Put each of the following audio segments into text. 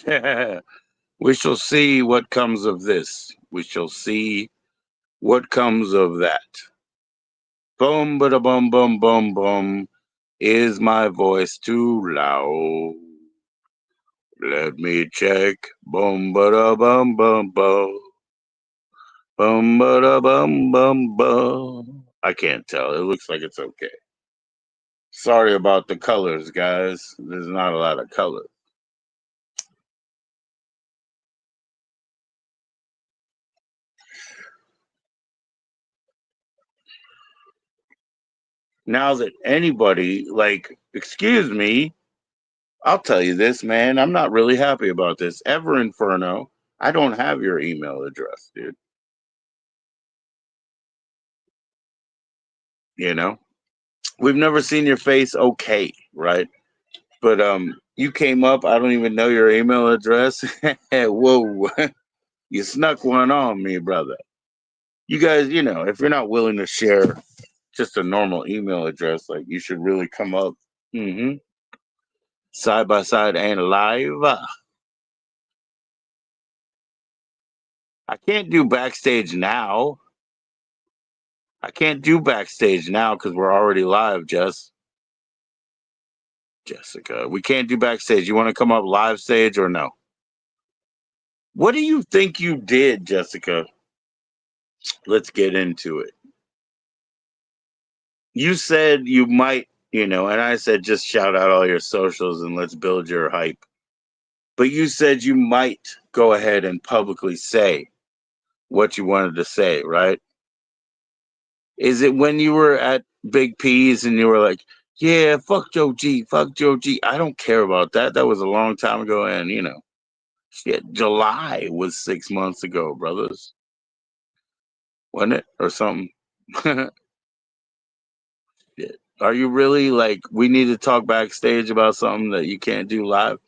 We shall see what comes of this. We shall see what comes of that. Boom, ba da bum, bum, bum, bum. Is my voice too loud? Let me check. Boom, ba da bum, bum, bum. Bum, ba da bum, bum, bum. I can't tell. It looks like it's okay. Sorry about the colors, guys. There's not a lot of color. Now that anybody, like, excuse me, I'll tell you this, man. I'm not really happy about this. Ever Inferno, I don't have your email address, dude. You know, we've never seen your face, okay, right? But you came up. I don't even know your email address. Whoa, you snuck one on me, brother. You guys, if you're not willing to share just a normal email address, like you should really come up, side by side and live. I can't do backstage now. I can't do backstage now because we're already live, Jessica. We can't do backstage. You want to come up live stage or no? What do you think you did, Jessica? Let's get into it. You said you might, and I said just shout out all your socials and let's build your hype. But you said you might go ahead and publicly say what you wanted to say, right? Is it when you were at Big P's and you were like, yeah, fuck Joe G, fuck Joe G? I don't care about that. That was a long time ago. And, shit, July was 6 months ago, brothers. Wasn't it? Or something. Shit. Are you really like, we need to talk backstage about something that you can't do live?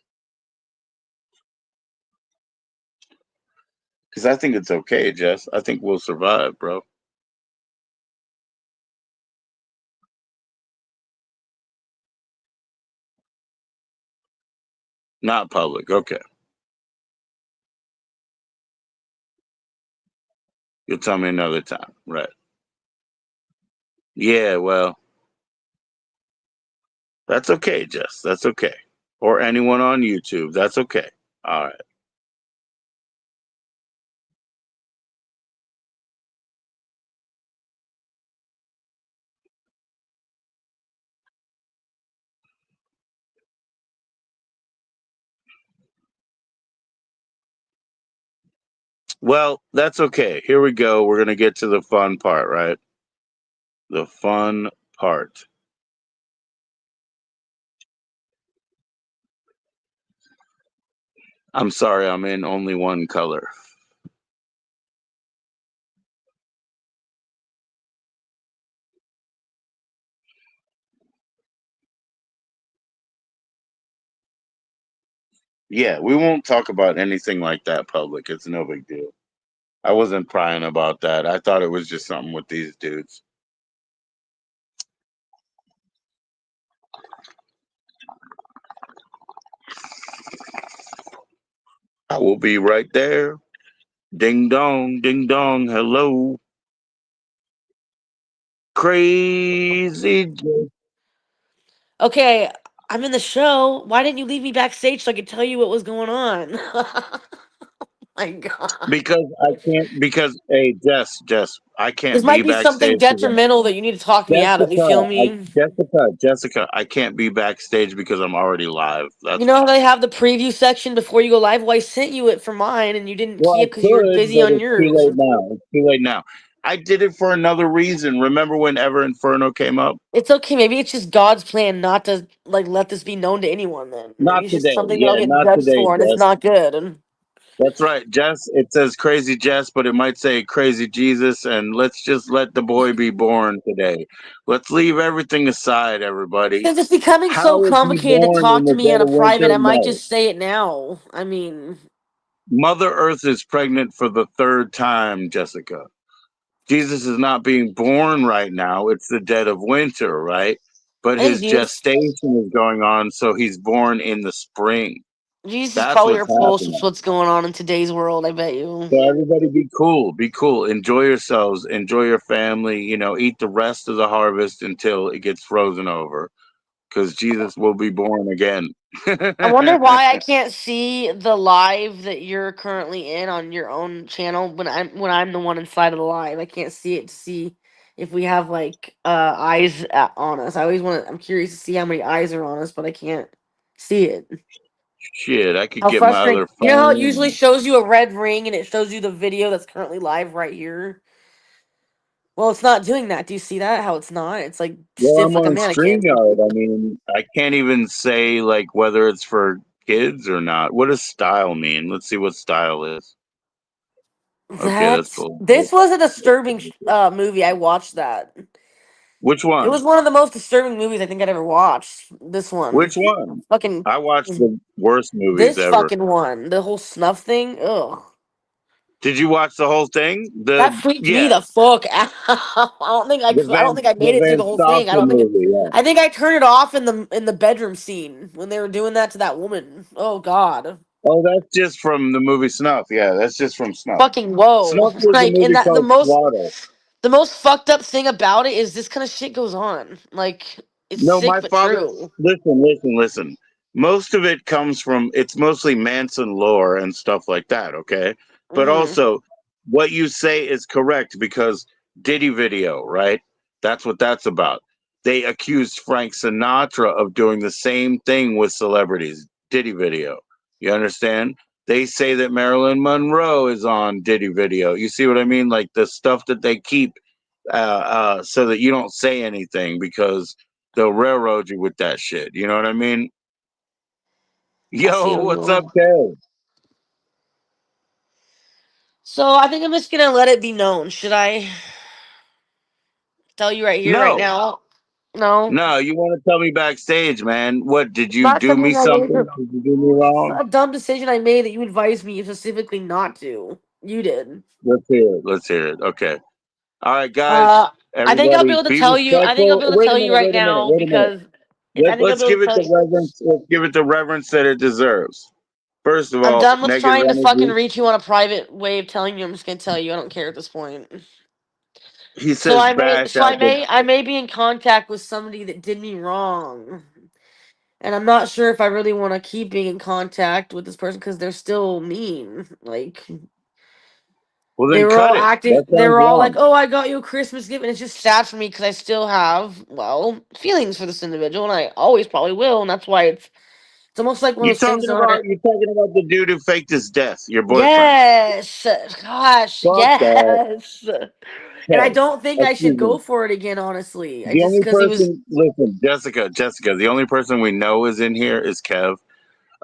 Because I think it's okay, Jess. I think we'll survive, bro. Not public. Okay. You'll tell me another time. Right. Yeah, well, that's okay, Jess. That's okay. Or anyone on YouTube. That's okay. All right. Well, that's okay. Here we go. We're going to get to the fun part, right? The fun part. I'm sorry, I'm in only one color. Yeah, we won't talk about anything like that public. It's no big deal. I wasn't prying about that. I thought it was just something with these dudes. I will be right there. Ding dong, ding dong. Hello. Crazy. Okay, I'm in the show. Why didn't you leave me backstage so I could tell you what was going on? My God. Because I can't, because, hey, Jess, I This can't be might be something backstage because detrimental that you need to talk me out of. You feel me? Jessica, I can't be backstage because I'm already live. You That's know how why. they have the preview section before you go live? Well, I sent you it for mine and you didn't Well, key I it because you were could, busy but on it's too yours. late now. It's too late now. I did it for another reason. Remember when Ever Inferno came up? It's okay. Maybe it's just God's plan not to like let this be known to anyone. Then maybe Not it's just today. something that I'll Yeah, get not judged today, for, and it's Jess. not good. And That's right, Jess. It says Crazy Jess, but it might say Crazy Jesus. And let's just let the boy be born today. Let's leave everything aside, everybody. since it's becoming so How is he complicated to born in talk to the me dead in a of private, winter? I might No. just say it now. I mean, Mother Earth is pregnant for the third time, Jessica. Jesus is not being born right now. It's the dead of winter, right? But hey, his dudes, gestation is going on, so he's born in the spring. Jesus That's probably what's are pulse with happening. what's going on in today's world. I bet you. So everybody be cool. Be cool. Enjoy yourselves. Enjoy your family. Eat the rest of the harvest until it gets frozen over. Because Jesus will be born again. I wonder why I can't see the live that you're currently in on your own channel when I'm the one inside of the live. I can't see it to see if we have like eyes on us. I always want to. I'm curious to see how many eyes are on us, but I can't see it. Shit, I could How get my other frustrating! You know how it usually phone. shows you a red ring and it shows you the video that's currently live right here. Well, it's not doing that. Do you see that? How it's not? It's like Well, stiff I'm like a on mannequin. StreamYard. I mean, I can't even say like whether it's for kids or not. What does style mean? Let's see what style is. Okay, that's cool. This was a disturbing movie. I watched that. Which It was one? one of the most disturbing movies I think I'd ever watched. This one, Which one? fucking I watched the worst movies this ever. fucking one, the whole snuff thing. Ugh, Did you watch the whole thing? that freaked me Yeah, the fuck out. I don't think I the could. I don't think I The made it through Van the whole thing. I Stoppel don't think. movie. Yeah. I think I turned it off in the bedroom scene when they were doing that to that woman. Oh God, Oh, that's just from the movie Snuff. Yeah, that's just from Snuff. fucking whoa! Snuff was a Like, and movie that called Slaughter. the most fucked up thing about it is this kind of shit goes on. Like, it's No, sick my but father. true. Listen. Most of it comes from. It's mostly Manson lore and stuff like that. Okay, but Mm, also what you say is correct because Diddy Video, right? That's what that's about. They accused Frank Sinatra of doing the same thing with celebrities. Diddy Video. You understand? They say that Marilyn Monroe is on Diddy Video. You see what I mean? Like the stuff that they keep so that you don't say anything because they'll railroad you with that shit. You know what I mean? I see Yo, what's what's going up, on. Kev? So I think I'm just gonna let it be known. Should I tell you right here, right No, now? No, no, you want to tell me backstage, man? What did it's you not do me something I made. something? Did you do me wrong? A dumb decision I made that you advised me specifically not to. You did. Let's hear it. Let's hear it. Okay. All right, guys. Uh, I think I'll be Everybody, able to be tell you. I think I'll be respectful. able to Wait a tell you minute. right Wait a minute. now Wait a minute. because I think I'll Let's be able give to it tell the you. reverence. Let's give it the reverence that it deserves. First of I'm all, done with negative trying to fucking energy. reach you on a private way of telling you. I'm just gonna tell you. I don't care at this point. He So says bash out the. I may be in contact with somebody that did me wrong. And I'm not sure if I really want to keep being in contact with this person because they're still mean. Like Well, they then were cut all it. acting. That They sounds were all like, wrong. "Oh, I got you a Christmas gift," and it's just sad for me because I still have feelings for this individual, and I always probably will, and that's why it's almost like one of You those things talking that about aren't. you talking about the dude who faked his death, your boyfriend. Yes, gosh, Fuck that. yes. And I Kev. don't think I should Excuse go me. for it again. Honestly, I The just only because he was person listen, Jessica, the only person we know is in here is Kev.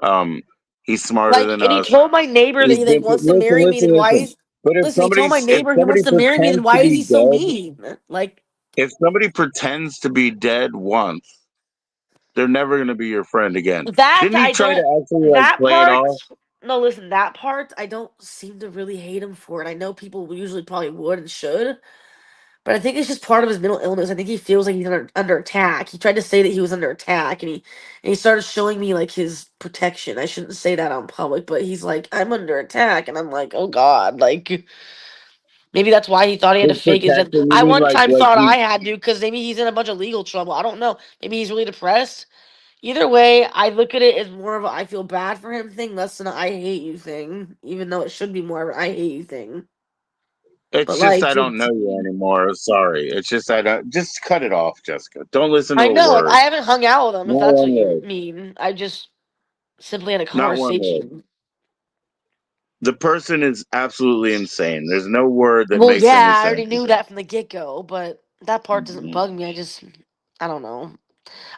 Um he's smarter like, than and he us. told my neighbor that He's he been wants to listen, marry me. listen, Then why listen. is But listen? He told my if neighbor he wants somebody to marry me. Then pretends to why is be he so dead, mean? Like if somebody pretends to be dead once, they're never gonna be your friend again. that, Didn't he I try don't. to actually like That play it part. off? No, listen. That part, I don't seem to really hate him for it. I know people usually probably would and should, but I think it's just part of his mental illness. I think he feels like he's under attack. He tried to say that he was under attack, and he started showing me like his protection. I shouldn't say that on public, but he's like, "I'm under attack," and I'm like, "Oh God!" Like maybe that's why he thought he had to His fake his death. protection, you I mean one time like thought he I had to because maybe he's in a bunch of legal trouble. I don't know. Maybe he's really depressed. Either way, I look at it as more of a I feel bad for him thing, less than a I hate you thing. Even though it should be more of a I hate you thing. it's But just like, I don't know you anymore. Sorry. It's just I don't just cut it off, Jessica. Don't listen to I a know, like word. I haven't hung out with him. If Not that's what one you word. mean, I just simply had a Not one word. conversation. The person is absolutely insane. There's no word that Well, makes any yeah, I sense already to knew me. that from the get go, but that part doesn't bug me. I don't know.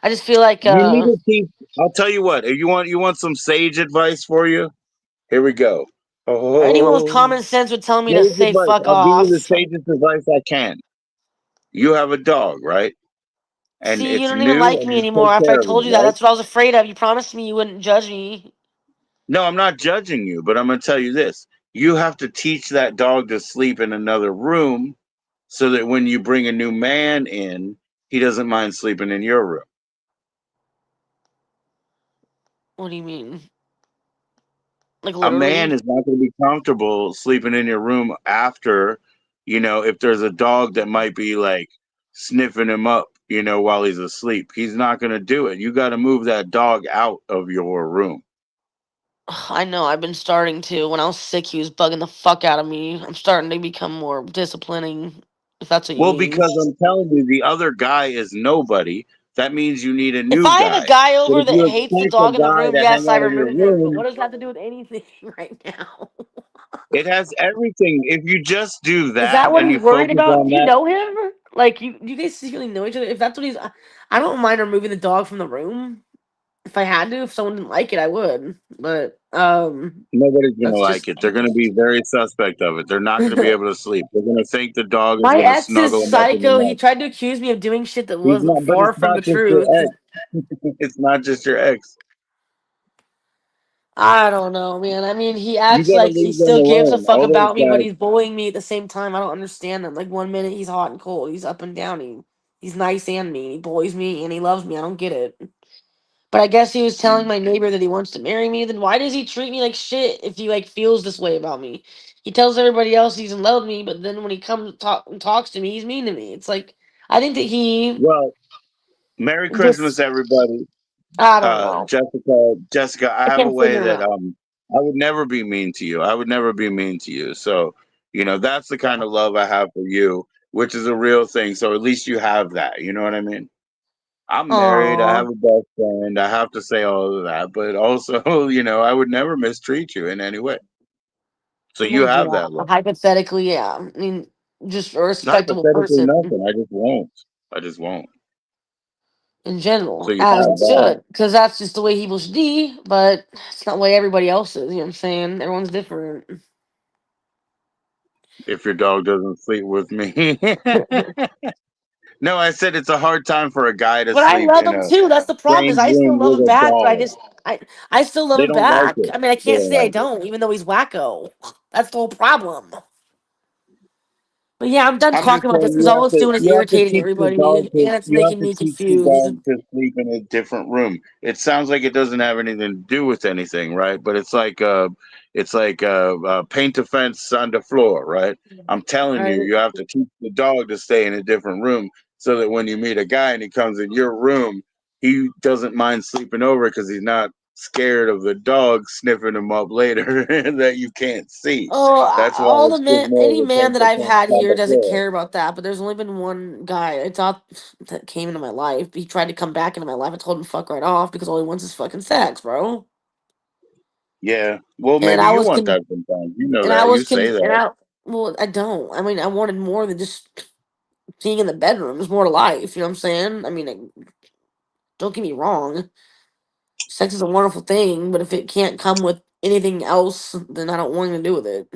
I just feel like You need to teach. I'll tell you what. If you want some sage advice for you, here we go. anyone with Oh, common sense would tell me to sage say advice. fuck I'll give you the off. sagest advice I can. You have a dog, right? And See, you it's don't even new, like and me you anymore take after I care of it, told you that. right? That's what I was afraid of. You promised me you wouldn't judge me. No, I'm not judging you, but I'm going to tell you this. You have to teach that dog to sleep in another room so that when you bring a new man in, he doesn't mind sleeping in your room. What do you mean? Like A man literally. is not going to be comfortable sleeping in your room after, if there's a dog that might be like sniffing him up, while he's asleep. He's not going to do it. You got to move that dog out of your room. I know, I've been starting to. When I was sick, he was bugging the fuck out of me. I'm starting to become more disciplining, if that's what you Well, mean. because I'm telling you, the other guy is nobody. That means you need a If new I have a guy. guy But over if that you hates the expect a dog in the guy room, to hang yes, I out of your remove him. But room, what does that have to do with anything right now? it has everything. If you just do Is that that what and he's you worried focus about? on Do you that, know him? Like, you guys secretly know each other? If that's what he's, I don't mind removing the dog from the room. If I had to, if someone didn't like it, I would. But nobody's going to that's like just. it. They're going to be very suspect of it. They're not going to be able to sleep. They're going to think the dog is My going to ex is snuggle them up in the psycho. He neck. tried to accuse me of doing shit that He's wasn't not, but far it's from not the just your truth. ex. It's not just your ex. I don't know, man. I mean, he You acts got to like he leave them still gives a alone. fuck All those about me, but guys. he's bullying me at the same time. I don't understand him. Like one minute he's hot and cold, he's up and down. He's nice and mean. He bullies me and he loves me. I don't get it. But I guess he was telling my neighbor that he wants to marry me. Then why does he treat me like shit if he like feels this way about me? He tells everybody else he's in love with me, but then when he comes talk and talks to me, he's mean to me. It's like I think that he Well, Merry Christmas, just everybody. I don't know. Jessica, I I have a can't way figure him that out. I would never be mean to you. I would never be mean to you. So, that's the kind of love I have for you, which is a real thing. So at least you have that. You know what I mean? I'm married. I Aw. have a best friend. I have to say all of that, but also, I would never mistreat you in any way. So I you mean, have yeah, that love. hypothetically, yeah. I mean, just a respectable Hypothetically, person nothing. I just won't. I just won't. in So general, you as have it that. should, because that's just the way people should be. But it's not the way everybody else is. You know what I'm saying? Everyone's different. If your dog doesn't sleep with me. No, I said it's a hard time for a guy to But I sleep love in him a too. That's the problem. Is strange I still room love with him a back, but dog. I still love They him don't like back. it. I mean, I They can't don't say I like it. don't, even though he's wacko. That's the whole problem. But yeah, I'm done I'm just talking about this saying because all it's doing is you have to irritating teach the everybody, dog and to it's making me confused. sleep in a different room. It sounds like it doesn't have anything to do with anything, right? But it's like paint a fence on the floor, right? I'm telling you, Right? you have to teach the dog to stay in a different room so that when you meet a guy and he comes in your room, he doesn't mind sleeping over because he's not scared of the dog sniffing him up later that you can't see. Oh, That's why all the it's just men, more any of a man paint that a I've fence had on here the doesn't floor. care about that. But there's only been one guy I thought that came into my life. He tried to come back into my life. I told him to fuck right off because all he wants is fucking sex, bro. Yeah. Well, And maybe I you was want that sometimes. You know and I that. You was say and that. I well, I don't. I mean, I wanted more than just being in the bedroom. There's more to life. You know what I'm saying? I mean, don't get me wrong. Sex is a wonderful thing, but if it can't come with anything else, then I don't want anything to do with it.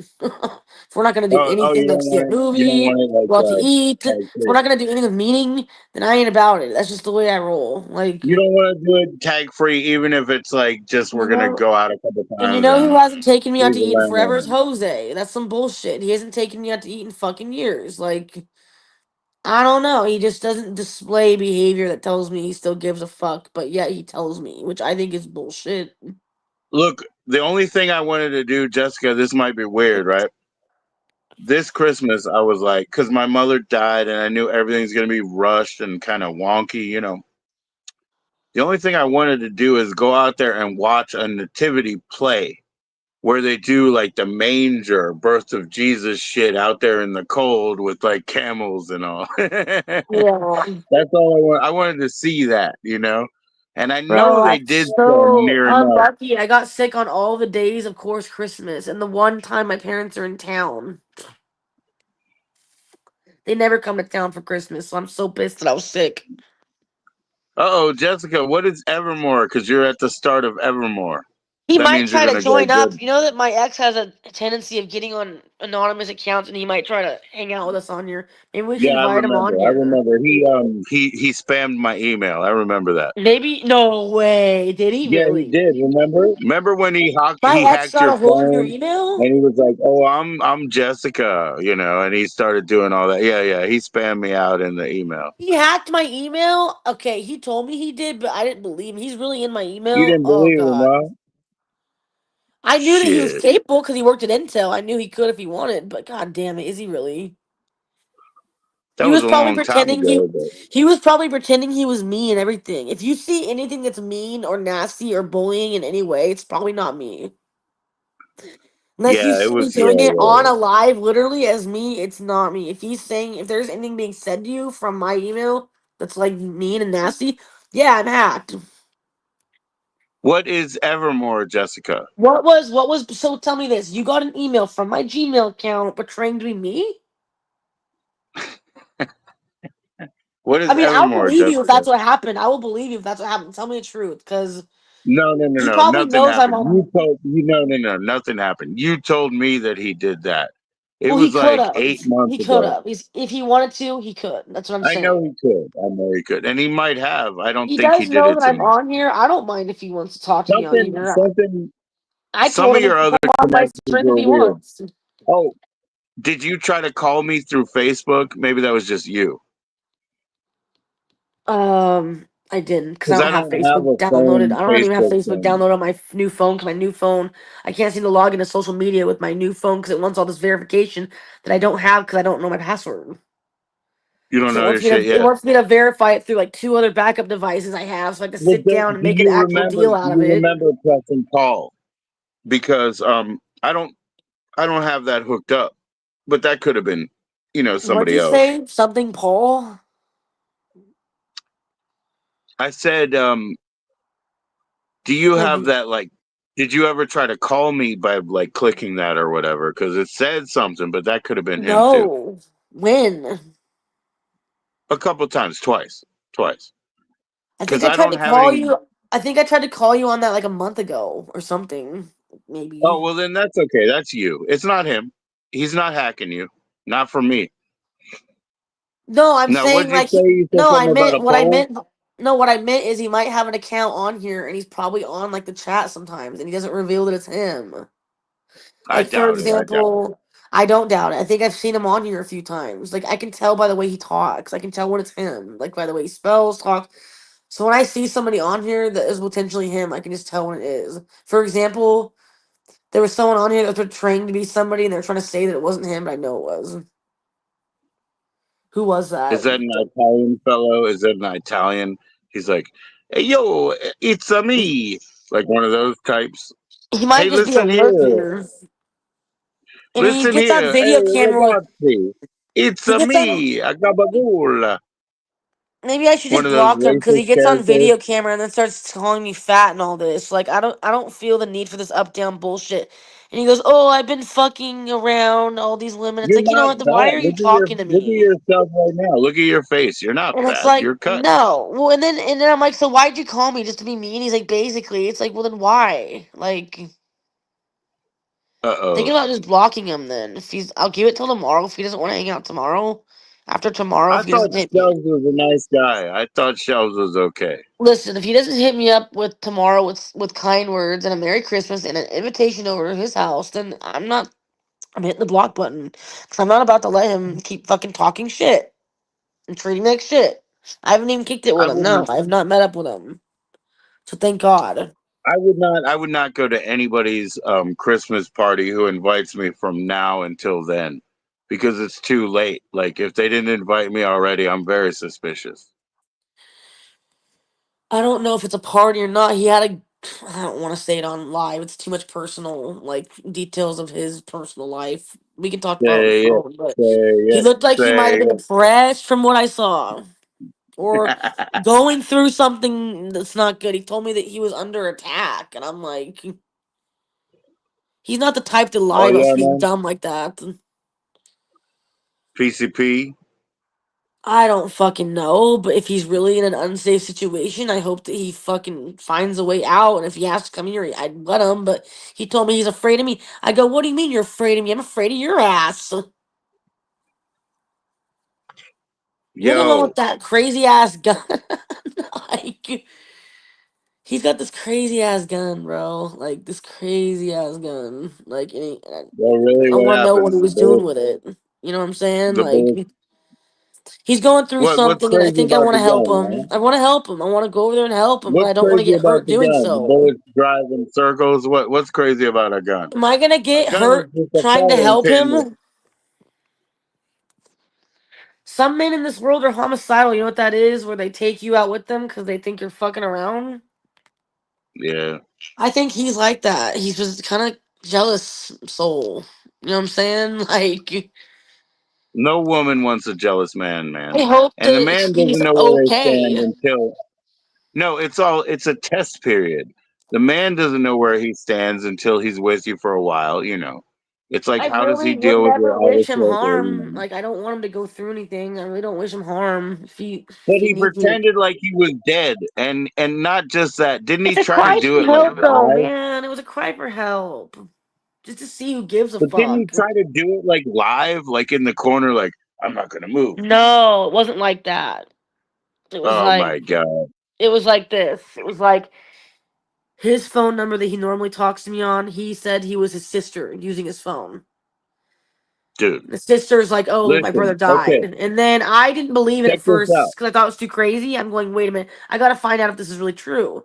If we're not gonna do Oh, anything like see a you don't movie, want it like go out to eat, tag if we're free. not gonna do anything of meaning, then I ain't about it. That's just the way I roll. Like, You don't want to do it tag free, even if it's like just you we're gonna know, go out a couple and you times know who and hasn't taken me out leave to the eat in forever is landline. Jose. That's some bullshit. He hasn't taken me out to eat in fucking years. Like, I don't know. He just doesn't display behavior that tells me he still gives a fuck, but yet he tells me, which I think is bullshit. Look, the only thing I wanted to do, Jessica, this might be weird, right? This Christmas, I was like, because my mother died, and I knew everything's gonna be rushed and kind of wonky, The only thing I wanted to do is go out there and watch a nativity play where they do like the manger birth of Jesus shit out there in the cold with like camels and all. That's Yeah. all I want. I wanted to see that. And I know Bro, they I'm did some so near enough. unlucky. I got sick on all the days of course Christmas, and the one time my parents are in town. They never come to town for Christmas, so I'm so pissed that I was sick. Oh, Jessica, what is Evermore? Because you're at the start of Evermore. He That might means you're try to gonna go join up. good. You know that my ex has a tendency of getting on anonymous accounts, and he might try to hang out with us on here. Maybe we should Yeah, I invite him remember. on I here. remember. He spammed my email. I remember that. Maybe no way. Did he Yeah, he really? did. Remember when My he ex hacked got your a hold of your phone email? and he was like, "Oh, I'm Jessica," and he started doing all that. Yeah, yeah, he spammed me out in the email. He hacked my email? Okay, he told me he did, but I didn't believe him. He's really in my You email? didn't Oh believe him, god. huh? I knew that he was Shit. capable because he worked at Intel. I knew he could if he wanted, but god damn it, is he really? That He was was a probably long time pretending ago, but he was probably pretending he was me and everything. If you see anything that's mean or nasty or bullying in any way, it's probably not me. Unless you yeah, it see me was. Yeah, doing it on yeah. a live, literally as me, it's not me. If there's anything being said to you from my email that's like mean and nasty, yeah, I'm hacked. What is Evermore, Jessica? So tell me this. You got an email from my Gmail account portraying to be me? What I is mean, I'll Evermore, believe you if that's Jessica? what happened. I will believe you if that's what happened. Tell me the truth, because No, no, no, he no. probably Nothing knows I'm happened. on. No, no, no. Nothing happened. You told me that he did that. It Well, he was could like have. 8 months He could ago. have. If he wanted to, he could. That's what I'm I saying. know he could. I know he could. And he might have. I don't He think he does did know it that to I'm me. on here. I don't mind if he wants to talk to me on Something, here. something, I some told of him he your can other come on my connections stream if were he weird. wants. Oh, did you try to call me through Facebook? Maybe that was just you. I didn't because I Because don't I have don't have Facebook a downloaded. phone I don't even have Facebook Facebook thing. downloaded on my new phone because my new phone, I can't seem to log into social media with my new phone because it wants all this verification that I don't have because I don't know my password. You don't So know your shit it yet. wants me to verify it through like two other backup devices I have, so I have to Well, sit down and do make an you actual remember? deal Do out of you it. remember pressing call? Because I don't have that hooked up. But that could have been, What'd somebody you else. say? Something, Paul? I said, do you Like, have that like? Did you ever try to call me by like clicking that or whatever? Because it said something, but that could have been him too. no. When? A couple times, twice. I think Because I I tried don't to have call any. you. I think I tried to call you on that like a month ago or something. Oh Maybe. well, then that's okay. That's you. It's not him. He's not hacking you. Not for me. No, I'm Now, what saying did you like say? You said no, I something about meant a poll. what I meant is he might have an account on here and he's probably on like the chat sometimes and he doesn't reveal that it's him. I Like for doubt it. I doubt it. example, I don't doubt it. I think I've seen him on here a few times. Like I can tell by the way he talks. I can tell when it's him. Like by the way he spells, talks. So when I see somebody on here that is potentially him, I can just tell when it is. For example, there was someone on here that was portraying to be somebody, and they're trying to say that it wasn't him, but I know it was. Who was Is that? that an Italian fellow? Is that an Italian? He's like, hey, yo, it's a me. Like one of those types. He might Hey, just be a listen here. lurker. And he Listen gets on here. Hey, video camera with ragazzi. It's he a gets on. me, a gabagool. Maybe I should One just of those block him because he racist gets on characters. video camera and then starts calling me fat and all this. Like I don't feel the need for this up down bullshit. And he goes, "Oh, I've been fucking around all these women." It's You're like, you know not what? Then why fat. are you talking to Look at me? yourself right now. Look at your face. You're not And it's fat. like, You're cut. no. Well, and then I'm like, so why'd you call me just to be mean? He's like, basically, it's like, well, then why? Like, Uh thinking oh. about just blocking him. Then if he's, I'll give it till tomorrow. If he doesn't want to hang out tomorrow, after tomorrow, I if he thought doesn't hit me, Shelves was a nice guy. I thought Shelves was okay. listen. If he doesn't hit me up with tomorrow with kind words and a Merry Christmas and an invitation over to his house, then I'm not. I'm hitting the block button because I'm not about to let him keep fucking talking shit and treating me like shit. I haven't even kicked it I with him. No, wouldn't. I have not met up with him. So thank God. I would not. I would not go to anybody's Christmas party who invites me from now until then, because it's too late. Like if they didn't invite me already, I'm very suspicious. I don't know if it's a party or not. He had a. I don't want to say it on live. It's too much personal, like details of his personal life. We can talk about it on the Say it. phone, but Say he it. looked like he might Say have been it. depressed from what I saw, or going through something that's not good. He told me that he was under attack, and I'm like, he's not the type to lie Oh about yeah, something man. dumb like that. PCP. I don't fucking know, but if he's really in an unsafe situation, I hope that he fucking finds a way out. And if he has to come here, I'd let him. But he told me he's afraid of me. I go, what do you mean you're afraid of me? I'm afraid of your ass. You're the one with Yo, that crazy ass gun. Like, he's got this crazy ass gun, bro. Like, this crazy ass gun. Like, well, really, I what want to know what happened? he was doing with it. You know what I'm saying? The Like, bullet, He's going through What's something, and I crazy think I about want the to help gun, him. man? I want to help him. I want to go over there and help him, but I What's don't want to crazy get about hurt the doing gun? The so. bullets drive in circles. What's crazy about a gun? Am I gonna A get gun is hurt just a trying to fountain help pen. him? Some men in this world are homicidal. You know what that is? Where they take you out with them because they think you're fucking around. Yeah. I think he's like that. He's just kind of jealous soul. You know what I'm saying? Like, No woman wants a jealous man, man. I hope And the that man he's doesn't know where they stand okay. until no, it's a test period. The man doesn't know where he stands until he's with you for a while, you know. It's like I how does really he would deal with your never outer wish him circle, you harm. know? Like, I don't want him to go through anything. I really don't wish him harm. But If he he needs me to. pretended like he was dead, and not just that. Didn't he It's a try to cry do for it like help, though, live? man. It was a cry for help. Just to see who gives a But didn't he fuck. try to do it like live, like in the corner, like I'm not gonna move? No, it wasn't like that. It was Oh like my god, it was like this. It was like his phone number that he normally talks to me on. He said he was his sister using his phone. dude! The sister's like, "Oh, my brother Listen, okay, died," and then I didn't believe it check at this out. first because I thought it was too crazy. I'm going, "Wait a minute, I gotta find out if this is really true."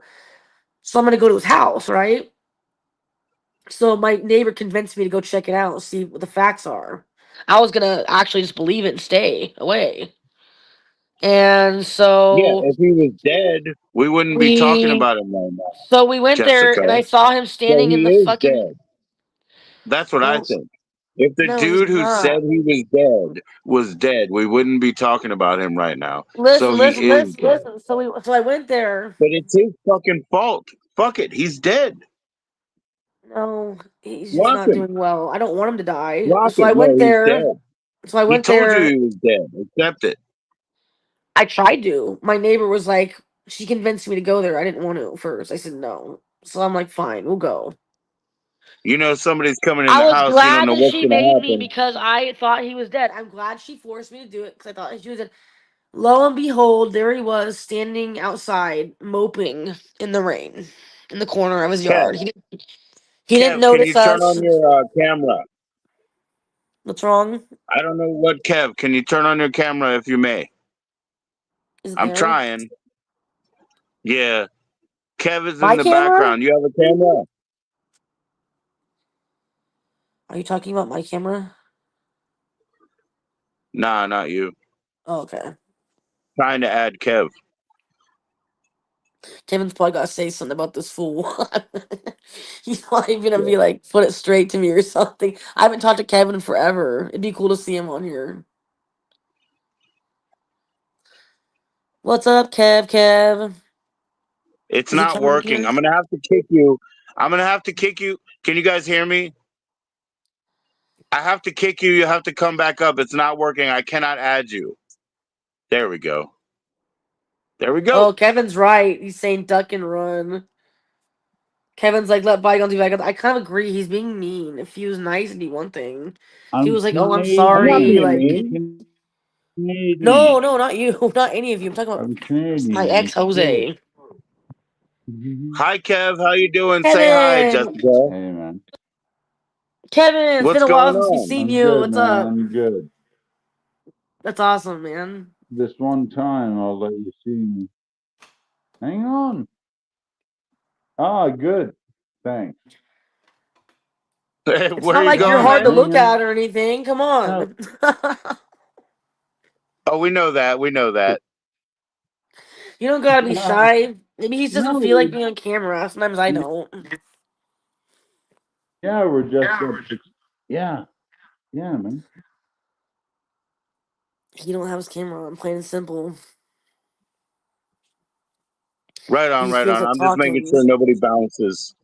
So I'm gonna go to his house, right? So my neighbor convinced me to go check it out, see what the facts are. I was gonna actually just believe it and stay away. And Yeah, so if he was dead, we wouldn't be talking we about him right now, we went there Jessica. and I saw him So standing in he the is fucking dead. That's what I no think. If the no, he's dude who said not. he was dead, we wouldn't be talking about him right now. So Listen, he listen, is listen, dead. listen. So I went there. But it's his fucking fault. Fuck it, he's dead. No, he's just Lock not him. doing well. I don't want him to die. Lock So him. I No, went he's there. dead. So I He went told you there. he was dead. Accept it. I tried to. My neighbor was like, she convinced me to go there. I didn't want to at first. I said no. So I'm like, fine, we'll go. You know somebody's coming in I the was house. You don't glad know that what's she gonna made me happen. because I thought he was dead. I'm glad she forced me to do it because I thought she was dead. Lo and behold, there he was standing outside, moping in the rain, in the corner of his yard. Kev, He didn't Kev, can notice you turn us. on your camera? What's wrong? I don't know what Kev. Can you turn on your camera if you may? Is it I'm there? trying. Yeah, Kev is in My the camera? background. You have a camera? Are you talking about my camera? Nah, not you. Oh, okay. Trying to add Kev. Kevin's probably got to say something about this fool. He's probably gonna Yeah. be like, put it straight to me or something. I haven't talked to Kevin in forever. It'd be cool to see him on here. What's up, Kev? It's Is he not coming in working. here? I'm gonna have to kick you. I'm gonna have to kick you. Can you guys hear me? I have to kick you. You have to come back up. It's not working. I cannot add you. There we go. There we go. Oh, Kevin's right. He's saying duck and run. Kevin's like, let bygones be bygones. I kind of agree. He's being mean. If he was nice, it'd be one thing. He I'm was like, oh, I'm I'm not sorry. Canadian. being I'm Like, mean. Canadian. no, not you. Not any of you. I'm talking about I'm my Canadian. ex, It's good. Jose. Hi, Kev. How you doing? Say hi, Kevin! Jessica. Hey man, Kevin, it's been What's a while going since we've on? seen I'm you. good, What's man. up? I'm good. That's awesome, man. This one time I'll let you see me. Hang on. Ah, good. Thanks. It's Where not are you like you're going, Just hard to man? look hanging at or anything. Come out. on. Oh, we know that. We know that. You don't gotta be shy. Maybe he just doesn't No, feel like being on camera. Sometimes I we, don't. yeah, we're just yeah, yeah, man. He don't have his camera on, plain and simple. Right He on, just right feels on. like I'm just making talking. sure nobody bounces.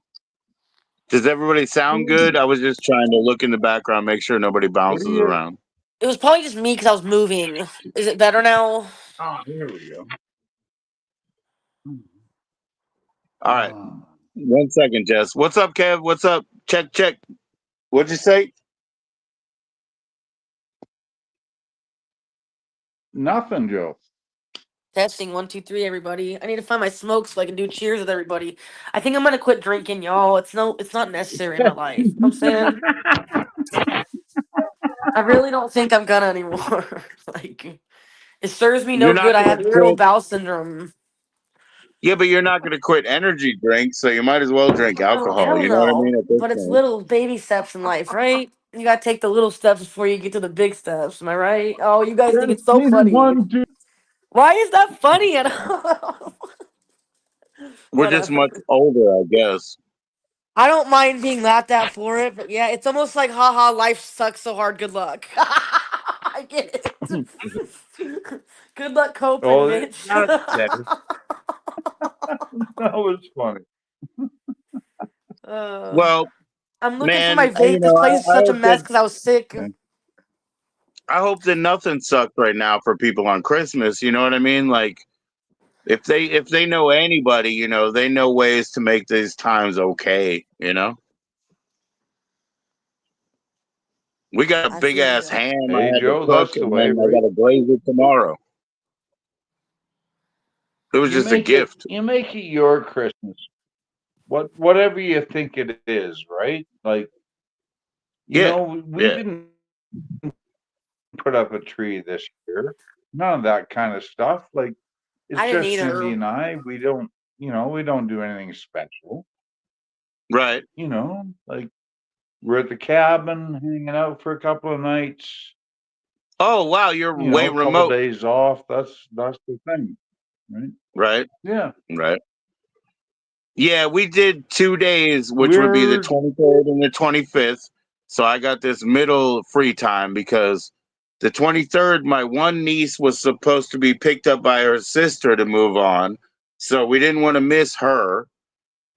Does everybody sound good? I was just trying to look in the background, make sure nobody What are bounces you? around. It was probably just me because I was moving. Is it better now? Oh, here we go. All right. Ah, 1 second, Jess. What's up, Kev? What's up? Check, check. What'd you say? nothing, Joe. Testing 1, 2, 3, everybody. I need to find my smoke so I can do cheers with everybody. I think I'm gonna quit drinking, y'all. It's not necessary in my life. You know what I'm saying, I really don't think I'm gonna anymore. Like, It serves me You're no not good. I gonna have irritable quit. bowel syndrome. Yeah, but you're not gonna quit energy drinks, so you might as well drink Oh, alcohol. hell You know what I no. mean? At this But it's point, little baby steps in life, right? You gotta take the little steps before you get to the big steps. Am I right? Oh, you guys think There's it's so been funny. one, two. Why is that funny at all? we're just Whatever. much older, I guess. I don't mind being laughed at for it, but yeah, it's almost like, haha, life sucks so hard, good luck. I get it. Good luck coping, Oh, bitch. Not better. that was funny. uh, Well, I'm looking for man, my vape. This place is I such a hope mess that because I was sick. nothing sucks right now for people on Christmas. You know what I mean? Like if they know anybody, they know ways to make these times okay. We got a I big feel ass you. ham I Hey, had to Joe, cook, that's the and way, then I right? got to glaze it tomorrow. It was just a gift. You make it your Christmas. Whatever you think it is, right? Like, Yeah, we yeah, didn't put up a tree this year. None of that kind of stuff. Like, it's I didn't just Cindy either. and I. We don't do anything special. right. Like we're at the cabin hanging out for a couple of nights. Oh wow, you're way A couple remote. days off. That's the thing, right? Right, Yeah, right. Yeah, we did 2 days, which would be the we're 23rd and the 25th. So I got this middle free time because the 23rd, my one niece was supposed to be picked up by her sister to move on. So we didn't want to miss her.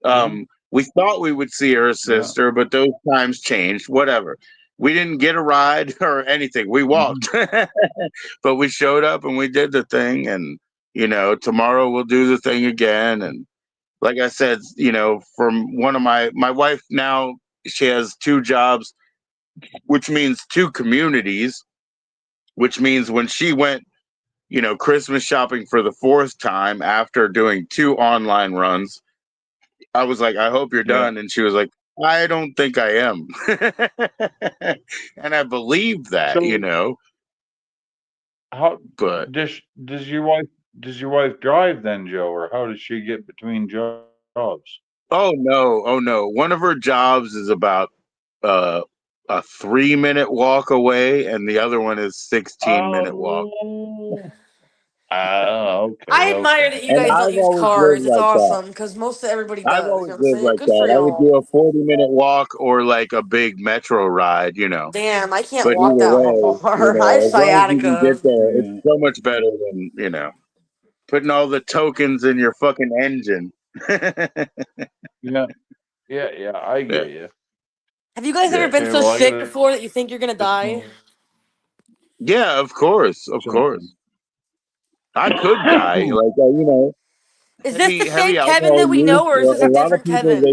yeah, We thought we would see her yeah. sister, but those times changed. Whatever. We didn't get a ride or anything. We Hmm. walked, but we showed up and we did the thing. And tomorrow we'll do the thing again. And like I said, from one of my wife now, she has two jobs, which means two communities. Which means when she went, Christmas shopping for the fourth time after doing two online runs, I was like, I hope you're Yeah. done. And she was like, I don't think I am. And I believe that, So how but does your wife drive then, Joe, or how does she get between jobs? oh no, oh no. One of her jobs is about uh, a 3 minute walk away, and the other one is 16-minute walk. Oh, I okay, admire okay. that you And guys don't I've use always lived cars. It's like that. awesome because most of everybody I've does. You always know what I'm lived saying? like Good for that. I would do y'all. a 40-minute walk or like a big metro ride. Damn, I can't But walk either that way, far. I have as long as you can sciatica. get there, it's Yeah, so much better than, putting all the tokens in your fucking engine. yeah, yeah. I Yeah. get you. Have you guys ever Yeah. been Okay, so well, I sick gotta before that you think you're gonna die? smoke Yeah, of course. Of something. course. I could die. Like, Is this the heavy same Kevin alcohol that we use. know, or is this A a lot of different people, Kevin?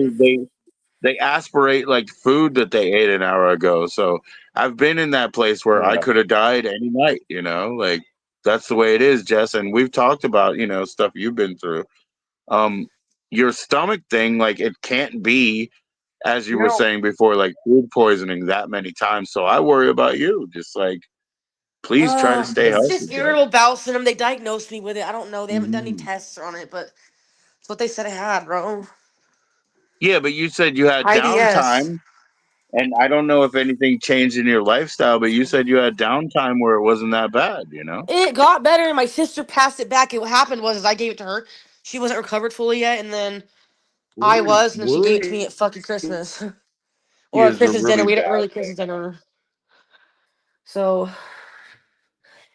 they aspirate like food that they ate an hour ago. So I've been in that place where I Yeah. could have died any night. Like that's the way it is, Jess. And we've talked about, stuff you've been through. Um, your stomach thing, like it can't be, as you You were know, saying before, like food poisoning that many times. So I worry about you. Just like, please try to stay It's healthy, just Jess. irritable bowel syndrome. They diagnosed me with it. I don't know. They haven't done any mhm. tests on it, but it's what they said I had, bro. Yeah, but you said you had IBS. downtime. And I don't know if anything changed in your lifestyle, but you said you had downtime where it wasn't that bad. It got better, and my sister passed it back. And what happened was, is I gave it to her. She wasn't recovered fully yet, and then I was, and then she gave it to Worry me at fucking Christmas or at is a Christmas dinner. really We had an bad early Christmas thing. dinner, so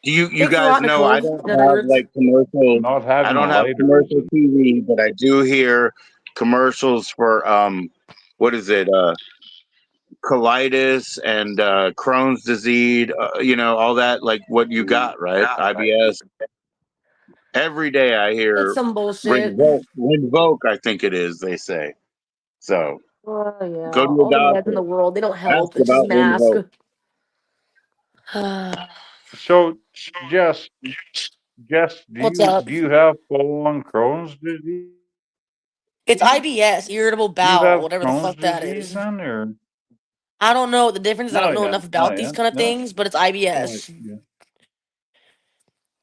Do you thanks a guys lot, know I Nicole. don't have Nerds. like commercial Not I having a don't have lighter commercial isn't. TV, but I do hear commercials for what is it? Colitis and Crohn's disease, all that like what you got, right? IBS. Every day I It's hear some bullshit. Rinvoq, I think it is, they say. So Oh yeah, go to your all the meds in doctor. the world, they don't Ask help. It's just about mask. Rinvoq. So, Jess, Jess, What's up? do you have full on Crohn's disease? It's IBS, irritable Do you bowel, have whatever the Crohn's fuck that disease is. then, or I don't know what the difference is. I don't not know yet? enough Not about these yet. kind of No. things, but it's Oh, IBS. yeah.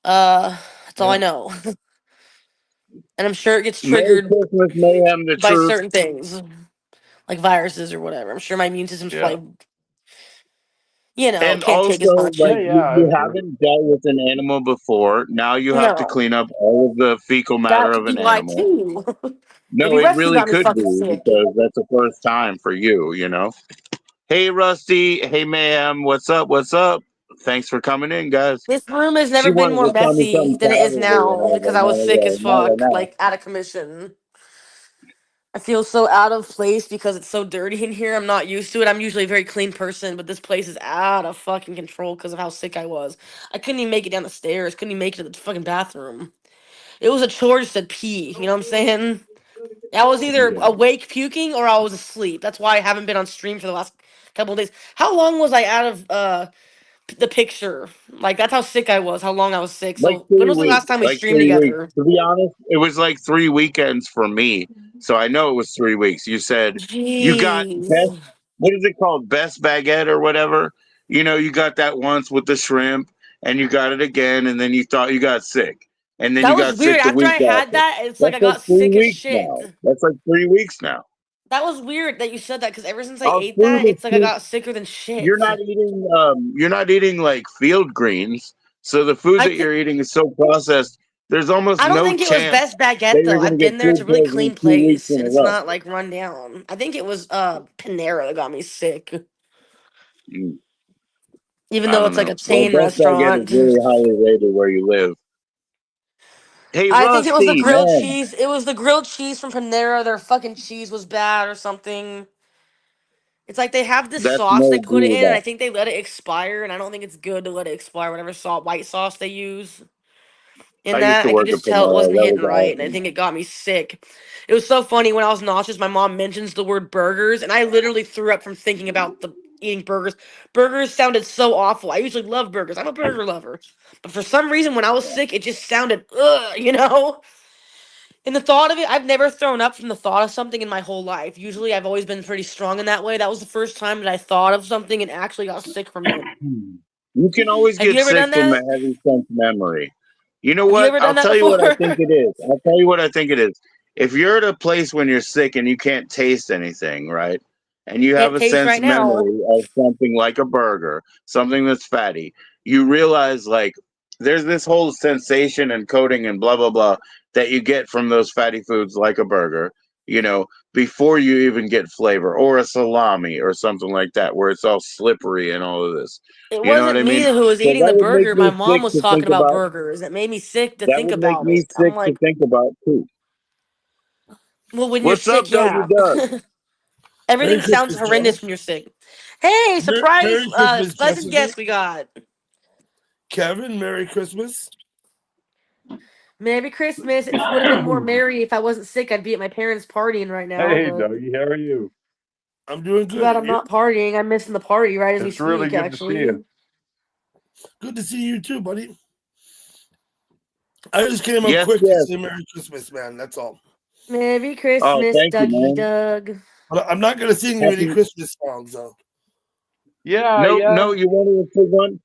That's all I know. And I'm sure it gets Merry triggered Christmas, mayhem, the by truth. certain things, like viruses or whatever. I'm sure my immune system's Yeah. probably, And can't take as also, much. like, Yeah, you yeah. haven't dealt with an animal before. Now you have to No, clean up all of the fecal matter that could of be an why animal. too. No, Maybe it Rusty really got me could fucking be sick. because that's the first time for you, you know? Hey, Rusty. Hey, ma'am. What's up? What's up? Thanks for coming in, guys. This room has She never been wanted more to tell me messy something than it is Saturday and now I was because like, I not was sick as right fuck, now. like out of commission. I feel so out of place because it's so dirty in here. I'm not used to it. I'm usually a very clean person, but this place is out of fucking control because of how sick I was. I couldn't even make it down the stairs. Couldn't even make it to the fucking bathroom. It was a chore just to pee. You know what I'm saying? I was either Yeah. awake puking or I was asleep. That's why I haven't been on stream for the last couple of days. How long was I out of the picture? Like that's how sick I was. How long I was sick. Like So when 3 was the weeks. last time we Like streamed 3 weeks. together? To be honest, it was like 3 weekends for me. So I know it was 3 weeks. You said you got best, Jeez. what is it called? Best baguette or whatever. You know, you got that once with the shrimp and you got it again and then you thought you got sick. And then That you was got weird. sick the After I week had after. that, it's like That's I like got three sick as weeks shit. now. That's like 3 weeks now. That was weird that you said that because ever since I Our ate food that, is it's like I too, got sicker than shit. you're not eating like field greens. So the food I that think you're eating is so processed. There's almost I don't no think it was chance Best Baguette that though. you're going I've to get been there. It's a food really poisoning clean 2 weeks place in and a it's row. not like run down. I think it was Panera that got me sick. Mm, Even I though don't it's like know. a Well, chain Best Baguette is restaurant. really highly rated where you live. Hey, I think it was the Rusty, grilled man, cheese. It was the grilled cheese from Panera. Their fucking cheese was bad or something. It's like they have this that's sauce no they put it in, and Buddha. I think they let it expire, and I don't think it's good to let it expire. Whatever white sauce they use in I used that, to I could work at just tell it Panera. wasn't That was hitting right, and I awesome. think it got me sick. It was so funny when I was nauseous. My mom mentions the word burgers, and I literally threw up from thinking about the eating burgers. Burgers sounded so awful. I usually love burgers. I'm a burger lover, but for some reason, when I was sick, it just sounded ugh. And the thought of it, I've never thrown up from the thought of something in my whole life. Usually, I've always been pretty strong in that way. That was the first time that I thought of something and actually got sick from it. You can always Have get you ever sick done from a that? heavy sense memory. You know Have you what? ever I'll done that tell you before? what I think it is. I'll tell you what I think it is. If you're at a place when you're sick and you can't taste anything, right? And you have Can't a taste sense right now. memory of something like a burger, something that's fatty, you realize like there's this whole sensation and coating and blah blah blah that you get from those fatty foods like a burger, you know, before you even get flavor or a salami or something like that where it's all slippery and all of this. It You know what wasn't I me mean? who was So eating that the would make burger. My me mom sick was to talking think about about. burgers. It made me sick to That think would make about me it. I'm sick to like, think about too. well, when you're What's up, sick, Dougie yeah. Doug? Everything Merry sounds Christmas, horrendous gentlemen. when you're sick. Hey, surprise! Merry Christmas, Special Jessica. guest we got. Kevin, Merry Christmas. Merry Christmas. It would have been more merry if I wasn't sick. I'd be at my parents' partying right now, Hey, but Dougie, how are you? I'm doing too good. bad And I'm you? not partying. I'm missing the party right as we It's really speak, good to see you. actually. Good to see you too, buddy. I just came up Yes, quick to yes. say Merry Christmas, man. That's all. Merry Oh, Christmas, thank you, Dougie man. Doug. But I'm not gonna sing you any Happy. Christmas songs though. Yeah, No, yeah, no, you wanted to say one?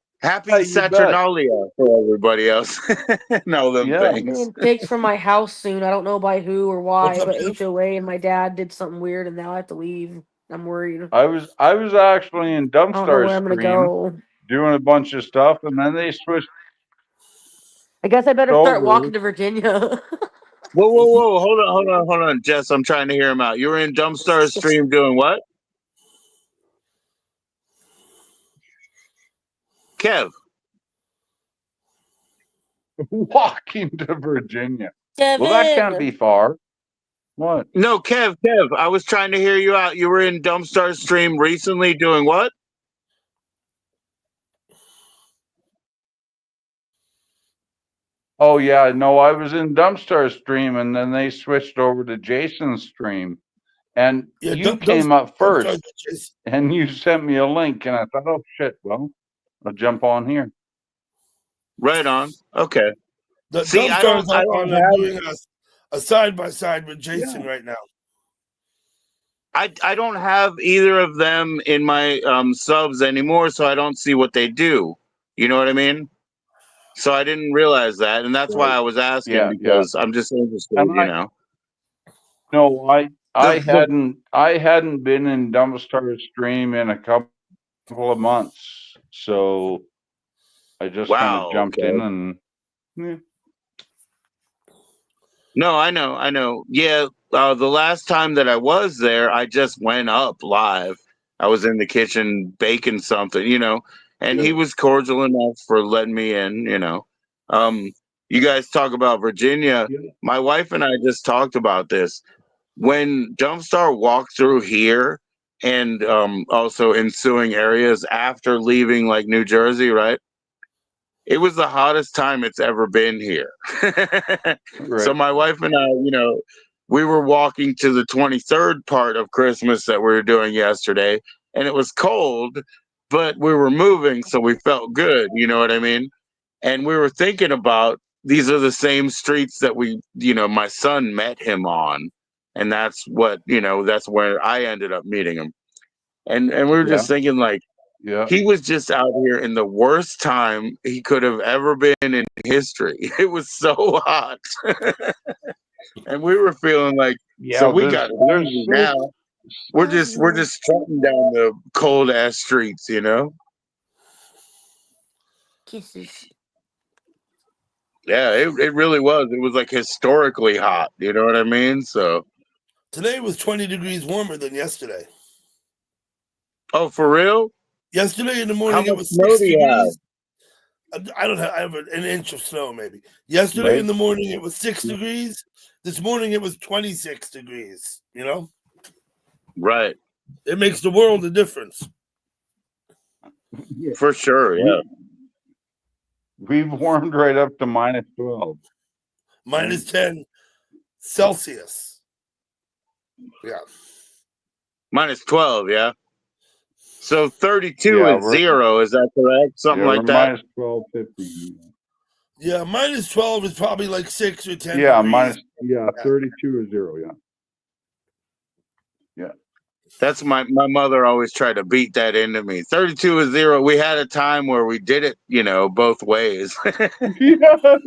yeah, Happy you bet. Saturnalia for everybody else. and all them Yeah. I'm things. being kicked from my house soon. I don't know by who or What's why, up, but Jeff? HOA and my dad did something weird, and now I have to leave. I'm worried. I was actually in I don't know Dumpstar where I'm gonna Stream go. doing a bunch of stuff, and then they switched I guess I better start over. walking to Virginia. Whoa, whoa, whoa. Hold on, hold on, hold on. Jess, I'm trying to hear him out. You were in Dumpstar Stream doing what? Kev. Walking to Virginia. Well, that can't Kevin, be far. What? No, Kev. I was trying to hear you out. You were in Dumpstar Stream recently doing what? Oh yeah, no, I was in Dumpstar Stream, and then they switched over to Jason's stream, and Yeah, you came up dump stars, first, and you sent me a link, and I thought, oh shit, well, I'll jump on here. Right on. Okay. The See, dump stars I are don't on have doing a side by side with Yeah. Jason right now. I don't have either of them in my subs anymore, so I don't see what they do. You know what I mean? So I didn't realize that, and that's why Right. I was asking Yeah, yeah. because I'm just interested, And you know. no, I The hadn't been in Dumpstar Stream in a couple of months, so I just kind of wow, jumped in okay. and No, I know. Yeah, the last time that I was there, I just went up live. I was in the kitchen baking something, you know, and he yeah, was cordial enough for letting me in, you know. Um, you guys talk about Virginia. yeah, My wife and I just talked about this. When Dumpstar walked through here and also ensuing areas after leaving like New Jersey, right? It was the hottest time it's ever been here. So right, my wife and I, you know, we were walking to the 23rd part of Christmas that we were doing yesterday, and it was cold, but we were moving, so we felt good, you know what I mean? And we were thinking about these are the same streets that we, you know, my son met him on. And that's what, you know, that's where I ended up meeting him. And we were yeah, just thinking like yeah, he was just out here in the worst time he could have ever been in history. It was so hot. And we were feeling like, so yeah. we got it There's easy now. We're just trotting down the cold ass streets, you know? Kisses. Yeah, it really was. It was like historically hot, you know what I mean? So Today was 20 degrees warmer than yesterday. oh, for real? Yesterday in the How morning it much was snow 6 do you have? degrees. I don't have. I have an inch of snow maybe. Yesterday right. in the morning it was 6 degrees. This morning it was 26 degrees. You know, Right. it makes the world a difference. Yeah. For sure, yeah. We've warmed right up to -12. Minus 10 Celsius. Yeah. Minus 12, yeah. So 32 Yeah, is we're zero, is that correct? Something we're like that? -12, 15. Yeah, minus 12 is probably like 6 or 10 Yeah, degrees. 32 or 0. Yeah, yeah. That's my mother always tried to beat that into me. 32 is zero. We had a time where we did it, you know, both ways. Yeah,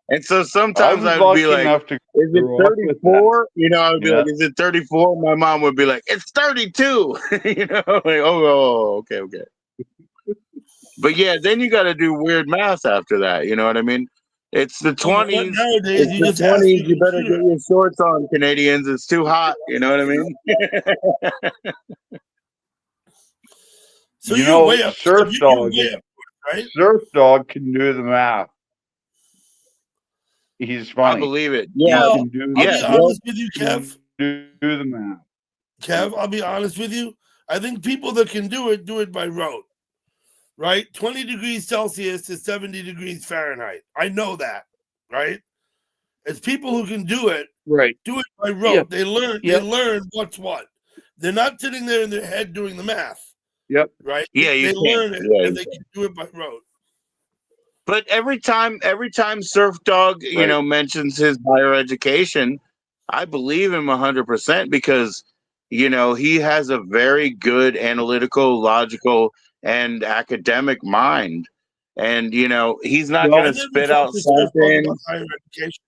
And so I sometimes was I would be lucky like, enough to is it grow up with that. 34? You know, I would be Yeah, like, is it 34? My mom would be like, it's 32. You know, like, okay, okay. But yeah, then you got to do weird math after that. You know what I mean? It's the Oh, but what 20s. nowadays? It's You the just ask 20s. your You better get computer. your shorts on, Canadians. It's too hot. You know what I mean? So you're way up. Surf You're Dog, way up, right? Surf Dog can do the math. He's I funny. believe it. He Yeah. Well, can do I'll Yeah. be the Well, honest with you, do the math. Kev. I'll be honest with you. I think people that can do it by rote, right? 20 degrees Celsius to 70 degrees Fahrenheit. I know that, right? It's people who can do it Right. by rote. Yep. They learn. They Yep. learn what's what. They're not sitting there in their head doing the math, Yep. right? yeah, you They can't. learn it Yeah. and they can do it by rote. But every time Surf Dog, you Right. know, mentions his higher education, I believe him 100% because, you know, he has a very good analytical, logical, and academic mind. And, you know, he's not Well, going I to never spit talked out to Surf Dog about something. higher education.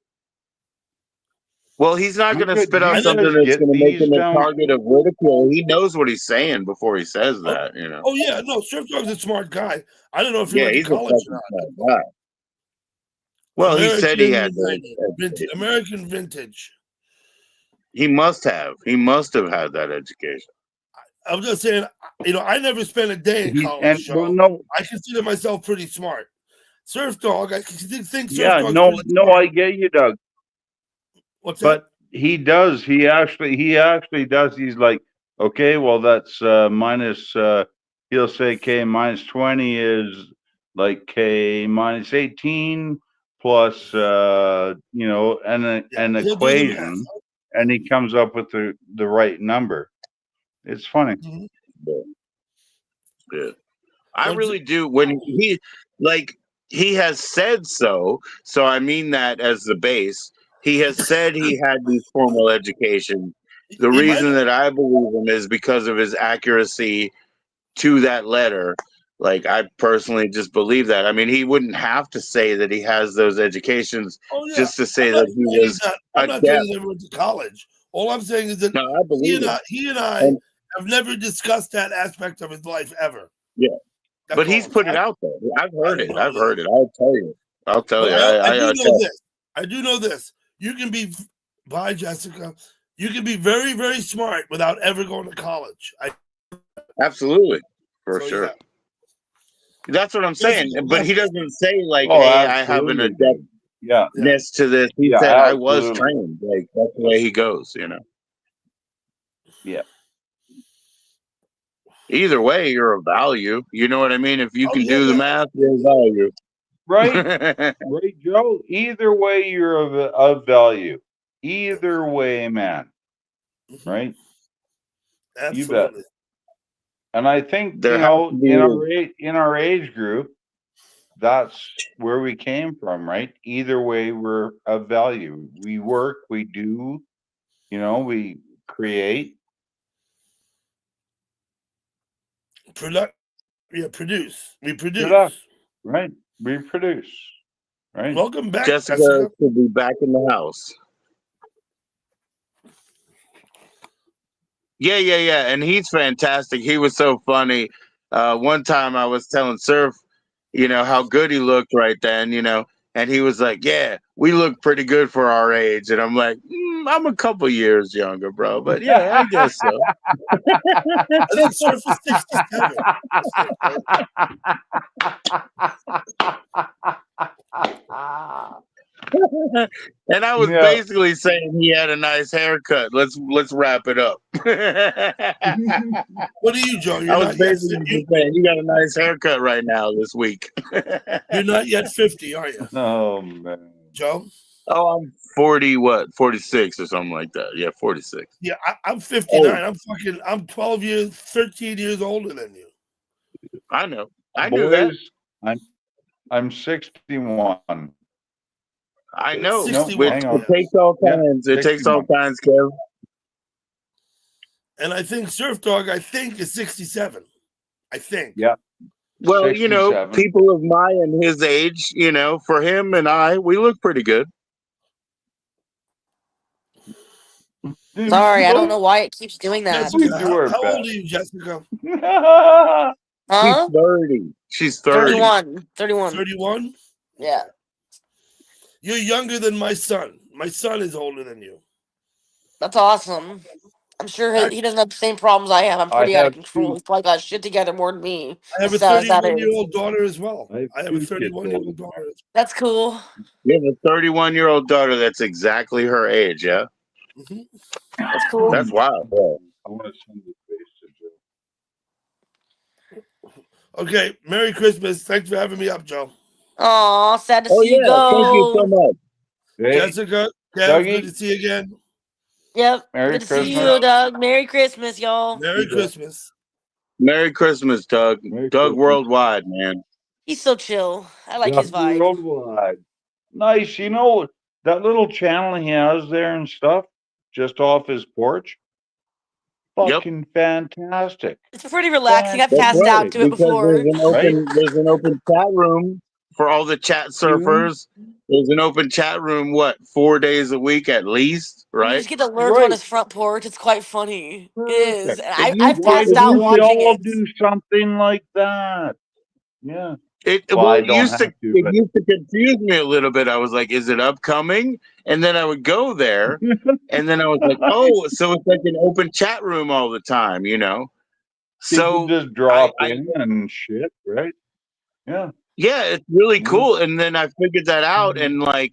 Well, he's not going to spit do out I you never. something guys that's get going to make these him a down? target of ridicule. He knows what he's saying before he says Oh, that, you know. oh yeah, no. Surf Dog's a smart guy. I don't know if he Yeah, went to he's a college or fucking not. smart guy. Well, he said he had the education. American vintage. He must have. He must have had that education. I'm just saying, I never spent a day in college, Well, so no, I consider myself pretty smart. Surf Dog, I think Surf yeah, Dog's no, pretty no, smart. I get you, Doug. What's that? But he does. He actually does. He's like, okay, well, that's minus. He'll say K minus 20 is like K minus 18 plus, Yeah, an he'll do the math. equation, and he comes up with the right number. It's funny. Mhm. Yeah. Yeah. I But really do. When he has said so, so I mean that as the base. He has said he had these formal education. The he might reason have. that I believe him is because of his accuracy to that letter. Like, I personally just believe that. I mean, he wouldn't have to say that he has those educations Oh yeah, just to I'm say not that he saying he's was not. I'm not saying adept. he never went to college. All I'm saying is that No, I believe it. he and I And have never discussed that aspect of his life ever. yeah, That's but all he's I'm put it saying. out there. I've I heard don't it. know I've heard that. it. I'll tell you. I'll tell But you. I do know Tell. this. I do know this. You can be, bye, Jessica. You can be very, very smart without ever going to college. Absolutely, for So yeah, sure. That's what I'm saying. Jessica, But he doesn't say like, Oh, "Hey, I have an absolutely, dude. Yeah, yeah. adeptness to this." He yeah, said, "I was absolutely. trained." Like that's the way he goes. Yeah. Either way, you're of value. You know what I mean? If you Oh can yeah, do the yeah. math, you're of value. Right, right, Joe. Either way, you're of value. Either way, man. Mhm. Right? You bet. Absolutely. And I think, There has to in our age group, that's where we came from, right? Either way, we're of value. We work, we do, we create. Product. Yeah, produce. We Product, produce. right? Reproduce, right? Welcome back, Jessica Jessica. should be back in the house. Yeah. And he's fantastic. He was so funny. One time I was telling Surf, how good he looked right then, and he was like, "Yeah, we look pretty good for our age." And I'm like, "I'm a couple years younger, bro, but yeah, I guess so." I think Surf is 67. And I was Yeah. basically saying he had a nice haircut. Let's wrap it up. What are you, Joe? I was basically just saying you got a nice haircut right now this week. You're not yet 50, are you, Oh man. Joe? Oh, I'm 40, 46 or something like that. Yeah, 46. Yeah, I'm 59. Oh, I'm 12 years, 13 years older than you. I know. I knew that. Boys, I'm 61. I know. No, It, 61. hang it on. Yes. takes all Yeah, kinds. It takes all 61. kinds, Kev. And I think Surf Dog, is 67. I think. Yeah, Well, 67. people of my and his age, for him and I, we look pretty good. Sorry, I don't Joe, know why it keeps doing that. who's Jessica, your how bet? old are you, Jessica? She's Huh? 30. She's 30. 31. 31. 31? Yeah. You're younger than my son. My son is older than you. That's awesome. I'm sure he Actually, doesn't have the same problems I have. I'm I pretty out of have control. two. He's probably got shit together more than me. I have As a sad as that 31 year is. old daughter as well. I have I have a two kids 31 year older old than daughter. That's cool. You have a 31-year-old daughter that's exactly her age, yeah? Hmm. That's cool. That's wild. Yeah. I want to send this face to Joe. Okay, Merry Christmas. Thanks for having me up, Joe. Aw, sad to Oh, see you yeah. Thank you so go. much. Hey, Jessica, Kev, good to Dougie, see you again. Yep. Merry Good to see Peace Christmas. you, out. Doug. Merry Christmas, y'all. Merry Christmas. Merry Christmas, Doug. Merry Doug Christmas. Worldwide, man. He's so chill. I like his Doug vibe. Worldwide. Nice. That little channel he has there and stuff, just off his porch. Yep. Fucking fantastic. It's pretty relaxing. I've That's passed right. out Fantastic. to it Because before. Right? there's an open chat room for all the chat You surfers. There's an open chat room, 4 days a week at least, And you right? just get to lurk on right. his front porch. It's quite funny. It is. Perfect. And It used I've to, Why passed it out used don't we to, watching all it. do something like that? Yeah. Well, well, I it don't used to, have to, it but used to confuse me a little bit. I was like, is it upcoming? And then I would go there and then I was like, oh, so it's like an open chat room all the time, people So just I, drop I in and shit, right? Yeah. yeah, it's really Yeah. cool. And then I figured that out, and like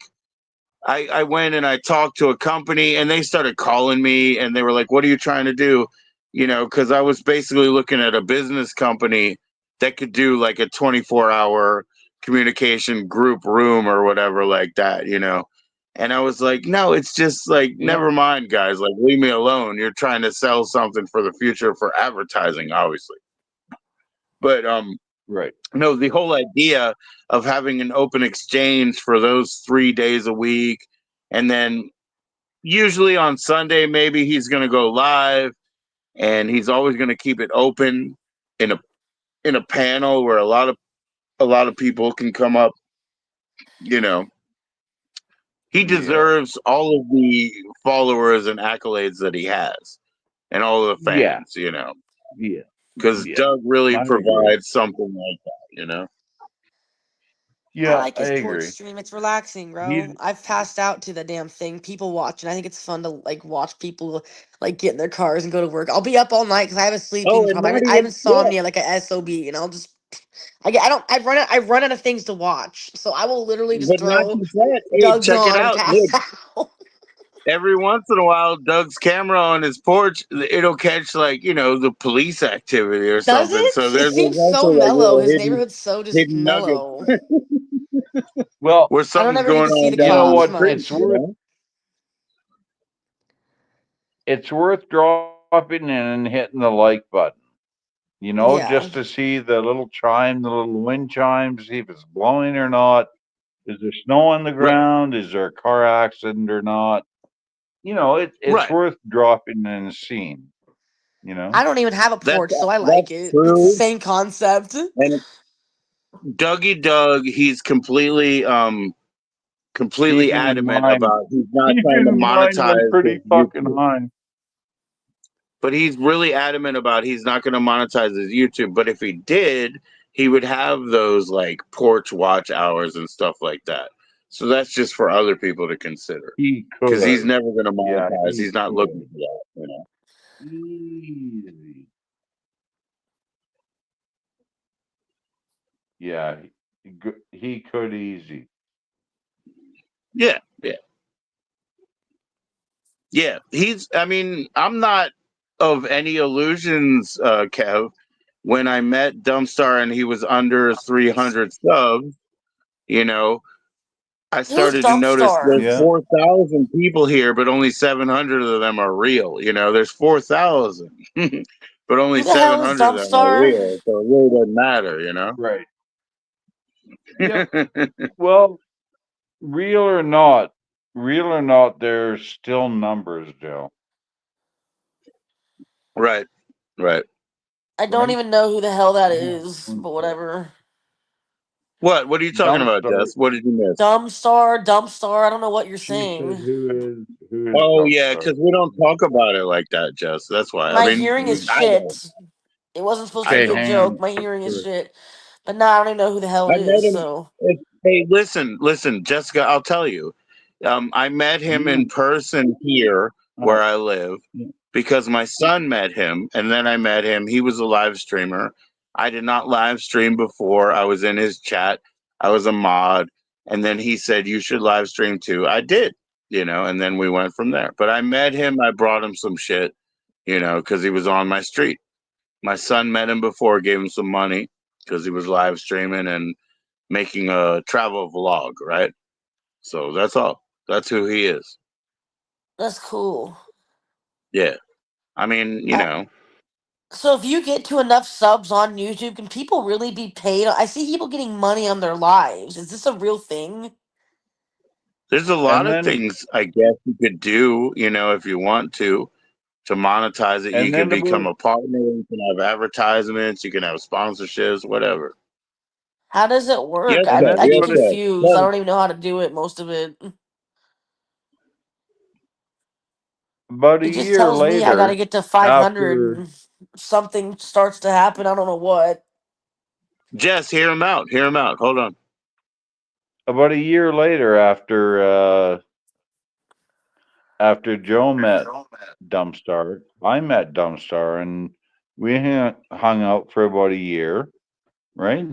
I went and I talked to a company, and they started calling me, and they were like, "What are you trying to do?" Because I was basically looking at a business company that could do like a 24-hour communication group room or whatever like that. And I was like, no, it's just like, Yeah. never mind, guys. Like, leave me alone. You're trying to sell something for the future for advertising, obviously. But Right. no, the whole idea of having an open exchange for those 3 days a week, and then usually on Sunday, maybe he's going to go live, and he's always going to keep it open in a in a panel where a lot of people can come up. You know, he Yeah. deserves all of the followers and accolades that he has, and all of the Yeah. fans. You know, Yeah. because Yeah. Doug really I agree. provides something like that. You know, I Yeah, like I his Twitch agree. stream. It's relaxing, He's bro. I've passed out to the damn thing. People watch, and I think it's fun to like watch people like get in their cars and go to work. I'll be up all night because I have a sleeping oh, and problem. not I have even yeah, insomnia, like a SOB, and I'll just I don't I run out of things to watch, so I will literally just but not throw just that. Hey, Doug's check it on and out. pass Look, out. every once in a while, Doug's camera on his porch, it'll catch like the police activity or Does something. So it? It there's seems also so like mellow. little His hidden neighborhood's so just hidden nuggets mellow. well, where I don't something's ever get going to see on the you down know the cops what? street. much. It's worth dropping in and hitting the like button. Yeah. Just to see the little chime, the little wind chime, to see if it's blowing or not. Is there snow on the Right, ground? Is there a car accident or not? It's right. worth dropping in and seeing. You I know, don't even have a That's porch, so I like that's it. It's the true. same concept. And Dougie Doug, he's completely keeping in adamant mind, about he's not trying keeping to in mind I'm monetize his pretty fucking YouTube. high. But he's really adamant about he's not going to monetize his YouTube. But if he did, he would have those like porch watch hours and stuff like that. So that's just for other people to consider He because he's could. never going to Yeah, monetize. he He's not looking could. for that. Easy. Yeah, he could easy. Yeah, yeah, yeah. I mean, I'm not of any illusions, Kev. When I met Dumpstar and he was under 300 subs, you know, I Who's started to notice Dumpstar? there's Yeah. 4,000 people here, but only 700 of them are real. There's 4,000, but only Who the hell is 700 of them are Dumpstar? real. So it really doesn't matter. Right. Yep. Well, real or not, there's still numbers, Joe. Right, right. I don't Right? even know who the hell that Yeah. is, but whatever. What are you talking about, Dumpster. Jess? What did you miss? Dumpstar. I don't know what you're She said, saying. "Who is Oh, yeah, Dumpster?" because we don't talk about it like that, Jess. That's why. I My mean, hearing is I don't. shit. It wasn't supposed to I Okay, be a don't. hang joke. on. My hearing is Sure. shit. But now I don't even know who the hell I it met is, him. so. Hey, listen, Jessica. I'll tell you. I met him Yeah. in person here where Oh, I live yeah. because my son met him, and then I met him. He was a live streamer. I did not live stream before. I was in his chat. I was a mod, and then he said you should live stream too. I did, and then we went from there. But I met him. I brought him some shit, because he was on my street. My son met him before, gave him some money because he was live streaming and making a travel vlog, right? So that's all. That's who he is. That's cool. Yeah. I mean, Uh, so if you get to enough subs on YouTube, can people really be paid? I see people getting money on their lives. Is this a real thing? there's a lot And of then things I guess you could do, if you want to monetize it. You and can then become about a partner, you can have advertisements, you can have sponsorships, whatever. How does it work? Yes, and I Kev. then I get Yes, about it. Kev. confused. I Kev. don't even know how to do it. Most of it. About a It just year tells me I got to later, get to 500 after and something starts to happen. I don't know what. Jess, hear him out. Hear him out. Hold on. about a year later, after Joe met Dumpstar, I met Dumpstar, and we hung out for about a year, right?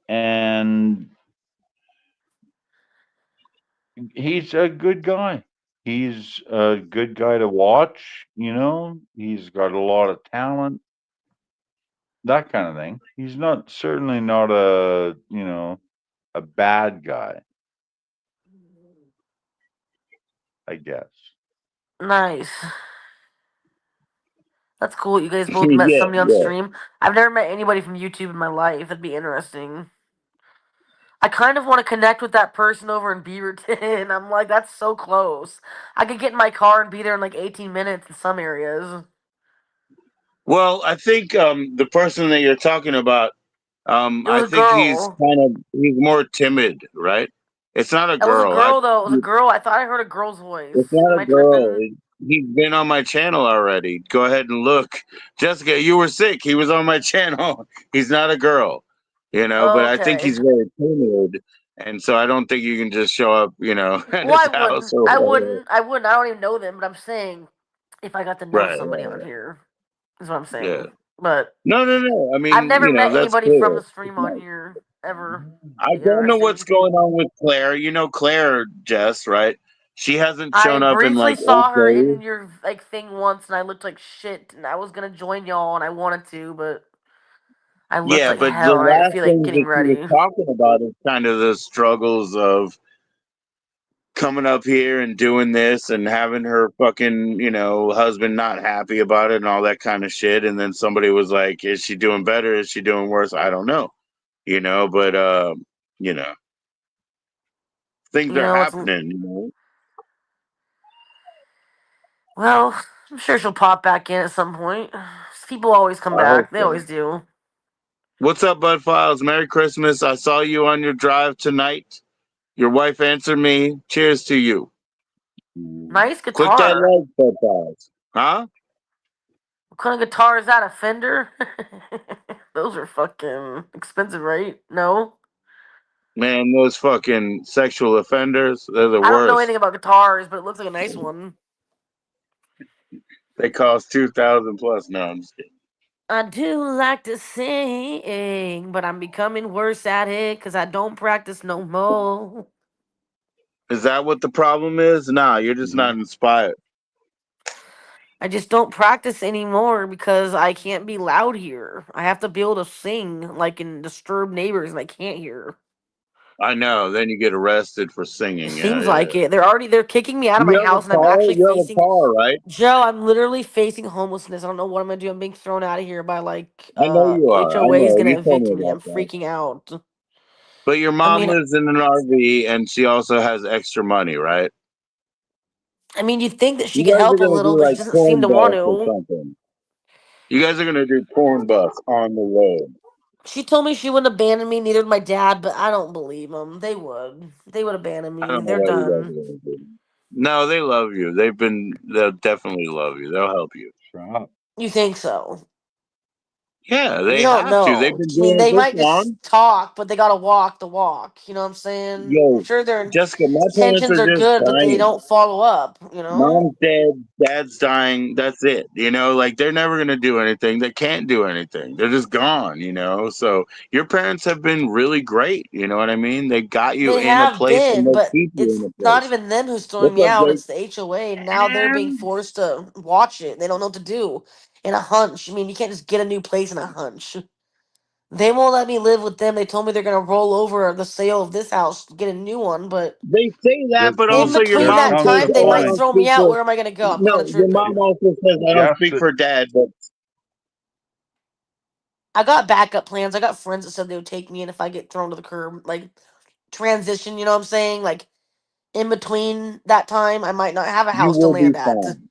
And he's a good guy. He's a good guy to watch, He's got a lot of talent, that kind of thing. He's not certainly not a bad guy, I guess. Nice. That's cool. You guys both met Yeah, somebody on yeah. stream. I've never met anybody from YouTube in my life. That'd be interesting. I kind of want to connect with that person over in Beaverton. I'm like, that's so close. I could get in my car and be there in like 18 minutes in some areas. Well, I think the person that you're talking about, It I was a think girl. he's more timid, right? It's not a It was a girl. girl though. It was a girl. I thought I heard a girl's voice. It's not Am a I girl. tripping? He's been on my channel already. Go ahead and look. Jessica, you were sick. He was on my channel. He's not a girl, but I think Okay. he's very timid. And so I don't think you can just show up, at Well, his I house wouldn't. or I whatever. wouldn't. I wouldn't. I don't even know them, but I'm saying if I got to know Right, somebody on right. here, is what I'm Yeah. saying. But No, no, no. I I've mean, never met that's anybody from cool. the stream It's on nice. here ever. I You know what don't I'm know what's saying? going on with Claire. You know Claire, Jess, right? She hasn't I shown up in briefly like saw her 8 days. in your like thing once, and I looked like shit, and I was gonna join y'all, and I wanted to, but I looked Yeah, like but the hell, and I didn't last feel like thing getting that she was ready. talking about is kind of the struggles of coming up here and doing this and having her fucking, husband not happy about it and all that kind of shit. And then somebody was like, is she doing better? Is she doing worse? I don't know, but, you know, things You are know, happening. well, I'm sure she'll pop back in at some point. People always come I hope back. They so. always do. What's up, Bud Files? Merry Christmas. I saw you on your drive tonight. Your wife answered me. Cheers to you. Nice Click that guitar. like, Bud Files. Huh? What kind of guitar is that? A Fender? Those are fucking expensive, right? No? Man, those fucking sexual offenders, they're the I don't know worst. anything about guitars, but it looks like a nice one. They cost 2,000 plus. No, I'm just kidding. I do like to sing, but I'm becoming worse at it because I don't practice no more. Is that what the problem is? Nah, you're just not inspired. I just don't practice anymore because I can't be loud here. I have to be able to sing like and disturb neighbors, and I can't hear. I know. Then you get arrested for It singing. Yeah, seems yeah. like it. They're kicking me out of my You have house, a and I'm car? actually You have a facing car, right? Joe. I'm literally facing homelessness. I don't know what I'm gonna do. I'm being thrown out of here by like I know you are. I HOA is know. gonna You told evict me me. about I'm that. freaking out. But your I mom mean, lives in an RV and she also has extra money, right? you'd think that she You could guys are help a going to little, do but she like doesn't seem corn to want bus or to. something. You guys are going to do corn bus on the road. She told me she wouldn't abandon me, neither would my dad, but I don't believe them. They would. They would abandon I me. don't know They're what you guys done. are going to do. No, they love you. They'll definitely love you. They'll help you. You think so? Yeah, You they don't have to. They've know. been I mean, doing it they this might just long. talk, but they gotta walk the walk. You know what I'm saying? I'm Yo, sure their Jessica, my parents intentions are are just good, but they dying. don't follow up. Mom's dead, dad's dying. That's it. Like they're never gonna do anything. They can't do anything. They're just gone. So your parents have been really great. You know what I mean? They got you They in a have place and been, they but keep you in it's a not place. even them who's throwing What's me up, out. Jake? It's the HOA. Now they're being Man, forced to watch it. They don't know what to do. In a hunch. I mean, you can't just get a new place in a hunch. They won't let me live with them. They told me they're gonna roll over the sale of this house to get a new one, but they say that, but in also your between There mom that comes says, a time, they "Oh, I might point. don't throw me speak out. for." Where am I gonna go? I'm kind of No, your mom tripping. also says, "I don't speak Jess, for dad," but I got backup plans. I got friends that said they would take me in if I get thrown to the curb. Like transition, you know what I'm saying? Like in between that time, I might not have a you house to will be land at. fine.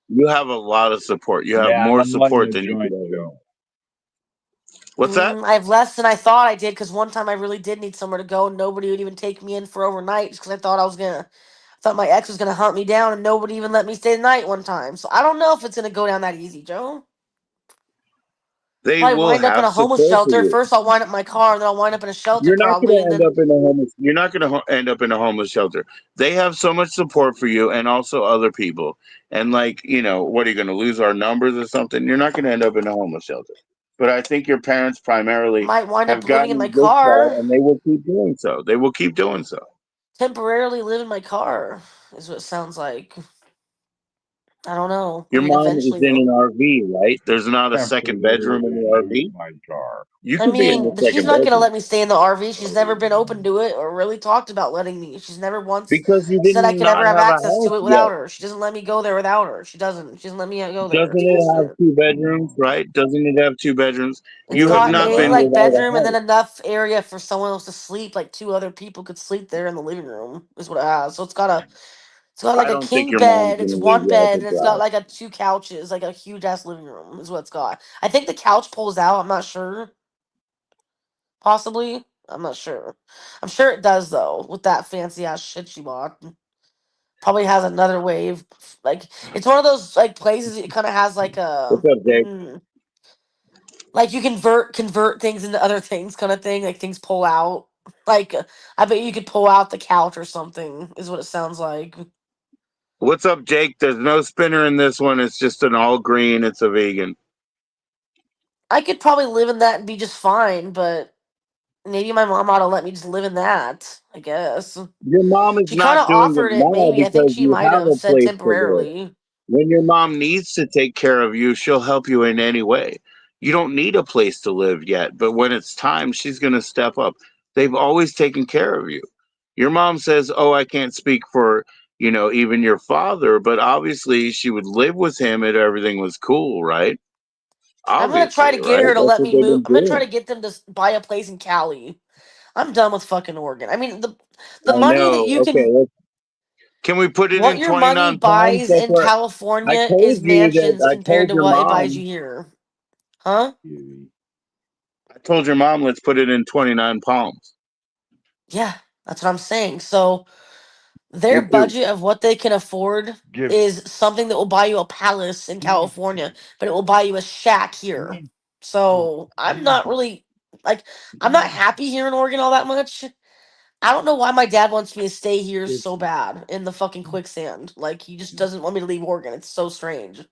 You have a lot of support. You have yeah, and more I'm letting support you than you could join, ever know. Joe. What's that? I have less than I thought I did because one time I really did need somewhere to go. And nobody would even take me in for overnight because I thought I thought my ex was gonna hunt me down, and nobody even let me stay the night one time. So I don't know if it's gonna go down that easy, Joe. They Probably will wind up in have a homeless support for shelter. you. First, I'll wind up in my car, and then I'll wind up in a shelter You're not probably, going to and end then up in a homeless. You're not going to end up in a homeless shelter. They have so much support for you, and also other people. And what are you going to lose our numbers or something? You're not going to end up in a homeless shelter. But I think your parents primarily might wind up have living in gotten my you this far, car. and they will keep doing so. They will keep doing so. Temporarily live in my car is what it sounds like. I don't know. I Your mean, mom is eventually in though. an RV, right? There's not a second bedroom in Temporarily the live RV. in my car. You I could be in the mean, she's second not gonna bedroom let me stay in the RV. She's never been open to it or really talked about letting me. She's never once because you said I didn't could not ever have have a access house to it yet. without her. She doesn't let me go there without her. She doesn't. She doesn't let me go there. Doesn't It's it have bullshit. 2 bedrooms, right? Doesn't it have 2 bedrooms? It's You have got not a been like without a bedroom and then house. enough area for someone else to sleep. Like two other people could sleep there in the living room. Is what it has. So It's got like I a don't think king your mom's bed. gonna It's leave one you out bed, to and it's got dry. like a 2 couches, like a huge ass living room. Is what it's got. I think the couch pulls out. I'm not sure. Possibly. I'm not sure. I'm sure it does though. With that fancy ass shit she bought, probably has another wave. Like it's one of those like places. It kind of has like What's a. up, Jake? Like you convert things into other things kind of thing. Like things pull out. Like I bet you could pull out the couch or something. Is what it sounds like. What's up, Jake? There's no spinner in this one. It's just an all green. It's a vegan. I could probably live in that and be just fine, but maybe my mom ought to let me just live in that. I guess Your mom is she kind not of doing it offered it. now Maybe I think because she you might have have a said place to live. temporarily. When your mom needs to take care of you, she'll help you in any way. You don't need a place to live yet, but when it's time, she's going to step up. They've always taken care of you. Your mom says, "Oh, I can't speak for, even your father, but obviously she would live with him if everything was cool, right? I'm gonna try to Obviously, get right? her to That's let what me they've move. been I'm gonna try to doing." get them to buy a place in Cali. I'm done with fucking Oregon. I mean the I money that know. you Okay, can can we put it what in your money 29 pounds? buys That's in what I California told is you that mansions I compared told to your what it buys you mom. here. Huh? I told your mom, let's put it in 29 pounds. Yeah, that's what I'm saying. So their Me too. budget of what they can afford Give. is something that will buy you a palace in California, but it will buy you a shack here. So I'm not really like I'm not happy here in Oregon all that much. I don't know why my dad wants me to stay here so bad in the fucking quicksand. Like he just doesn't want me to leave Oregon. It's so strange.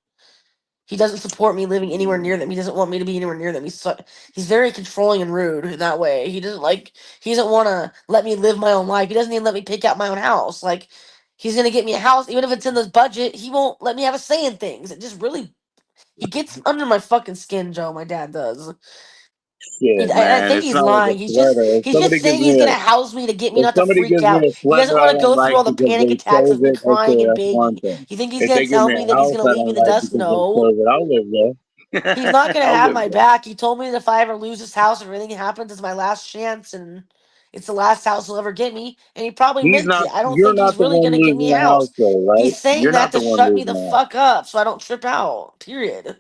He doesn't support me living anywhere near them. He doesn't want me to be anywhere near them. He's very controlling and rude in that way. He doesn't want to let me live my own life. He doesn't even let me pick out my own house. Like he's gonna get me a house even if it's in this budget. He won't let me have a say in things. It just really he gets under my fucking skin, Joe. My dad does. Shit, I man. think It's he's not like a lying. sweater. He's just saying he's gonna house me to get me If not to somebody freak gives me out. a He doesn't sweater I want to don't go like through all the because panic they attacks chose of me it, crying okay, and that's one begging. thing. You think he's If gonna they give tell me me a that he's house gonna I leave me don't in the like dust? because they No. chose it, I'll live He's there. not gonna I'll have live my there. back. He told me that if I ever lose this house or anything happens, it's my last chance and it's the last house he'll ever get me. And he probably meant it. I don't You're think he's not the really one gonna get losing me a the house house. though, right? He's saying You're that not to the one shut me losing the the house. fuck up so I don't trip out. Period.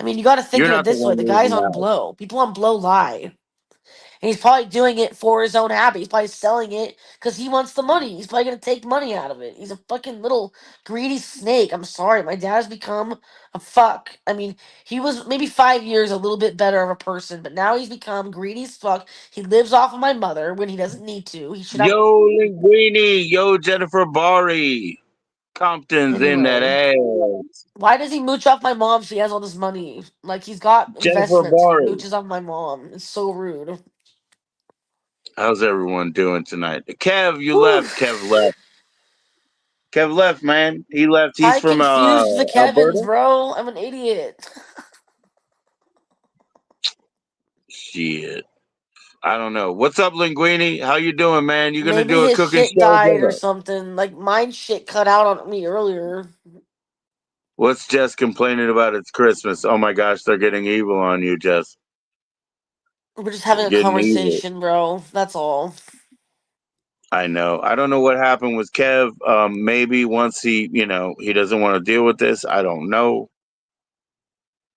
I mean, you got to think You're of it not the this way: one the guy's losing the on house. blow. People on blow lie. And he's probably doing it for his own habit. He's probably selling it because he wants the money. He's probably gonna take money out of it. He's a fucking little greedy snake. I'm sorry. My dad has become a fuck. I mean, he was maybe 5 years a little bit better of a person, but now he's become greedy as fuck. He lives off of my mother when he doesn't need to. He should have. Yo, Linguini. Yo, Jennifer Bari. Compton's in that Anyway, ass. why does he mooch off my mom if he has all this money? Like, he's got Jennifer investments and he Bari. mooches off my mom. It's so rude. How's everyone doing tonight? Kev, you Whew. left. Kev left. Kev left, man. He left. He's I from confused the Kevins, Alberta. bro. I'm an idiot. Shit. I don't know. What's up, Linguini? How you doing, man? You gonna Maybe do a his cooking shit show? died or What? something. Like mine shit cut out on me earlier. What's Jess complaining about? It's Christmas. Oh my gosh, they're getting evil on you, Jess. We're just They're having a getting evil. conversation, bro. That's all. I know. I don't know what happened with Kev. Maybe once he doesn't want to deal with this. I don't know.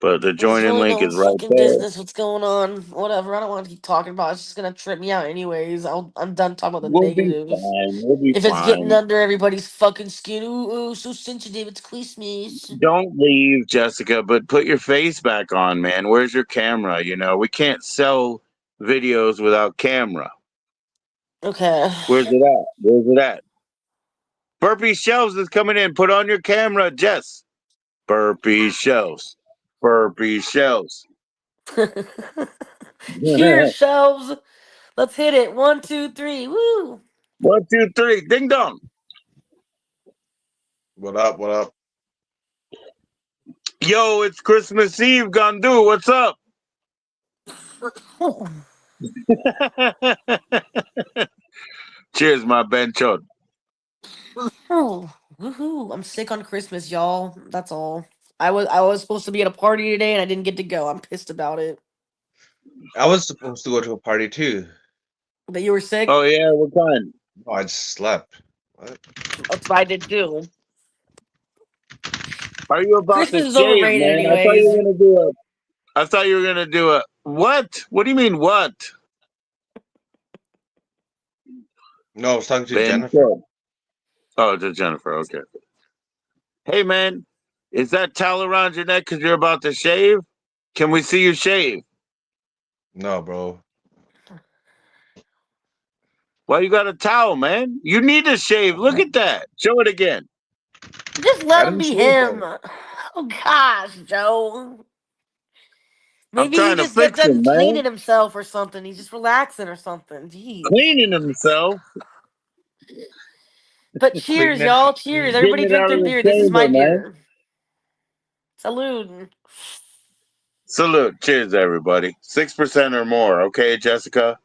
But the It's join-in really link no is right fucking there. business. What's going on? Whatever. I don't want to keep talking about it. It's just gonna trip me out, anyways. I'm done talking about the We'll be negative. fine. We'll be If it's getting fine. under everybody's fucking skin, ooh, so sensitive. It's Christmas. Don't leave, Jessica, but put your face back on, man. Where's your camera? We can't sell videos without camera. Okay. Where's it at? Where's it at? Burpee Shelves is coming in. Put on your camera, Jess. Burpee Shelves. Burpee Shelves. Cheers, shelves. Let's hit it. 1, 2, 3. Woo. 1, 2, 3. Ding dong. What up? What up? Yo, it's Christmas Eve, Gandu. What's up? Cheers, my benchon. Oh, woohoo! I'm sick on Christmas, y'all. That's all. I was supposed to be at a party today and I didn't get to go. I'm pissed about it. I was supposed to go to a party too. But you were sick? Oh, yeah, what kind? No, I just slept. What? That's what I did too. Are you about to Christmas is shave, overrated, man? I thought you anyways. were gonna do a. I thought you were gonna do a what? What do you mean what? No, I was talking to Ben Jennifer. said. Oh, to Jennifer. Okay. Hey, man, is that towel around your neck because you're about to shave? Can we see you shave? No, bro. Why you got a towel, man? You need to shave. Look at that. Show it again. Just I let him didn't be shave him. though. Oh gosh, Joe. I'm Maybe he trying to just got fix done him, man. cleaning himself or something. He's just relaxing or something. Jeez. Cleaning himself, But cheers, Cleaning. y'all. Cheers. getting Everybody it drink out of their the beer. This is my chamber, man. beer. Salud. Salute. Cheers, everybody. 6% or more. Okay, Jessica?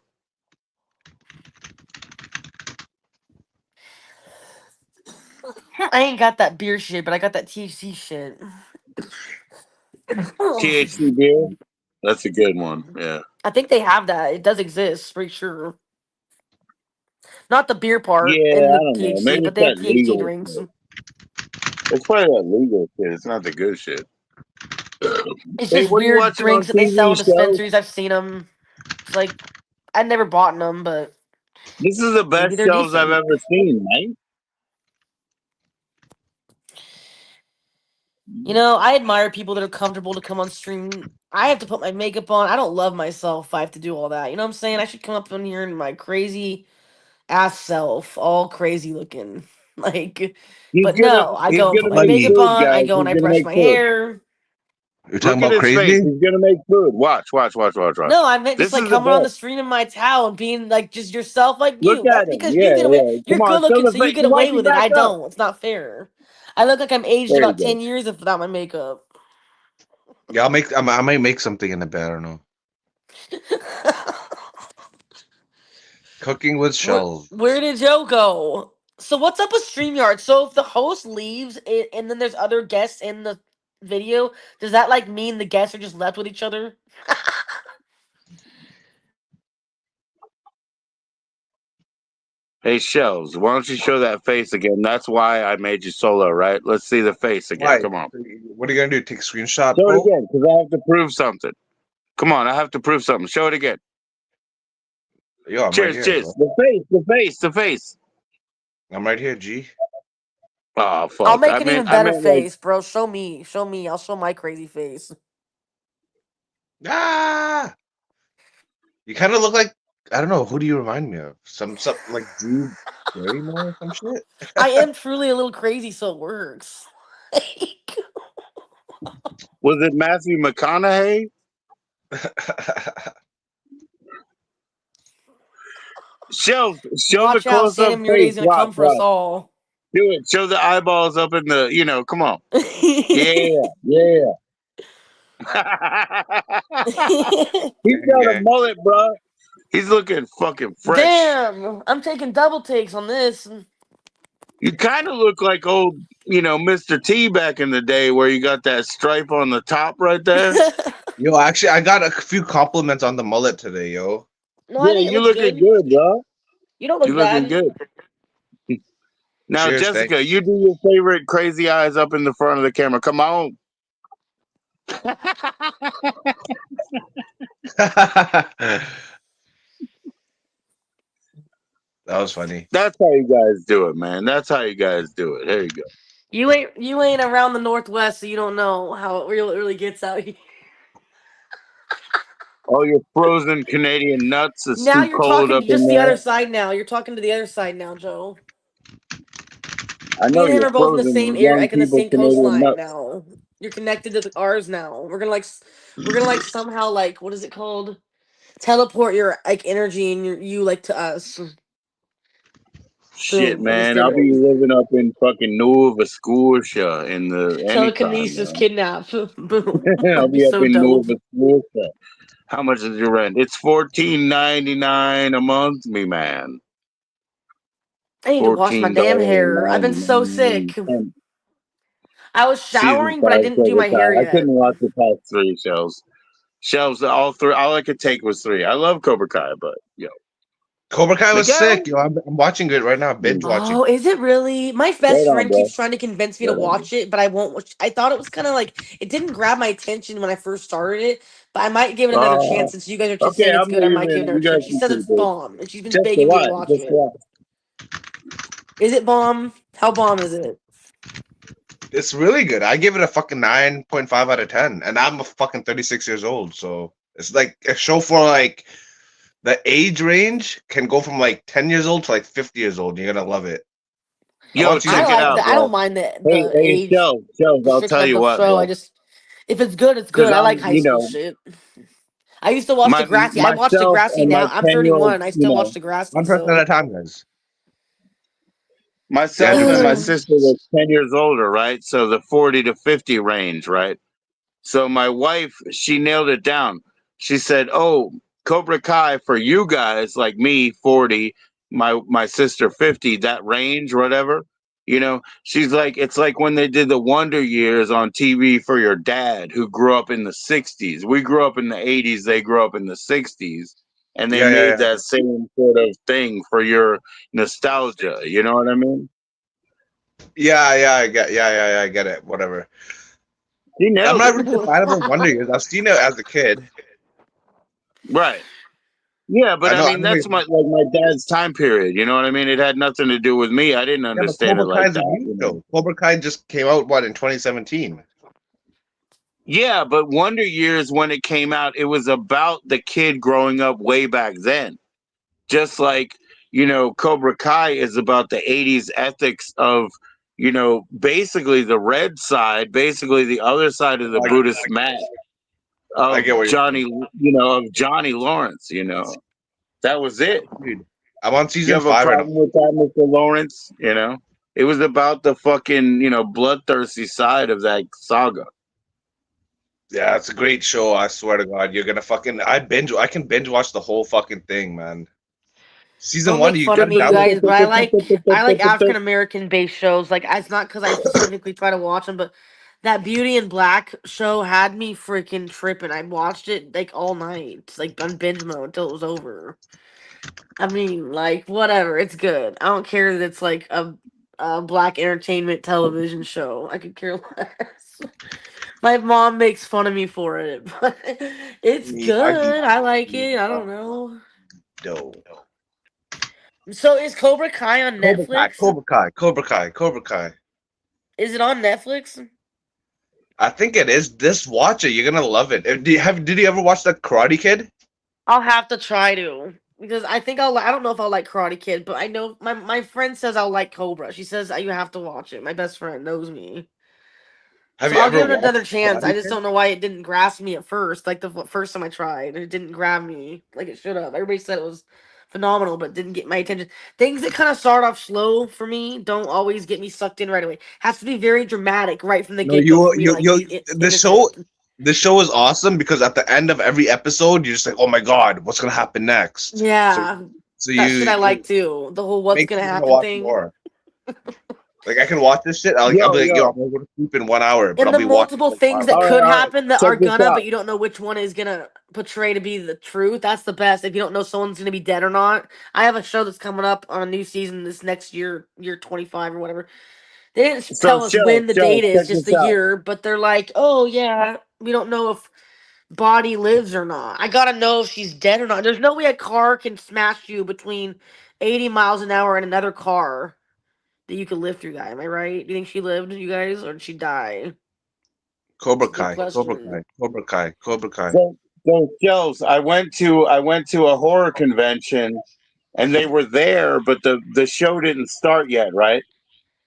I ain't got that beer shit, but I got that THC shit. THC beer? That's a good one. Yeah. I think they have that. It does exist, pretty sure. Not the beer part Yeah, in I the don't know. THC, Maybe but it's they have that THC legal drinks. shit. It's probably that legal shit. It's not the good shit. It's Hey, just what are you weird watching on drinks that they sell TV, in show? dispensaries. I've seen them. It's like I never bought them, but This is the maybe best they're shelves I've decent. ever seen, man. You know, I admire people that are comfortable to come on stream. I have to put my makeup on. I don't love myself if I have to do all that. You know what I'm saying? I should come up in here in my crazy ass self, all crazy looking. Like, but no, I He's go and put gonna my make makeup Funny. food, on. I guys. go and He's I gonna brush make my food. hair. You're talking Look at about his face. crazy? He's gonna make food. Watch. No, I meant just This like is the coming on the best. stream in my towel and being like just yourself, like Look you. That's at him. because you Yeah, get away. yeah. Come You're on, good show looking, the so you face. get Why don't away you with it. back I up? don't. It's not fair. I look like I'm aged There you about go. 10 years without my makeup. Yeah, I'll make. I might make something in the bed. I don't know. Cooking with shells. Where did Joe go? So what's up with StreamYard? So if the host leaves and then there's other guests in the video, does that like mean the guests are just left with each other? Hey, Shells, why don't you show that face again? That's why I made you solo, right? Let's see the face again. Why? Come on. What are you gonna do? Take a screenshot, Show it bro? again, because I have to prove something. Come on, I have to prove something. Show it again. Yo, I'm right Cheers, here, cheers. bro. The face. I'm right here, G. Oh, I'll fuck. make an even I better meant like, face, bro. Show me. Show me. I'll show my crazy face. Ah! You kind of look like I don't know. Who do you remind me of? Some like Drew Barrymore or some shit. I am truly a little crazy, so it works. was it Matthew McConaughey? Show the Watch out, close up Santa face. Murray's gonna Watch, come for us watch. all. Do it. Show the eyeballs up in the, come on. Damn, Yeah. He's Gang, got a gang. mullet, bro. He's looking fucking fresh. I'm taking double takes on this. You kind of look like old, Mr. T back in the day where you got that stripe on the top right there. Yo, actually, I got a few compliments on the mullet today, yo. No, I Yeah, think it you looks looking good. good, bro. You don't You look looking bad. good. Now, Cheers, Jessica, thanks. you do your favorite crazy eyes up in the front of the camera. Come on. That was funny. That's how you guys do it, man. That's how you guys do it. There you go. You ain't around the Northwest, so you don't know how it really gets out here. All your frozen Canadian nuts is Now too you're cold talking up to in just the other there. side now. You're talking to the other side now, Joe. I Me know and him you're are both in the same frozen area, young like in the people same Canadian coastline nuts. now. You're connected to ours now. We're gonna somehow like what is it called? Teleport your like energy and you like to us. Shit, Boom. We just man. did I'll be it. living up in fucking Nova Scotia in the anytime, Telekinesis man. kidnap. Boom. I'll That'd be be up so in dope. Nova Scotia. How much is your rent? It's $14.99 a month, me man. I need to wash my Fourteen damn dollars and hair. I've been so 99 sick. cents. I was Season showering, but I 5 didn't do Cobra my hair Kai. I yet. couldn't watch the past three shelves. Shelves, all three. All I could take was three. I love Cobra Kai, but Cobra Kai was Miguel, sick, yo. I'm watching it right now, binge watching. Oh, is it really? My right best on, friend bro. keeps trying to convince me to Right on, bro. watch it, but I won't watch. I thought it was kind of like it didn't grab my attention when I first started it, but I might give it another chance since you guys are just Okay, saying it's I'm good. I leaving might give it it. another You guys chance. She can says see, it's dude. bomb, and she's been Just a begging me to what? watch Just it. what? Is it bomb? How bomb is it? It's really good. I give it a fucking 9.5 out of 10, and I'm a fucking 36 years old, so it's like a show for like the age range can go from like 10 years old to like 50 years old. You're gonna love it. I'm Yo, on I season check it like out, that. 5. I don't bro. mind Hey, the hey, age Joe, I'll restriction tell of you the what, show. bro. I just if it's good, it's Because good. I like I'm, high school shit. I used to watch my Degrassi. I watched myself Degrassi and my now. I'm 10-year-old, 31 and I still watch Degrassi. One person at So a time, guys. Yeah, myself do and my tell. sister was 10 years older, right? So the 40 to 50 range, right? So my wife, she nailed it down. She said, "Oh, Cobra Kai for you guys like me, 40, my sister 50, that range, whatever." She's like, it's like when they did the Wonder Years on TV for your dad who grew up in the 60s. We grew up in the 80s, they grew up in the 60s, and they Yeah, yeah, made yeah. that same sort of thing for your nostalgia. You know what I mean? Yeah, I get it. Whatever. He I'm nailed not it. really a fan of the Wonder Years. I've seen it as a kid. Right. Yeah, but I I mean know. that's my dad's time period. You know what I mean? It had nothing to do with me. I didn't Yeah, but understand it Cobra Kai like is a that. new show. Cobra Kai just came out what in 2017. Yeah, but Wonder Years when it came out, it was about the kid growing up way back then. Just like Cobra Kai is about the '80s ethics of basically the red side, basically the other side of the I, Buddhist mat I of get what you're Johnny, saying, of Johnny Lawrence. That was it. dude. I'm on You season have a 5 right now. problem with that, Mr. Lawrence? It was about the fucking, bloodthirsty side of that saga. Yeah, it's a great show. I swear to God, you're gonna fucking. I can binge watch the whole fucking thing, man. Season don't one, make you fun of gotta me, you download. guys, but I like African American based shows. Like it's not because I specifically try to watch them, but that Beauty and Black show had me freaking tripping. I watched it like all night, like on binge mode until it was over. I mean, like whatever, it's good. I don't care that it's like a black entertainment television show. I could care less. My mom makes fun of me for it, but it's I can good. I like it. I don't know. do. So is Cobra Kai on Cobra Kai, Netflix? Cobra Kai, Cobra Kai, Cobra Kai. Is it on Netflix? I think it is. Just watch it. You're gonna love it. Did you ever watch the Karate Kid? I'll have to try to because I think I'll. I don't know if I'll like Karate Kid, but I know my friend says I'll like Cobra. She says you have to watch it. My best friend knows me. Have So you I'll ever give it watched another chance. I Karate just Kid? don't know why it didn't grasp me at first. Like the first time I tried, it didn't grab me like it should have. Everybody said it was phenomenal, but didn't get my attention. Things that kind of start off slow for me don't always get me sucked in right away. Has to be very dramatic right from the No, get go for me to like be the show. innocent. The show is awesome because at the end of every episode, you're just like, oh my god, what's gonna happen next? Yeah, So that shit I like you too. The whole what's makes gonna you want to happen watch thing. more. Like I can watch this shit. I'll Yo, be like, yo, I'm yo. gonna go to sleep in 1 hour, but And I'll the be watching multiple for things 1 hour. that All right, could all right. happen that Check are this gonna, out. but you don't know which one is gonna portray to be the truth. That's the best. If you don't know someone's gonna be dead or not. I have a show that's coming up on a new season this next year, year 25 or whatever. They didn't So, tell us when the Joe, date is, check just this the out. year, but they're like, oh yeah, we don't know if body lives or not. I gotta know if she's dead or not. There's no way a car can smash you between 80 miles an hour and another car that you could live through that. Am I right? Do you think she lived, you guys, or did she die? Cobra It's a good Kai, Cobra question. Kai, Cobra Kai, Cobra Kai. So, Joe, I went to a horror convention, and they were there, but the show didn't start yet, right?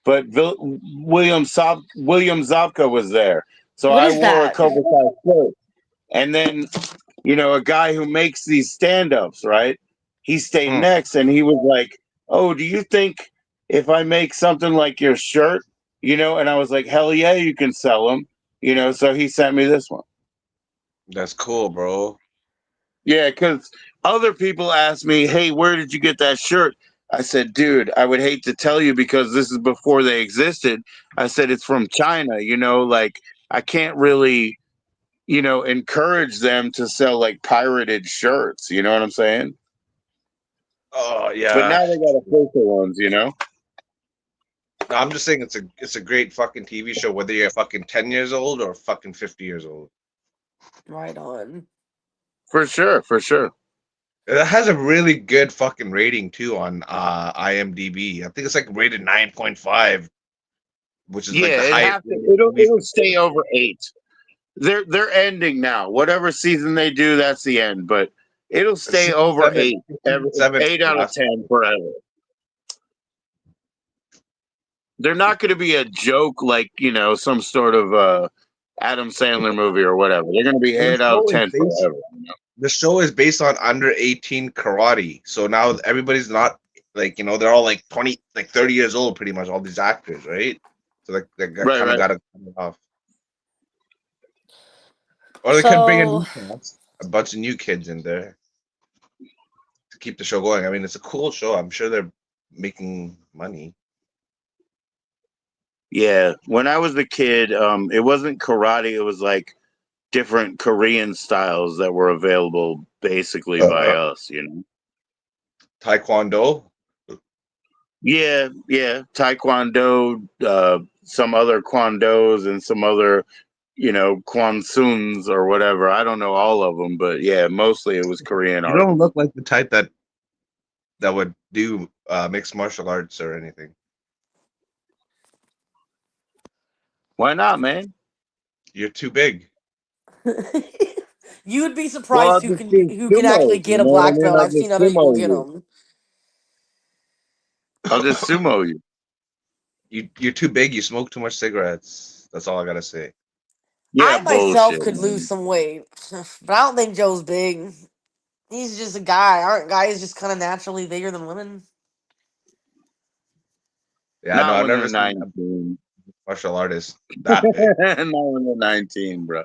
But William Zabka was there, so What I is wore a that? Cobra Kai shirt. And then, a guy who makes these stand-ups, right? He stayed Mm, next, and he was like, "Oh, do you think if I make something like your shirt, And I was like, "Hell yeah, you can sell them." So he sent me this one. that's cool, bro. Yeah, because other people ask me, "Hey, where did you get that shirt?" I said, "Dude, I would hate to tell you because this is before they existed." I said, "It's from China, like I can't really, encourage them to sell like pirated shirts." You know what I'm saying? Oh But yeah. now they got official ones, you know. No, I'm just saying it's a great fucking TV show, whether you're fucking 10 years old or fucking 50 years old. Right on. For sure, for sure. It has a really good fucking rating too on IMDb. I think it's like rated 9.5, which is like Yeah, the it highest have to. rated movie It'll for stay over 8. They're ending now. Whatever season they do, that's the end. But it'll stay season over seven. 8. Season seven is 8 the out of last 10 forever. They're not going to be a joke like some sort of Adam Sandler movie or whatever. They're going to be one. 8 out of 10 forever. The show is based on under 18 karate. So now everybody's not like, they're all like 20, like 30 years old, pretty much all these actors, right? So like they Right, kind of right. got to off. Or they could bring a So new cast, a bunch of new kids in there to keep the show going. I mean, it's a cool show. I'm sure they're making money. Yeah, when I was a kid, it wasn't karate. It was like different Korean styles that were available basically by Uh, us. Taekwondo. Yeah, yeah, Taekwondo, some other Kwandos, and some other, Kwansuns or whatever. I don't know all of them, but yeah, mostly it was Korean You art. don't look like the type that would do mixed martial arts or anything. Why not, man? You're too big. you would be Well, surprised I'll just do who can actually sumo. get You a know what I black mean? belt. I'll I've seen just other people sumo get you. them. I'll just sumo you. You're too big. You smoke too much cigarettes. That's all I gotta say. Yeah, I myself bullshit, could lose man. some weight, but I don't think Joe's big. He's just a guy. Aren't guys just kind of naturally bigger than women? Yeah, no, Not I've when never they're seen a 19. martial artist that big. Not when they're 19, bro.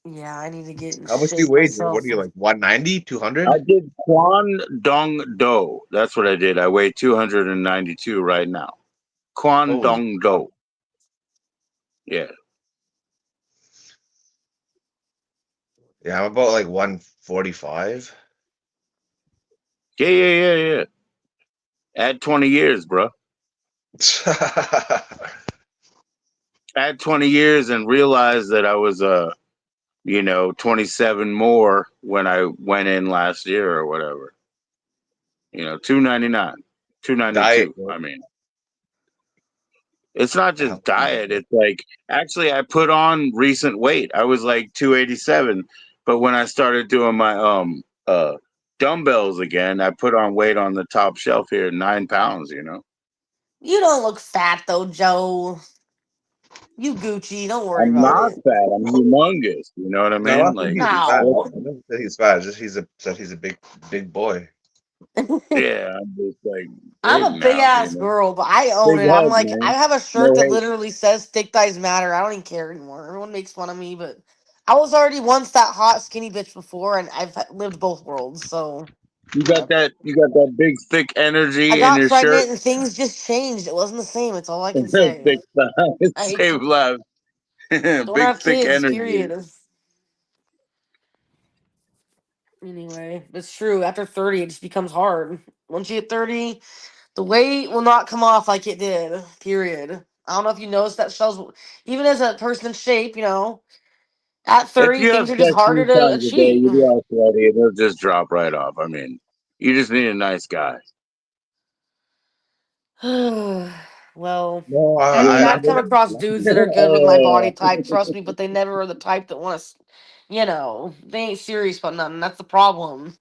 Yeah, I need to get in How much do you shape weigh, Joe? What are myself. you like? 190, I 200? did Quan Dong Do. That's what I did. I weigh 292 right now. Quan Holy Dong fuck. Do. Yeah. Yeah, I'm about like 145. Yeah, yeah, yeah, yeah. Add 20 years, bro. Add 20 years and realize that I was 27 more when I went in last year or whatever. 299, Diet, 292. bro. I mean, it's not Hell just diet. yeah. It's like actually I put on recent weight. I was like 287, but when I started doing my dumbbells again, I put on weight on the top shelf here, 9 pounds. You don't look fat though, Joe. You Gucci. Don't worry I'm about not it. fat. I'm humongous. You know what I No, I mean? think Like, he's fat. No. I never said he's fat. Just he's a big boy. yeah, I'm just like I'm big a big now. ass girl, but I own Big it. I'm head, like, I man. have a shirt No that hate. literally says "Thick thighs matter." I don't even care anymore. Everyone makes fun of me, but I was already once that hot skinny bitch before, and I've lived both worlds. So You got whatever. that. You got that big thick I energy in got your shirt. pregnant and things just changed. It wasn't the same. It's all I can say. Thick thighs I hate save lives. don't Big have thick kids. energy. Period. Anyway, it's true. After 30, it just becomes hard. Once you hit 30, the weight will not come off like it did. Period. I don't know if you noticed that, Shells. Even as a person in shape, at If 30, you things have are just sex harder 3 to times a day, you achieve. be all sweaty, and it'll just drop right off. I mean, you just need a nice guy. Well, No, I mean, You I I've come don't. across dudes that are good with my body type, trust me, but they never are the type that want to, they ain't serious about nothing. That's the problem.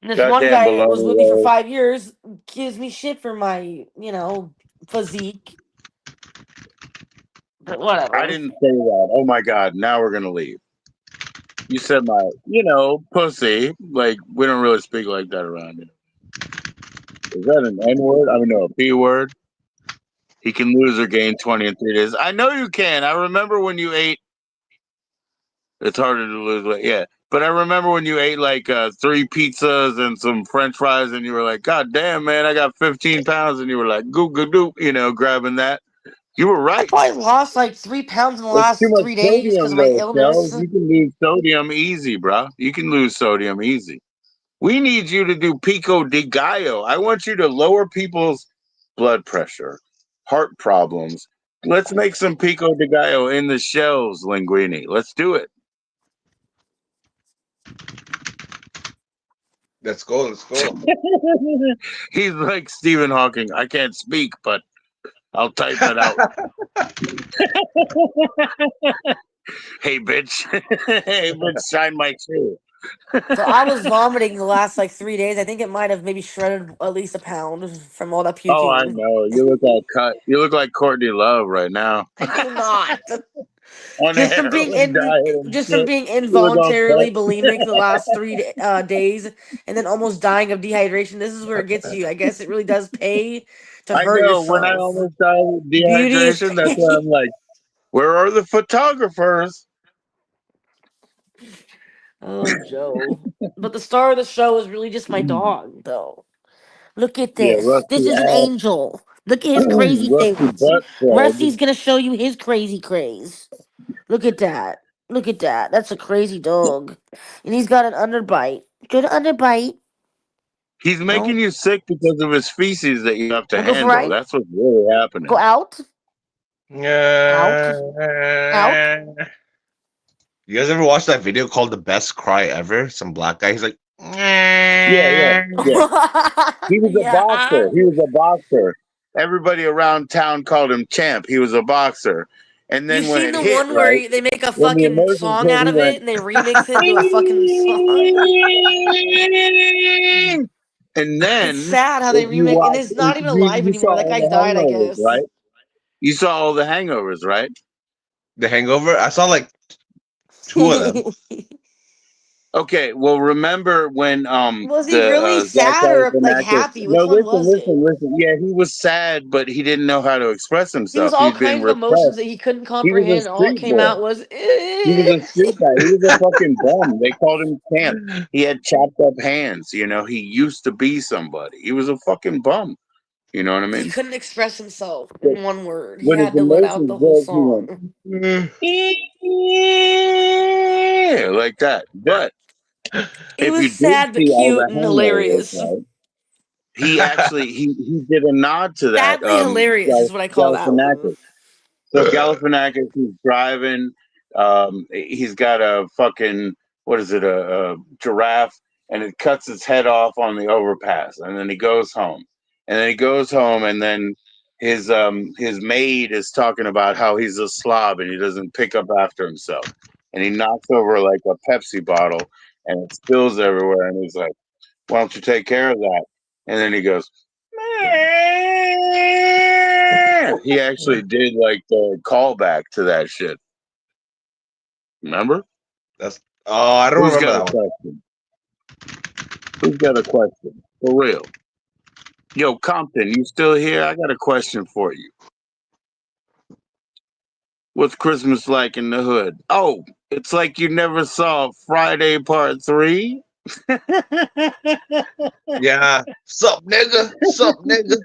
And this one goddamn guy that was baloney with me for roll. 5 years gives me shit for my, physique. But I whatever. didn't say that. Oh my god! Now we're gonna leave. You said my, pussy. Like we don't really speak like that around here. Is that an N word? I mean, no, a P word. He can lose or gain 20 in 3 days. I know you can. I remember when you ate. It's harder to lose weight. Yeah. But I remember when you ate like 3 pizzas and some French fries, and you were like, "God damn, man, I got 15 pounds," and you were like, "Goo goo goo," grabbing that. You were I right. probably lost like 3 pounds in the It's too last much 3 days because sodium, of my though, illness. Charles. You can lose sodium easy, bro. You can lose sodium easy. We need you to do pico de gallo. I want you to lower people's blood pressure, heart problems. Let's make some pico de gallo in the shells, Linguini. Let's do it. Let's go. Let's go. He's like Stephen Hawking. I can't speak, but I'll type it out. Hey, bitch. Hey, bitch, shine my shoe. So I was vomiting the last like 3 days. I think it might have maybe shredded at least a pound from all that Oh, I puking. know. You look like cut. You look like Courtney Love right now. I do not. On Just from being heroin diet and just from shit. being You look all involuntarily cut. bulimic the last 3 days, and then almost dying of dehydration. This is where it gets you. I guess it really does pay to I hurt know. When I yourself. almost died of Beauty is dehydration, that's why I'm like, where are the photographers? oh, Joe. But the star of the show is really just my dog, though. Look at Yeah, this. rusty This is an ass, angel. Look at his crazy rusty things. butt Rusty's plug. gonna show you his crazy craze. Look at that. Look at that. That's a crazy dog. And he's got an underbite. Good underbite. He's No. making you sick because of his feces that you have to Wanna go for a handle. ride? That's what's really Go happening. out? Out? Yeah. Out? You guys ever watch that video called "The Best Cry Ever"? Some black guy. He's like, Yeah, yeah, yeah. He was a Yeah. boxer. He was a boxer. Everybody around town called him champ. He was a boxer. And You then when seen it the hit, one right, where they make a when the fucking emotions song hit, out he of it went, and they remix it into a fucking song? and It's then sad how they if you remake, and watch, it's not even alive you saw anymore. That all guy the died, I hangovers, guess. right? You saw all the hangovers, right? The Hangover. I saw like two of them. Okay, well, remember when Was he the really Zach sad or like Galifianakis? happy? No, Which one listen, was it? listen, listen. Yeah, he was sad, but he didn't know how to express He was himself. all He'd been kinds of emotions repressed. that he couldn't He was a comprehend. All that street came boy. out was, He was a street guy. He was a fucking bum. They called him champ. He had chopped up hands. You know, he used to be somebody. He was a fucking bum. You know what I he mean? couldn't express himself But in one word. He when his had to let out emotions the whole broke, he went song. like that. But It if was you did sad but see all cute the and hangovers, hilarious. right? He actually he did a nod to that Sadly hilarious is what I call that one. Galifianakis. So Galifianakis, he's driving. He's got a fucking what is it? A giraffe, and it cuts its head off on the overpass, and then he goes home. And then he goes home, and then his maid is talking about how he's a slob and he doesn't pick up after himself, and he knocks over like a Pepsi bottle, and it spills everywhere, and he's like, "Why don't you take care of that?" And then he goes, he actually did like the callback to that shit. Remember? That's I don't Who's remember got a that one. question? Who's got a question? For real. Yo, Compton, you still here? I got a question for you. What's Christmas like in the hood? Oh, it's like you never saw Friday Part 3? Yeah. Sup, nigga? Sup, nigga?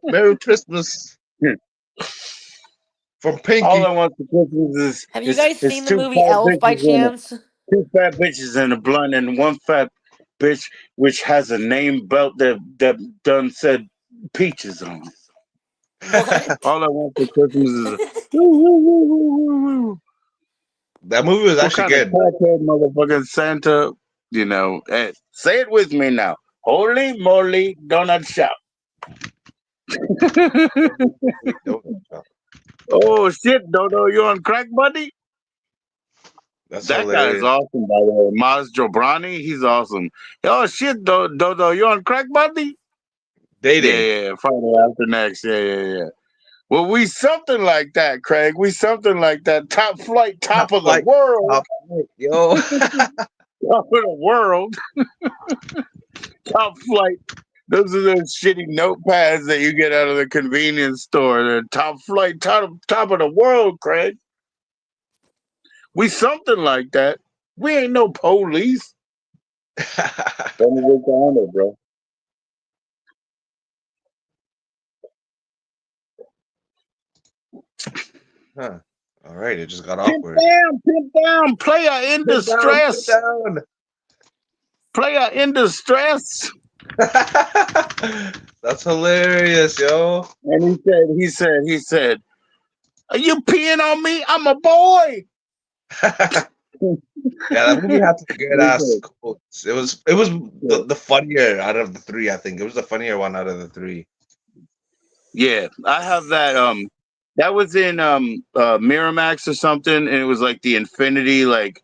Merry Christmas from All I Pinky. want for Christmas Have you guys is seen the two movie fat Elf by bitches in it. chance? Two fat bitches in a blunt and one fat bitch which has a name belt that done said peaches on it. What? All I want for Christmas is a woo, woo, woo, woo, woo, woo. That movie was What actually kind of good. crackhead motherfucking Santa, you know, say it with me now. Holy moly, donut shop. Oh shit, Dodo, you on crack, buddy? That's That guy's hilarious. awesome, by the way. Maz Jobrani, he's awesome. Oh shit, Dodo, you on crack, buddy? Day Yeah, Day. yeah, yeah. Friday after next. Yeah, yeah, yeah. Well, we something like that, Craig. We something like that. Top flight, top Top of the flight. world. Top flight. Yo. Top of the world. Top flight. Those are those shitty notepads that you get out of the convenience store. They're top flight, top of the world, Craig. We something like that. We ain't no police. Let me look down there, bro. Huh. All right, it just got awkward. Pimp down, player in Put down, put distress. down. Player in distress. That's hilarious, yo. And he said, are you peeing on me? I'm a boy. Yeah, that movie had some good He ass said, quotes. It was the funnier out of the three. I think it was the funnier one out of the three. yeah, I have that. That was in Miramax or something, and it was like the Infinity, like,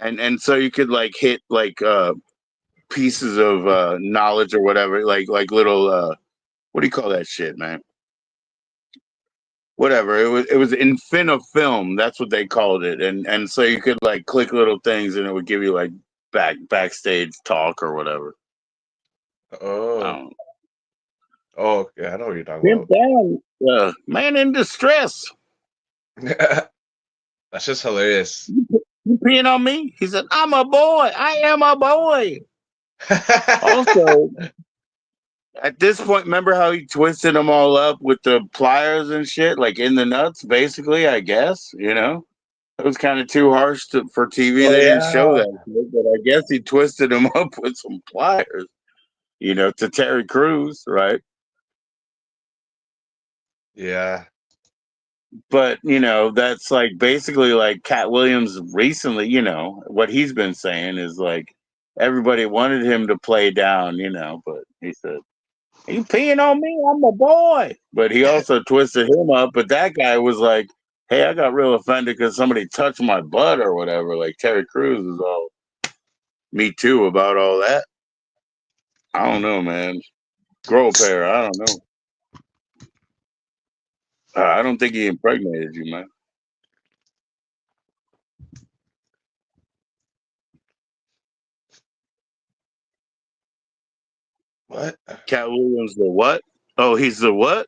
and so you could like hit like pieces of knowledge or whatever, like little what do you call that shit, man? Whatever. It was Infinifilm. That's what they called it, and so you could like click little things, and it would give you like backstage talk or whatever. I Oh, don't know. oh, yeah, I know what you're talking Pimp about. down, man in distress. That's just hilarious. You peeing on me? He said, I'm a boy. I am a boy. Also, at this point, remember how he twisted them all up with the pliers and shit, like in the nuts, basically, I guess, It was kind of too harsh for TV. Oh They didn't show yeah, that shit, but I guess he twisted them up with some pliers, to Terry Crews, right? yeah. But, that's like basically like Cat Williams recently, what he's been saying is like everybody wanted him to play down, but he said, you peeing on me? I'm a boy. But he also twisted him up. But that guy was like, hey, I got real offended because somebody touched my butt or whatever. Like Terry Crews is all me too about all that. I don't know, man. Grow a pair. I don't know. I don't think he impregnated you, man. What? Cat Williams, the what? Oh, he's the what?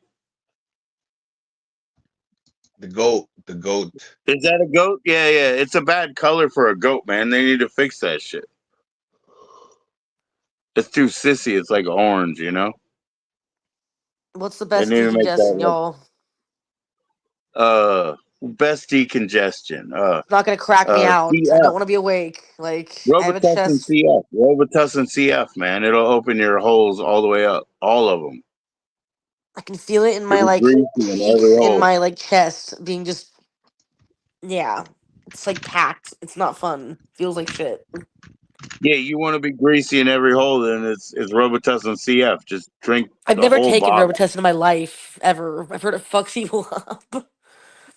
The goat. The goat. Is that a goat? Yeah, yeah. It's a bad color for a goat, man. They need to fix that shit. It's too sissy. It's like orange. What's the They best need to make decongestant, that y'all? best decongestion. It's not gonna crack me out. I don't CF. want to be awake. Like I have a Robitussin chest. CF. Robitussin CF, man. It'll open your holes all the way up. All of them. I can feel it in my It'll be like greasy in every peak in hole. my like chest being just yeah. It's like packed. It's not fun. Feels like shit. Yeah, you want to be greasy in every hole, then it's Robitussin CF. Just drink I've the never whole taken bottle. Robitussin in my life ever. I've heard it fucks people up.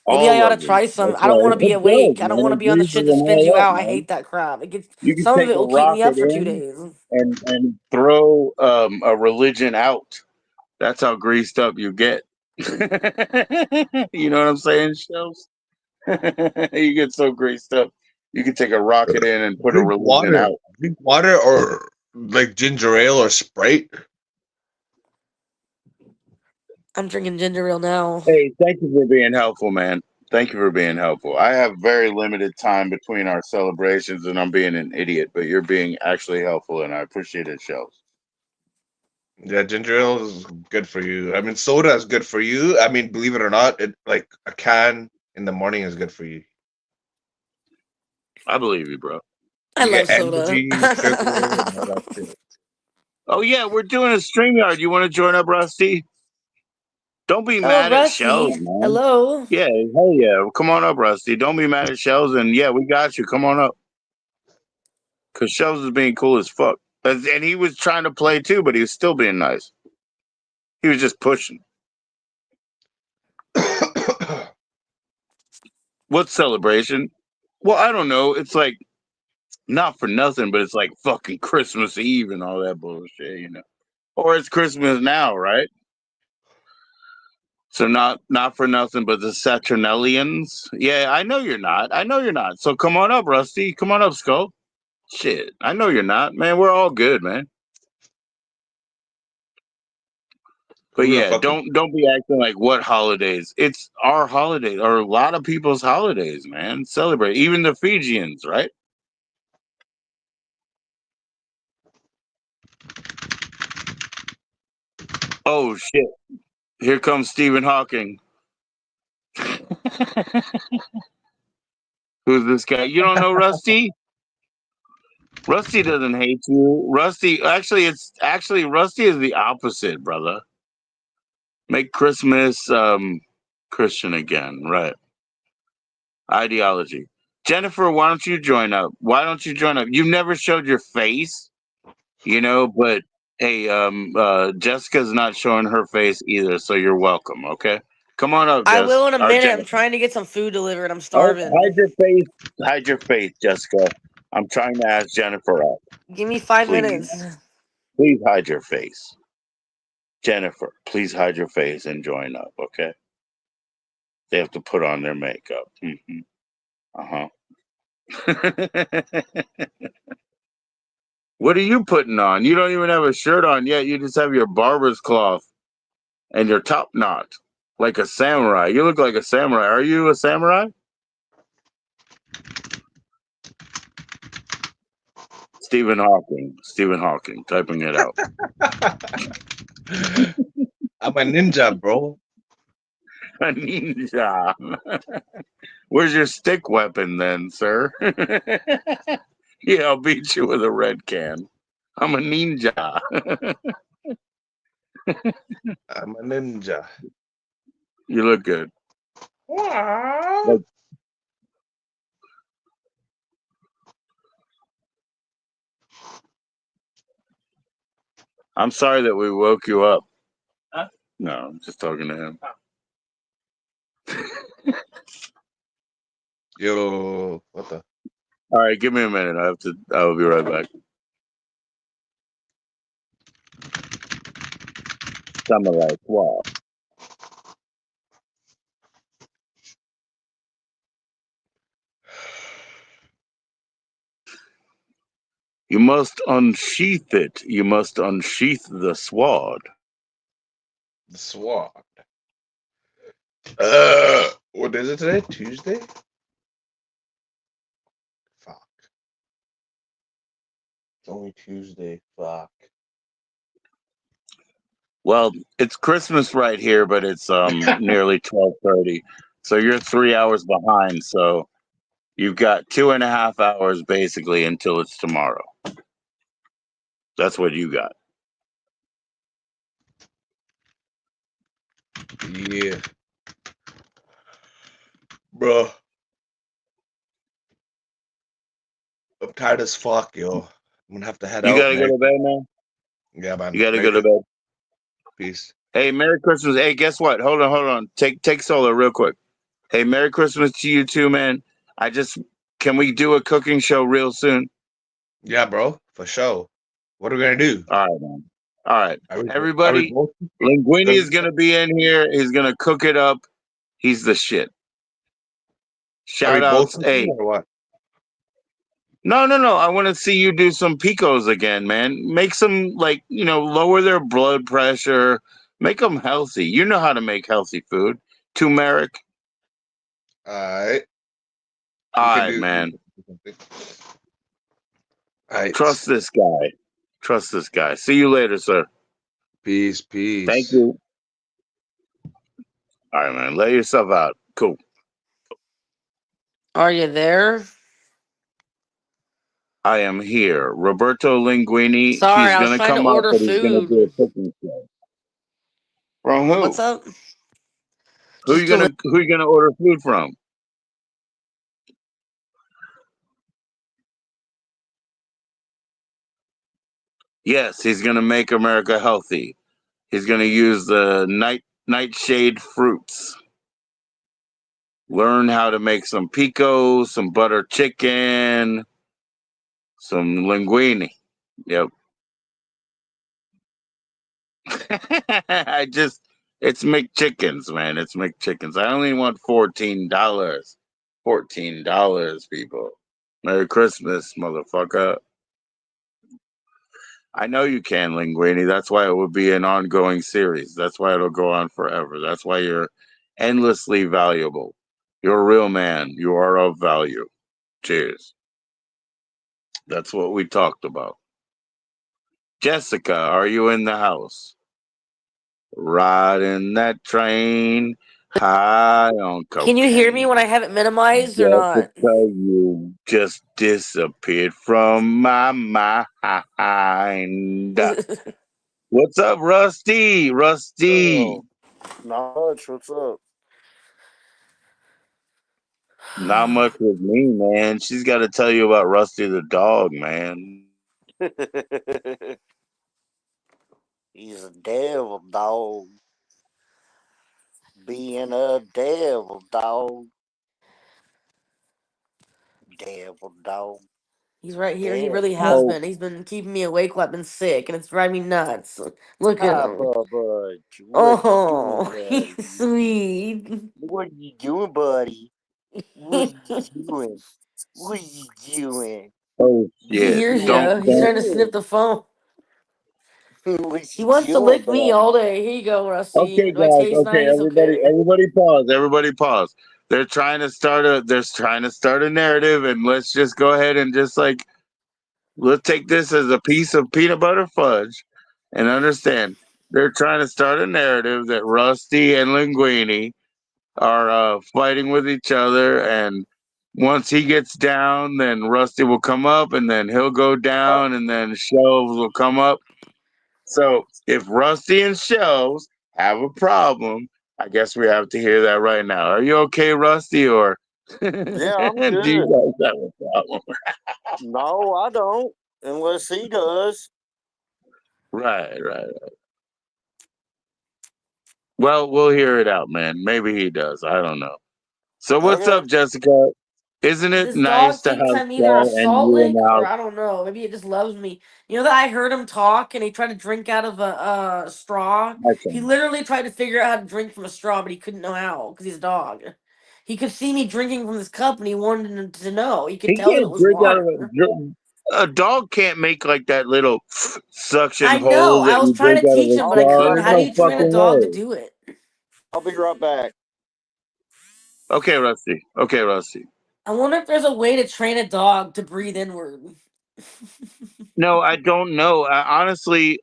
Maybe I All ought of to them. try some. That's I don't right. want to be It does, awake. I don't man. want to It be on the greases shit that them spins all you up, out. I man. hate that crap. It gets You can some of take it a will keep me up rocket for two in days. and throw a religion out. That's how greased up you get. You know what I'm saying, Shells? You get so greased up, you can take a rocket in and put a Drink religion water. out. Drink water or like ginger ale or Sprite. I'm drinking ginger ale now. Hey, thank you for being helpful, man. Thank you for being helpful. I have very limited time between our celebrations, and I'm being an idiot, but you're being actually helpful, and I appreciate it, Shells. Yeah, ginger ale is good for you. I mean, soda is good for you. I mean, believe it or not, it like a can in the morning is good for you. I believe you, bro. I You get love soda. energy, sugar, and all that shit. Oh yeah, we're doing a StreamYard. You want to join up, Rusty? Don't be Oh, mad at Shells, Rusty. man. Hello. Yeah, hell yeah. Come on up, Rusty. Don't be mad at Shells, and yeah, we got you. Come on up. Because Shells is being cool as fuck. And he was trying to play too, but he was still being nice. He was just pushing. What celebration? Well, I don't know. It's like not for nothing, but it's like fucking Christmas Eve and all that bullshit. Or it's Christmas now, right? So not for nothing, but the Saturnalians. Yeah, I know you're not. I know you're not. So come on up, Rusty. Come on up, Skull. Shit, I know you're not, man. We're all good, man. But Who the yeah, fuck? don't be acting like what holidays. It's our holidays, or a lot of people's holidays, man. Celebrate, even the Fijians, right? Oh shit! Here comes Stephen Hawking. Who's this guy? You don't know Rusty? Rusty doesn't hate you. Rusty, actually Rusty is the opposite, brother. Make Christmas Christian again, right? Ideology. Jennifer, why don't you join up? Why don't you join up? You've never showed your face, but hey, Jessica's not showing her face either, so you're welcome, okay? Come on up, I will in a or minute. I'm Jennifer. trying to get some food delivered. I'm Oh, hide starving. your face. Hide your face, Jessica. I'm trying to ask Jennifer up. Give me 5 Please. minutes. Please hide your face. Jennifer, please hide your face and join up, okay? They have to put on their makeup. Uh-huh. What are you putting on? You don't even have a shirt on yet. You just have your barber's cloth and your top knot like a samurai. You look like a samurai. Are you a samurai? Stephen Hawking. Stephen Hawking, typing it out. I'm a ninja, bro. A ninja. Where's your stick weapon then, sir? Yeah, I'll beat you with a red can. I'm a ninja. I'm a ninja. You look good. Like, I'm sorry that we woke you up. Huh? No, I'm just talking to him. Yo, what the? All right, give me a minute. I will be right back. Samurai Swap. You must unsheath it. You must unsheath the sword. The sword. What is it today? Tuesday? Fuck. It's only Tuesday. Fuck. Well, it's Christmas right here, but it's nearly 12:30. So you're 3 hours behind. So you've got 2.5 hours basically until it's tomorrow. That's what you got. Yeah. Bro. I'm tired as fuck, yo. I'm gonna have to head You out. gotta go to bed, man. Yeah, You man. gotta Merry go to Christmas. bed. Peace. Hey, Merry Christmas. Hey, guess what? Hold on. Take solo real quick. Hey, Merry Christmas to you too, man. Can we do a cooking show real soon? Yeah, bro. For sure. What are we gonna do? All right, man. All right. Are we Everybody, both? Linguini Because is gonna be in here. He's gonna cook it up. He's the shit. are we Shout both outs. cooking Hey, or what? no. I want to see you do some picos again, man. Make some lower their blood pressure. Make them healthy. You know how to make healthy food. Turmeric. Alright. All We can right, do man. something. Alright. Trust this guy. Trust this guy. See you later, sir. Peace, Thank peace. you. All right, man. Lay yourself out. Cool. Are you there? I am here. Roberto Linguini. Sorry, He's I was gonna trying to come up, order but he's gonna do a food. cooking show. From What's who? up? Who Just you gonna who you gonna order food from? Yes, he's gonna make America healthy. He's gonna use the nightshade fruits. Learn how to make some pico, some butter chicken, some linguine. Yep. It's McChickens, man. It's McChickens. I only want $14. $14, people. Merry Christmas, motherfucker. I know you can, Linguini. That's why it would be an ongoing series. That's why it'll go on forever. That's why you're endlessly valuable. You're a real man. You are of value. Cheers. That's what we talked about. Jessica, are you in the house? Riding that train. high on Can you hear me cocaine. when I have it minimized or not? Jessica, you just disappeared from my mind. What's up, Rusty? Rusty. Oh, not much. What's up? Not much with me, man. She's got to tell you about Rusty the dog, man. He's a devil dog. Being a devil dog. Devil dog. He's right here. He Devil really has dog. Oh, been. He's been keeping me awake while I've been sick, and it's driving me nuts. Look at Hi, him. Bubba. What you doing, Oh, he's buddy? sweet. What you doing, buddy? What are you doing? What are you doing? oh He shit! hears What you. you He's Don't. trying to sniff doing? the phone. What He you wants to doing, lick me buddy? all day. Here you go, Rusty. Okay, Do I guys. taste Okay, nice? everybody. Okay. Everybody, pause. Everybody, pause. They're trying to start a. They're trying to start a narrative, and let's just go ahead and just like let's take this as a piece of peanut butter fudge, and understand they're trying to start a narrative that Rusty and Linguini are fighting with each other, and once he gets down, then Rusty will come up, and then he'll go Oh, down, and then Shelves will come up. So if Rusty and Shelves have a problem, I guess we have to hear that right now. Are you okay, Rusty, or do yeah, I'm you good. guys have a problem? No, I don't. Unless he does. Right, right. Well, we'll hear it out, man. Maybe he does. I don't know. So what's Okay. up, Jessica? Isn't it This nice dog to thinks have I'm either a Sal and salt you in lick the or house? I don't know. Maybe it just loves me. You know that I heard him talk and he tried to drink out of a straw. He Excellent. literally tried to figure out how to drink from a straw, but he couldn't know how because he's a dog. He could see me drinking from this cup and he wanted to know. He could He tell that it can't was drink out of water. a dog can't make like that little suction I know. hole I that was you trying drink to out of teach a him, but I'll I be straw. couldn't. right There's How do no back. you train a fucking dog to way. do it? I'll be right back. Okay, Rusty. Okay, Rusty. I wonder if there's a way to train a dog to breathe inward. No, I don't know. Honestly,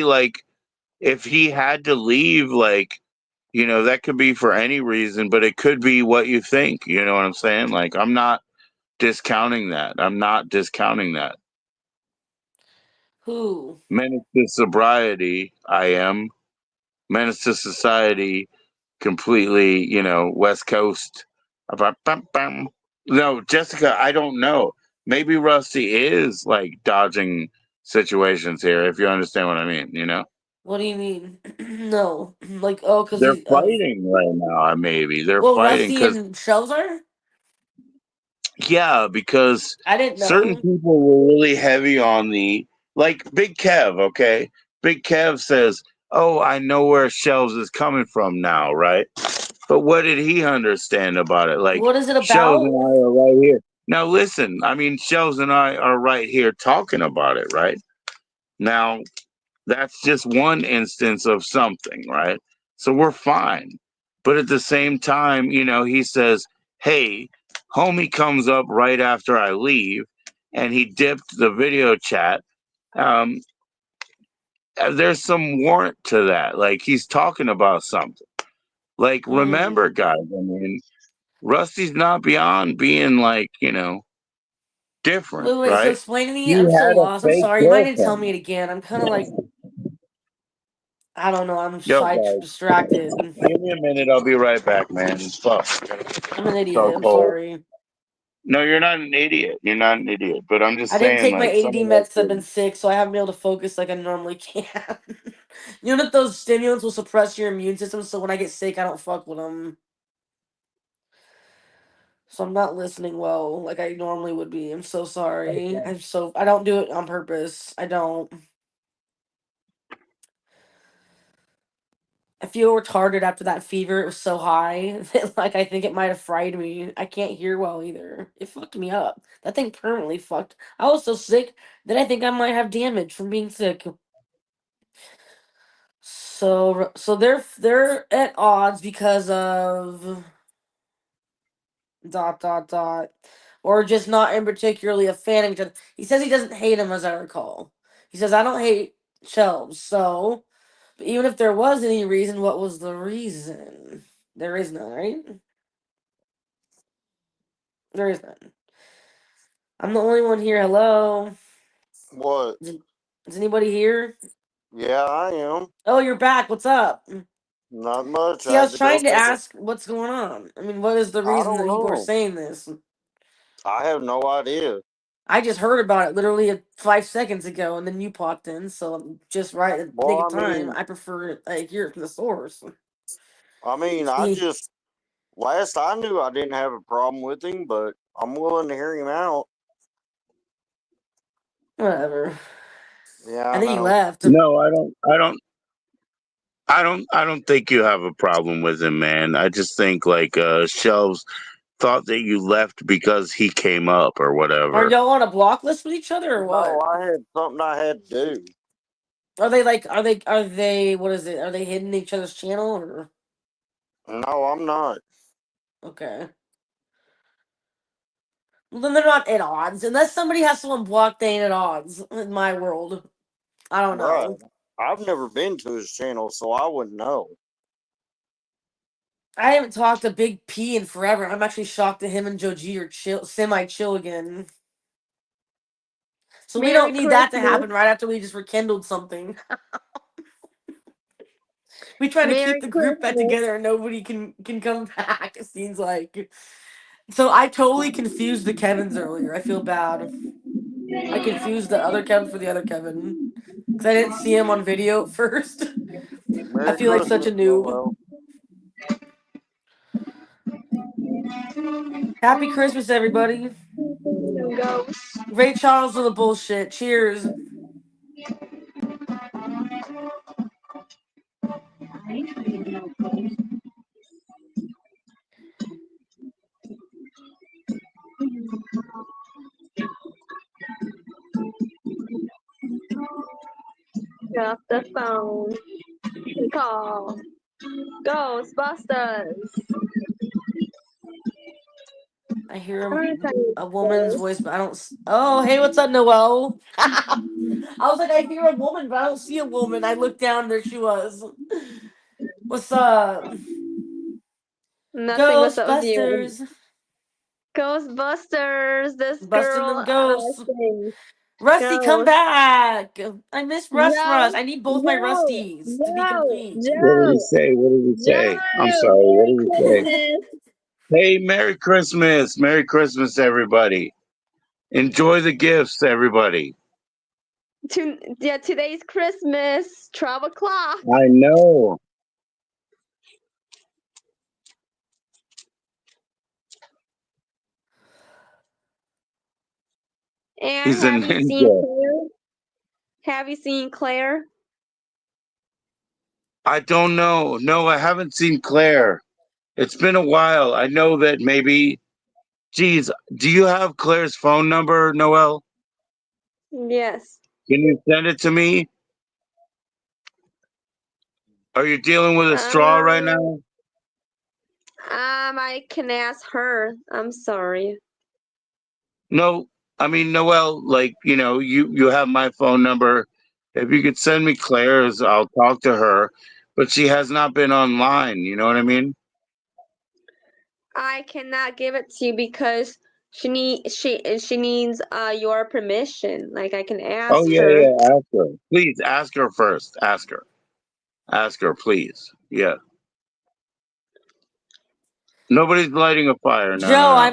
like if he had to leave, like that could be for any reason, but it could be what you think. You know what I'm saying? Like I'm not discounting that. I'm not discounting that. Who? Menace to sobriety, I am. Menace to society, completely, West Coast. Ba-bam-bam. No, Jessica, I don't know. Maybe Rusty is like dodging situations here, if you understand what I mean. What do you mean? No, like because They're he's of. fighting right now, maybe. They're Well, fighting Rusty because, and Shells are. yeah, because I didn't certain know. people were really heavy on like Big Kev, okay? Big Kev says, "Oh, I know where Shelves is coming from now, right?" But what did he understand about it? Like, What is it Shells and about? I are right here. Now, listen, I mean, Shells and I are right here talking about it, right? Now, that's just one instance of something, right? So we're fine. But at the same time, he says, "Hey, homie comes up right after I leave and he dipped the video chat." Um, there's some warrant to that. Like, he's talking about something. Like, Hmm. remember, guys, I mean, Rusty's not beyond being like, different, Wait. So right? explain to me. He I'm so had a lost. I'm fake sorry. You might need to tell me girlfriend. it again. I'm kind of like I don't know. I'm Yo, side guys, distracted. give me a minute. I'll be right back, man. Fuck. I'm an So idiot. I'm cold. sorry. No, you're not an idiot. You're not an idiot. But I'm just I didn't saying, take my like, some ADD of that meds 'cause I've shit. been sick, so I haven't been able to focus like I normally can. You know that those stimulants will suppress your immune system, so when I get sick, I don't fuck with them. So I'm not listening well like I normally would be. I'm so sorry. I don't do it on purpose. I don't. I feel retarded after that fever. It was so high that like I think it might have fried me. I can't hear well either. It fucked me up. That thing permanently fucked. I was so sick that I think I might have damage from being sick. So they're at odds because of dot, or just not in particularly a fan of each other. He says he doesn't hate him, as I recall. He says I don't hate Shelves. So, but even if there was any reason, what was the reason? There is none, right? There is none. I'm the only one here. Hello. What? Is anybody here? Yeah, I am. Oh, you're back. What's up? Not much. See, I I had was to go trying to take a. ask what's going on. I mean, what is the I reason that don't people are know. saying this? I have no idea. I just heard about it literally 5 seconds ago, and then you popped in, so I'm just right at the nick Well, of time. I prefer to hear it from the source. I See, just last I knew I didn't have a problem with him, but I'm willing to hear him out. whatever. Yeah, I I think he know. left. No, I don't think you have a problem with him, man. I just think like Shelves thought that you left because he came up or Are whatever. y'all on a block list with each other or No, what? I had something I had to do. Are they like? Are they? What is it? Are they hidden each other's channel or? No, I'm not. Okay. Well, then they're not at odds. Unless somebody has someone blocked, they ain't at odds in my world. I don't Right. know. I've never been to his channel, so I wouldn't know. I haven't talked to Big P in forever. I'm actually shocked that him and Joe G are semi-chill again. So we don't Merry need that to Christmas. happen right after we just rekindled something. We try to keep Merry the group back Christmas. together and nobody can come back. It seems like. So I totally confused the Kevins earlier. I feel bad. I confused the other Kevin for the other Kevin because I didn't see him on video at first. I Merry feel like such Christmas, a noob. Noel. Happy Christmas, everybody. Go. Ray Charles with the bullshit. Cheers. Get off the phone. Call. Ghostbusters. I hear I'm gonna tell a you woman's this. voice, but I don't. Oh, hey, what's up, Noelle? I was like, I hear a woman, but I don't see a woman. I looked down, there she was. What's up? Nothing. What's up with you? Ghostbusters. Ghostbusters. This Busting girl them ghosts. sings Rusty, come Ghost. back. I miss Russ. Joe. I need both my Joe. Rusties to be Joe. complete. What did he Joe. say? What did he say? I'm Joe. sorry. What Merry did he say? Christmas. Hey, Merry Christmas. Merry Christmas, everybody. Enjoy the gifts, everybody. Today's Christmas. 12 o'clock. I know. And He's a have you seen ninja. Claire? Have you seen Claire? I don't know. No, I haven't seen Claire. It's been a while. I know that maybe. Geez, do you have Claire's phone number, Noel? Yes. Can you send it to me? Are you dealing with a straw right Um, now? I can ask her. I'm sorry. No, I mean Noel. Like you have my phone number. If you could send me Claire's, I'll talk to her. But she has not been online. You know what I mean? I cannot give it to you because she needs your permission. Like I can Oh ask yeah, her. yeah. Ask her, please. Ask her first. Ask her. Ask her, please. Yeah. Nobody's lighting a fire. No, Joe, no, no.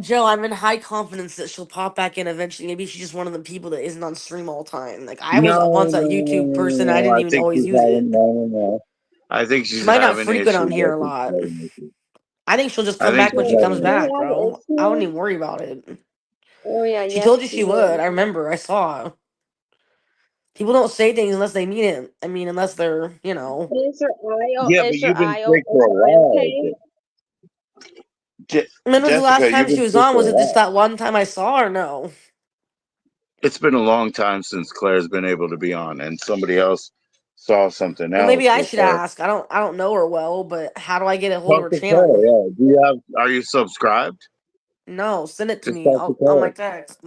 Joe, I'm in high confidence that she'll pop back in eventually. Maybe she's just one of the people that isn't on stream all the time. Like I was No, once a no, no, YouTube no, person, I no. didn't I even think always she's use having it. no, no, no. I think She she's might not having frequent on issues here with a her lot. phone. I think she'll just I come think back she's when Yeah, she she comes having. back, have an bro. I wouldn't issue. even worry about it. Oh yeah, She yes told you she she would. will. I remember. I saw it. People don't say things unless they mean it. I mean, unless they're. Yeah, but Is your you've been eye sick for a while. okay? When was the last Jessica, time you've she been was sick on? for Was a it just while. that one time I saw her? No. It's been a long time since Claire's been able to be on, and somebody else saw something Well, maybe else I with should her. ask. I don't know her well, but how do I get a hold of Talk her to Claire. channel? Yeah. Do you have? Are you subscribed? No, send it to Just me. talk to On my Claire. text.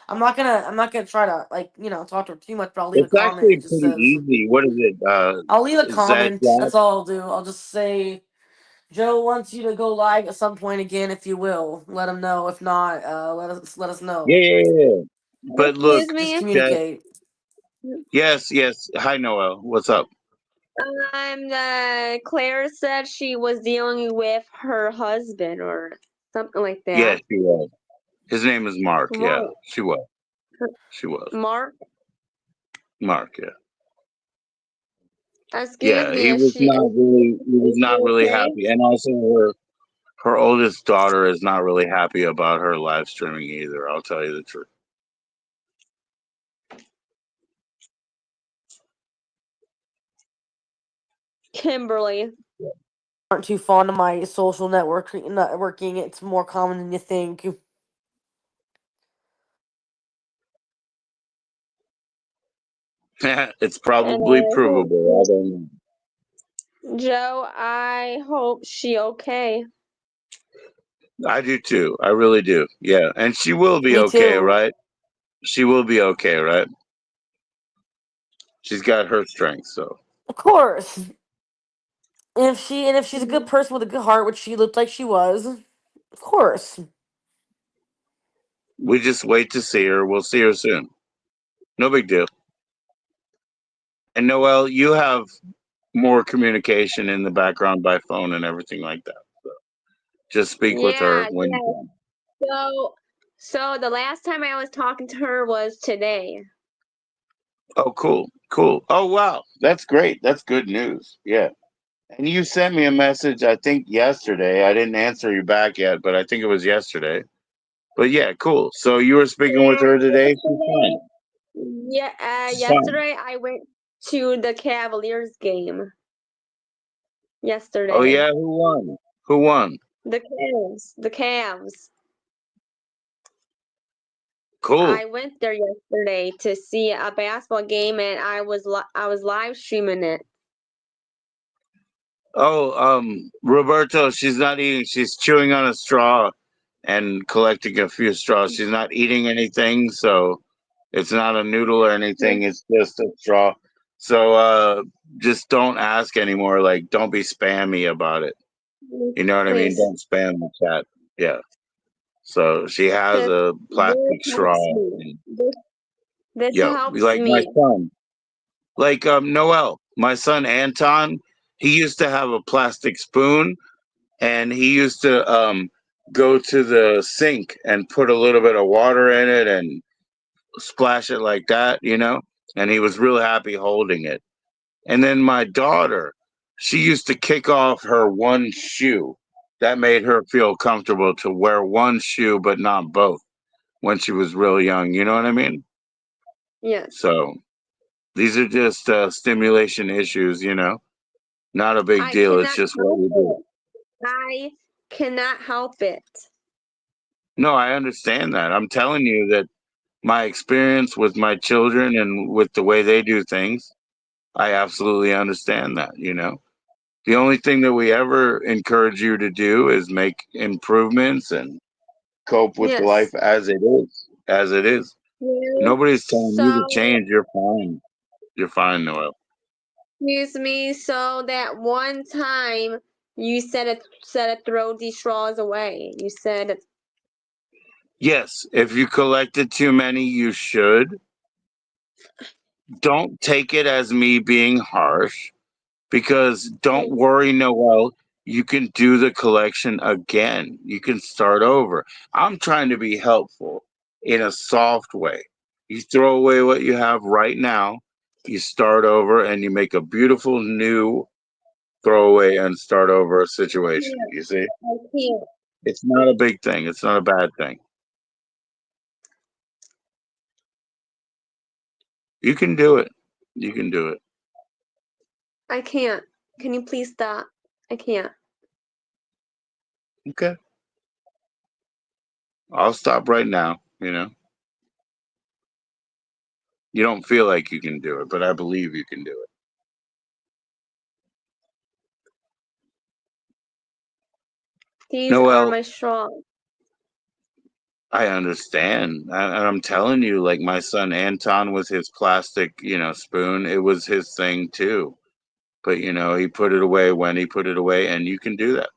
I'm not gonna try to talk to her too much, but I'll leave a It's comment. It actually just pretty says easy. What is it? I'll leave a Zed comment. Jack? That's all I'll do. I'll just say Joe wants you to go live at some point again, if you will. Let him know. If not, let us know. Yeah. But look, Excuse Just me. Jeff, communicate. yes. Hi, Noel. What's up? Claire said she was dealing with her husband or something like Yeah, that. she was. His name is Mark. Yeah, Right. she was. She was. Mark, Mark, yeah. excuse Yeah, me, he was is she not really okay? happy. And also her oldest daughter is not really happy about her live streaming either, I'll tell you the truth. Kimberly. Aren't too fond of my social networking. It's more common than you think. It's probably Uh, provable. I don't know. Joe, I hope she okay. I do too. I really do. Yeah. And she will be Me okay, too. right? She will be okay, right? She's got her strength, so Of course. And if she's a good person with a good heart, which she looked like she was, of course. we just wait to see her. We'll see her soon. No big deal. And Noel, you have more communication in the background by phone and everything like that. So just speak with her Yeah, when you yeah. can. So the last time I was talking to her was today. Oh, cool. Oh, wow. That's great. That's good news. Yeah. And you sent me a message, I think yesterday. I didn't answer you back yet, but I think it was yesterday. But yeah, cool. So you were speaking with Yeah, her today? She's yesterday. fine. Yeah, She's fine. yesterday I went to the Cavaliers game. Oh, Yesterday, yeah. Who won? Who won? the Cavs. Cool. I went there yesterday to see a basketball game, and I was live streaming it. Oh, Roberto, she's not eating. She's chewing on a straw and collecting a few straws. She's not eating anything, so it's not a noodle or anything. It's just a straw. So just don't ask anymore. Like, don't be spammy about it. You know what I mean? Please, Don't spam the chat. Yeah. So she has this a this plastic helps straw. me. And, This yo, helps like my me. son, like Noel, my son Anton. He used to have a plastic spoon and he used to go to the sink and put a little bit of water in it and splash it like that, and he was real happy holding it. And then my daughter, she used to kick off her one shoe. That made her feel comfortable to wear one shoe but not both when she was real young. You know what I mean? Yes, So these are just stimulation issues, not a big I deal. It's cannot just what help we do. it. I cannot help it. No, I understand that. I'm telling you that my experience with my children and with the way they do things, I absolutely understand that. The only thing that we ever encourage you to do is make improvements and cope with life Yes. as it is. As it is. Yeah. Nobody's telling you to So, change. You're fine. You're fine, Noel. excuse me. So that one time you said to throw these straws away. You said Yes, if you collected too many, you should. Don't take it as me being harsh. Because don't worry, Noel, you can do the collection again. You can start over. I'm trying to be helpful in a soft way. You throw away what you have right now, you start over, and you make a beautiful new throwaway and start over situation. You see? I can't. It's not a big thing, it's not a bad thing. You can do it. You can do it. I can't. Can you please stop? I can't. Okay. I'll stop right now. You don't feel like you can do it, but I believe you can do it. These are Noel, my straws. I understand. And I'm telling you, like my son Anton with his plastic, spoon, it was his thing too. But, he put it away when he put it away, and you can do that.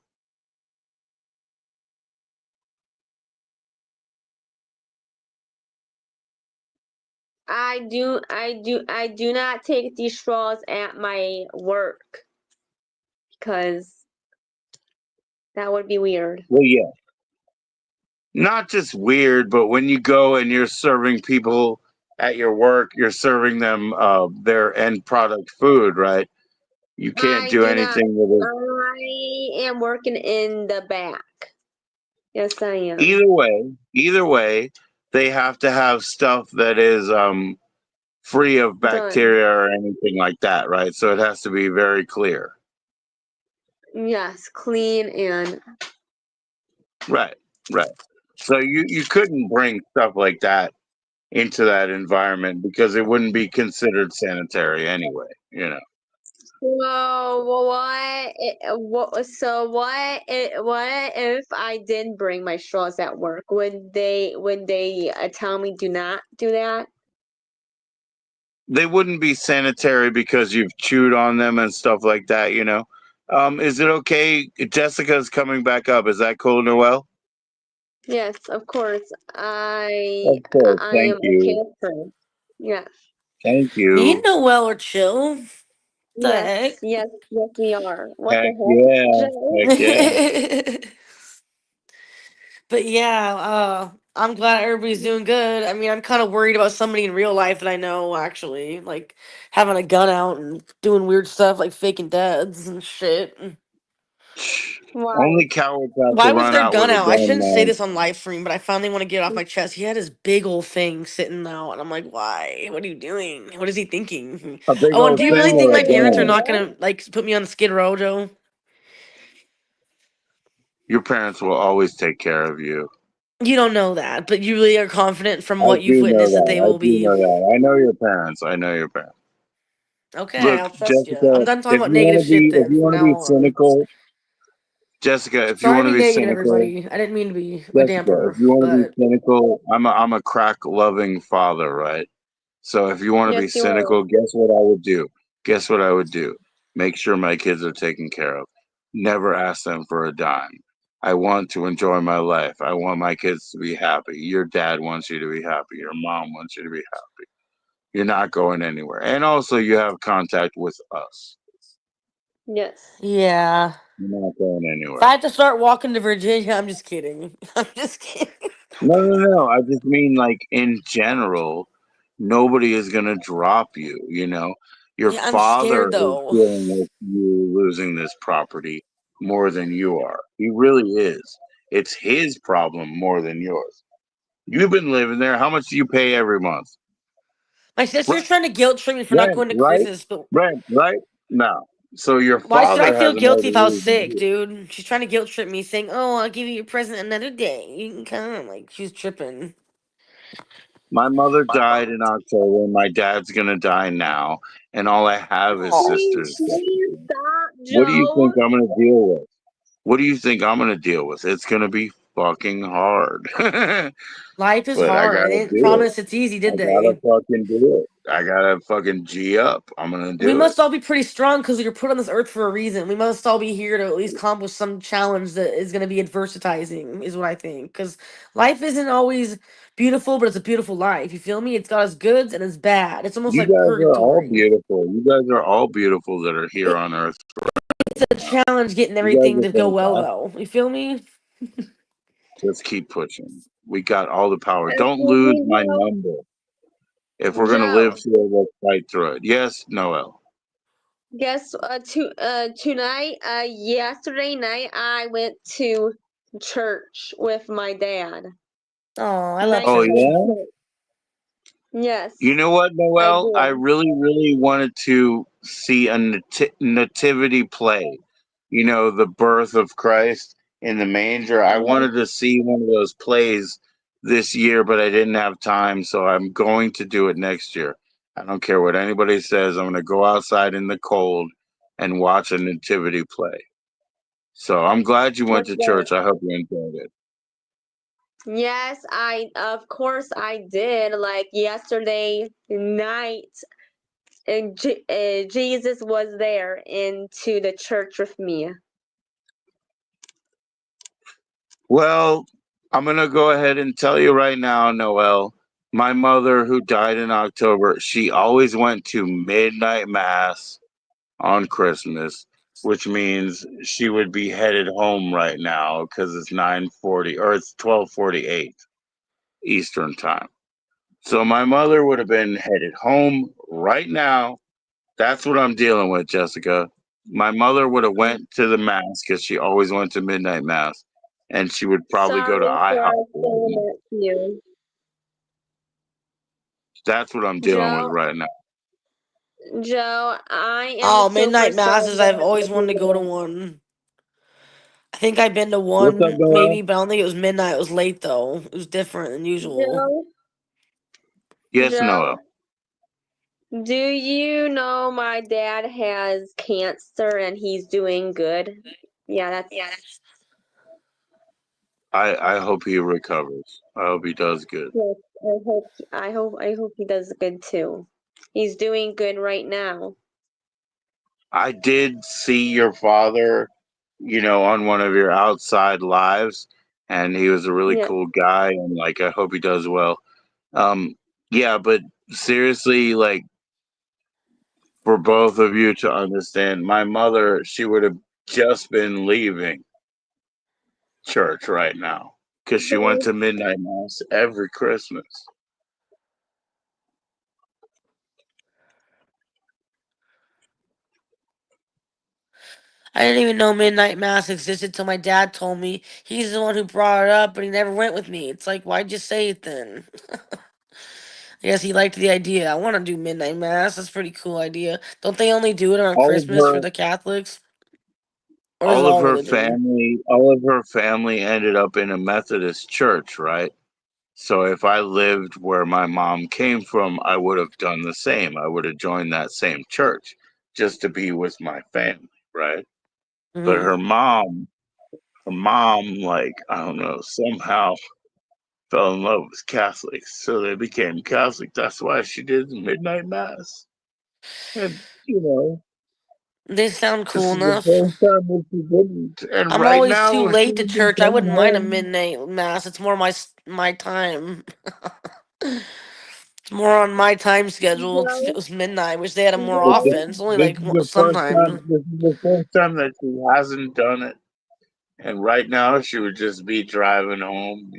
I do not take these straws at my work because that would be weird. Well, yeah, not just weird, but when you go and you're serving people at your work, you're serving them their end product food, right? You can't I do do not. anything with it. I am working in the back. Yes, I am. Either way, they have to have stuff that is free of Done. bacteria or anything like that, right? So it has to be very clear. Yes, clean and Right, right. So you couldn't bring stuff like that into that environment because it wouldn't be considered sanitary anyway, you know. so what? So what if I did bring my straws at work? Would they tell me do not do that? They wouldn't be sanitary because you've chewed on them and stuff like that, you know. Is it okay? Jessica's coming back up. Is that cool, Noel? Yes, of course. I Of course. I Thank am okay you. with her. Yes, Thank Me and you. Noel are chill. yes, The yes, we are. What Heck the heck, yeah. Joe? Heck yeah. heck? But yeah, I'm glad everybody's doing good. I mean, I'm kind of worried about somebody in real life that I know actually, like having a gun out and doing weird stuff like faking deads and shit. Shh. Why? Only cowards have to Why was run their out with gun a out? I gun, shouldn't say man. this on live stream, but I finally want to get it off my chest. He had his big old thing sitting out, and I'm like, why? What are you doing? What is he thinking? A big Oh, and old do you thing really or think a my parents are gun? not What? gonna like put me on the Skid Row, Joe? Your parents will always take care of you. You don't know that, but you really are confident from I what you've do know witnessed that they that. I will do be. know that. I know your parents. I know your parents. Okay, Look, I'll trust you. I'm Jessica, done talking about negative shit if then you from want to now be on. cynical, Jessica, if you Sorry to want to be be negative, cynical, everybody. I didn't mean to be a Jessica, if damper, you want to be but cynical, I'm a crack loving father, right? So if you want to be Yes, you are. cynical, guess what I would do? Guess what I would do? Make sure my kids are taken care of. Never ask them for a dime. I want to enjoy my life. I want my kids to be happy. Your dad wants you to be happy. Your mom wants you to be happy. You're not going anywhere. And also, you have contact with us. Yes. yeah. You're not going If I anywhere. have to start walking to Virginia, I'm just kidding. I'm just kidding. No, no, no. I just mean, like, in general, nobody is going to drop you, you know? Your Yeah, I'm father scared is though. dealing with you losing this property more than you are. He really is. It's his problem more than yours. You've been living there. How much do you pay every month? My sister's Rent, trying to guilt trip me for not rent, going to right? Chris's, but Rent, right? No. So your why should I father feel has another guilty if I was reason sick, here. dude? She's trying to guilt trip me, saying, "Oh, I'll give you your present another day. You can come." Like she's tripping. My mother died in October. My dad's going to die now. And all I have is Oh, sisters. Please stop, What do you think Joe. I'm going to deal with? What do you think I'm going to deal with? It's going to be fucking hard. life is But I hard. got They to didn't do it. promise it's easy, I did got to they? fucking do it. I got to fucking G up. I'm going to We do it. must all be pretty strong because we were put on this earth for a reason. We must all be here to at least accomplish some challenge that is going to be adversitizing, is what I think. Because life isn't always beautiful, but it's a beautiful life. You feel me? It's got its goods and its bad. It's almost You like guys are all purgatory. beautiful. You guys are all beautiful that are here It, on Earth it's a now. challenge getting You guys everything to are go well, fantastic. though. You feel me? Just keep pushing. We got all the power. Don't Excuse lose me, my number. If we're going to live Joe. through it, let's fight through it. Yes, Noel. Guess tonight, yesterday night, I went to church with my dad. Oh, I love Nice Oh, church. little yeah? church. Yes, You know what, I Noel? I did. really, really wanted to see a nativity play. You know, the birth of Christ in the manger. I Mhm. wanted to see one of those plays this year, but I didn't have time, so I'm going to do it next year. I don't care what anybody says. I'm going to go outside in the cold and watch a nativity play. So I'm glad you went What's to that? church. I hope you enjoyed it. Yes, of course I did. Like yesterday night, and Jesus was there into the church with me. Well, I'm going to go ahead and tell you right now, Noel. My mother, who died in October, she always went to midnight mass on Christmas, which means she would be headed home right now because it's 9:40 or it's 12:48 Eastern time. So my mother would have been headed home right now. That's what I'm dealing with, Jessica. My mother would have went to the mass because she always went to midnight mass, and she would probably go to Sorry for IHOP right saying now. that to you. That's what I'm dealing with Joe, right now. Joe, I am Oh, super midnight sorry masses. I've that always you wanted to go to know. one. I think I've been to What's up, one, Noel? maybe, but I don't think it was midnight. It was late though. It was different than usual. Joe, Yes, Joe, Noel. do you know my dad has cancer and he's doing good? Yeah, that's I hope he recovers. I hope he does good. yes. I hope he does good too. He's doing good right now. I did see your father, on one of your outside lives, and he was a really Yeah. cool guy, and like I hope he does well. Um, yeah, but seriously, like for both of you to understand, my mother, she would have just been leaving church right now because she went to midnight mass every Christmas. I didn't even know midnight mass existed till my dad told me. He's the one who brought it up, but he never went with me. It's like, why'd you say it then? I guess he liked the idea. I want to do midnight mass. That's a pretty cool idea. Don't they only do it on All of Christmas for her the Catholics, or is it all of all her religion? family all of her family ended up in a Methodist church, right? So if I lived where my mom came from, I would have done the same. I would have joined that same church just to be with my family, right? But Hmm. her mom, like, I don't know, somehow fell in love with Catholics. So they became Catholic. That's why she did the midnight mass. And, They sound this cool is the enough. first time that she didn't. And I'm right always now, too when she late to would be church. I coming wouldn't mind a home, midnight mass. It's more my time. It's more on my time schedule. If it Joe, was midnight, I wish they had it more but Joe, often. It's only this like is the first sometimes. time. This is the first time that she hasn't done it. And right now, she would just be driving home.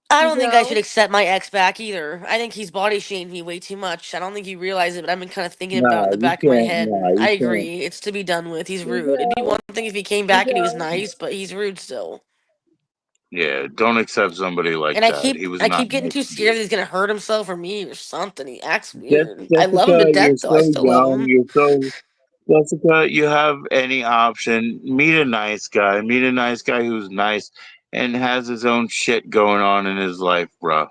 I don't think I should Joe, accept my ex back either. I think he's body shamed me way too much. I don't think he realized it, but I've been kind of thinking about it in No, the you back of my can't. head, No, and I you can't. agree. It's to be done with. He's rude. It'd be Joe, one thing if he came back and he was Joe, nice, but he's rude still. Yeah, don't accept somebody like And I that. keep He was I not keep getting nice too to scared you. that he's gonna hurt himself or me or something. He acts weird. I love him to Jessica, death you're though. I so still love young. him. Jessica, you have any option, meet a nice guy. Meet a nice guy who's nice and has his own shit going on in his life, bro.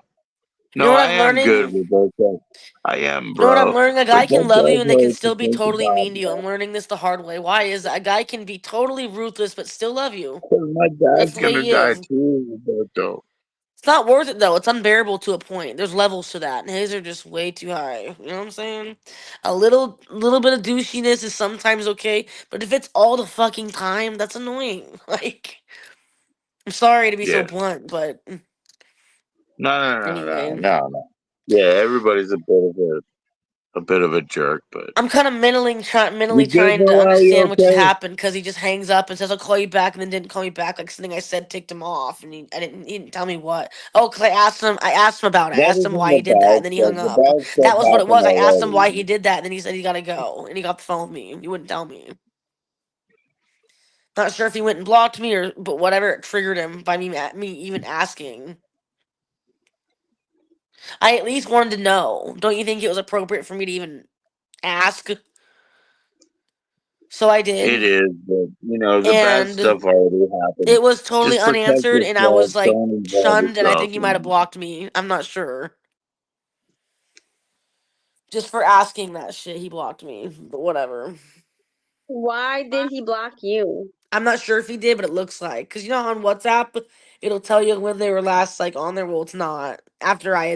You know No, what I I'm am good, learning? Roberto. I am, You know what I'm bro. learning? A But guy can that love you does and they can hurt to still be think totally about, mean to you. I'm bro. learning this the hard way. Why is that? A guy can be totally ruthless but still love you. Because my That's dad's the way gonna he die is. too, Roberto. It's not worth it though. It's unbearable to a point. There's levels to that, and his are just way too high. You know what I'm saying? A little bit of douchiness is sometimes okay, but if it's all the fucking time, that's annoying. Like, I'm sorry to be so Yeah. blunt, but No, no, no, no, anyway, no, no. Yeah, everybody's a bit of a jerk, but I'm kind of you mentally good, trying to Noel? You understand what just okay? happened because he just hangs up and says I'll call you back, and then didn't call me back. Like something I said ticked him off, and he didn't tell me what. Oh, because I asked him about it. I That asked him isn't why the he did that, and bad then he stuff. hung The up. bad stuff That was what it happened was. I asked him why he already. did that, and then he said he gotta go, and he got the phone with me. He wouldn't tell me. Not sure if he went and blocked me or, but whatever it triggered him by me even asking. I at least wanted to know. Don't you think it was appropriate for me to even ask? So I It did, is, but the bad and stuff already happened. it was totally Just protect unanswered, and I yourself. was like Don't involve shunned, and I yourself. think he might have blocked me. I'm not sure. Just for asking that shit, he blocked me. But whatever. why did he block you? I'm not sure if he did, but it looks like because you know on WhatsApp it'll tell you when they were last like on there. Well, it's not. After I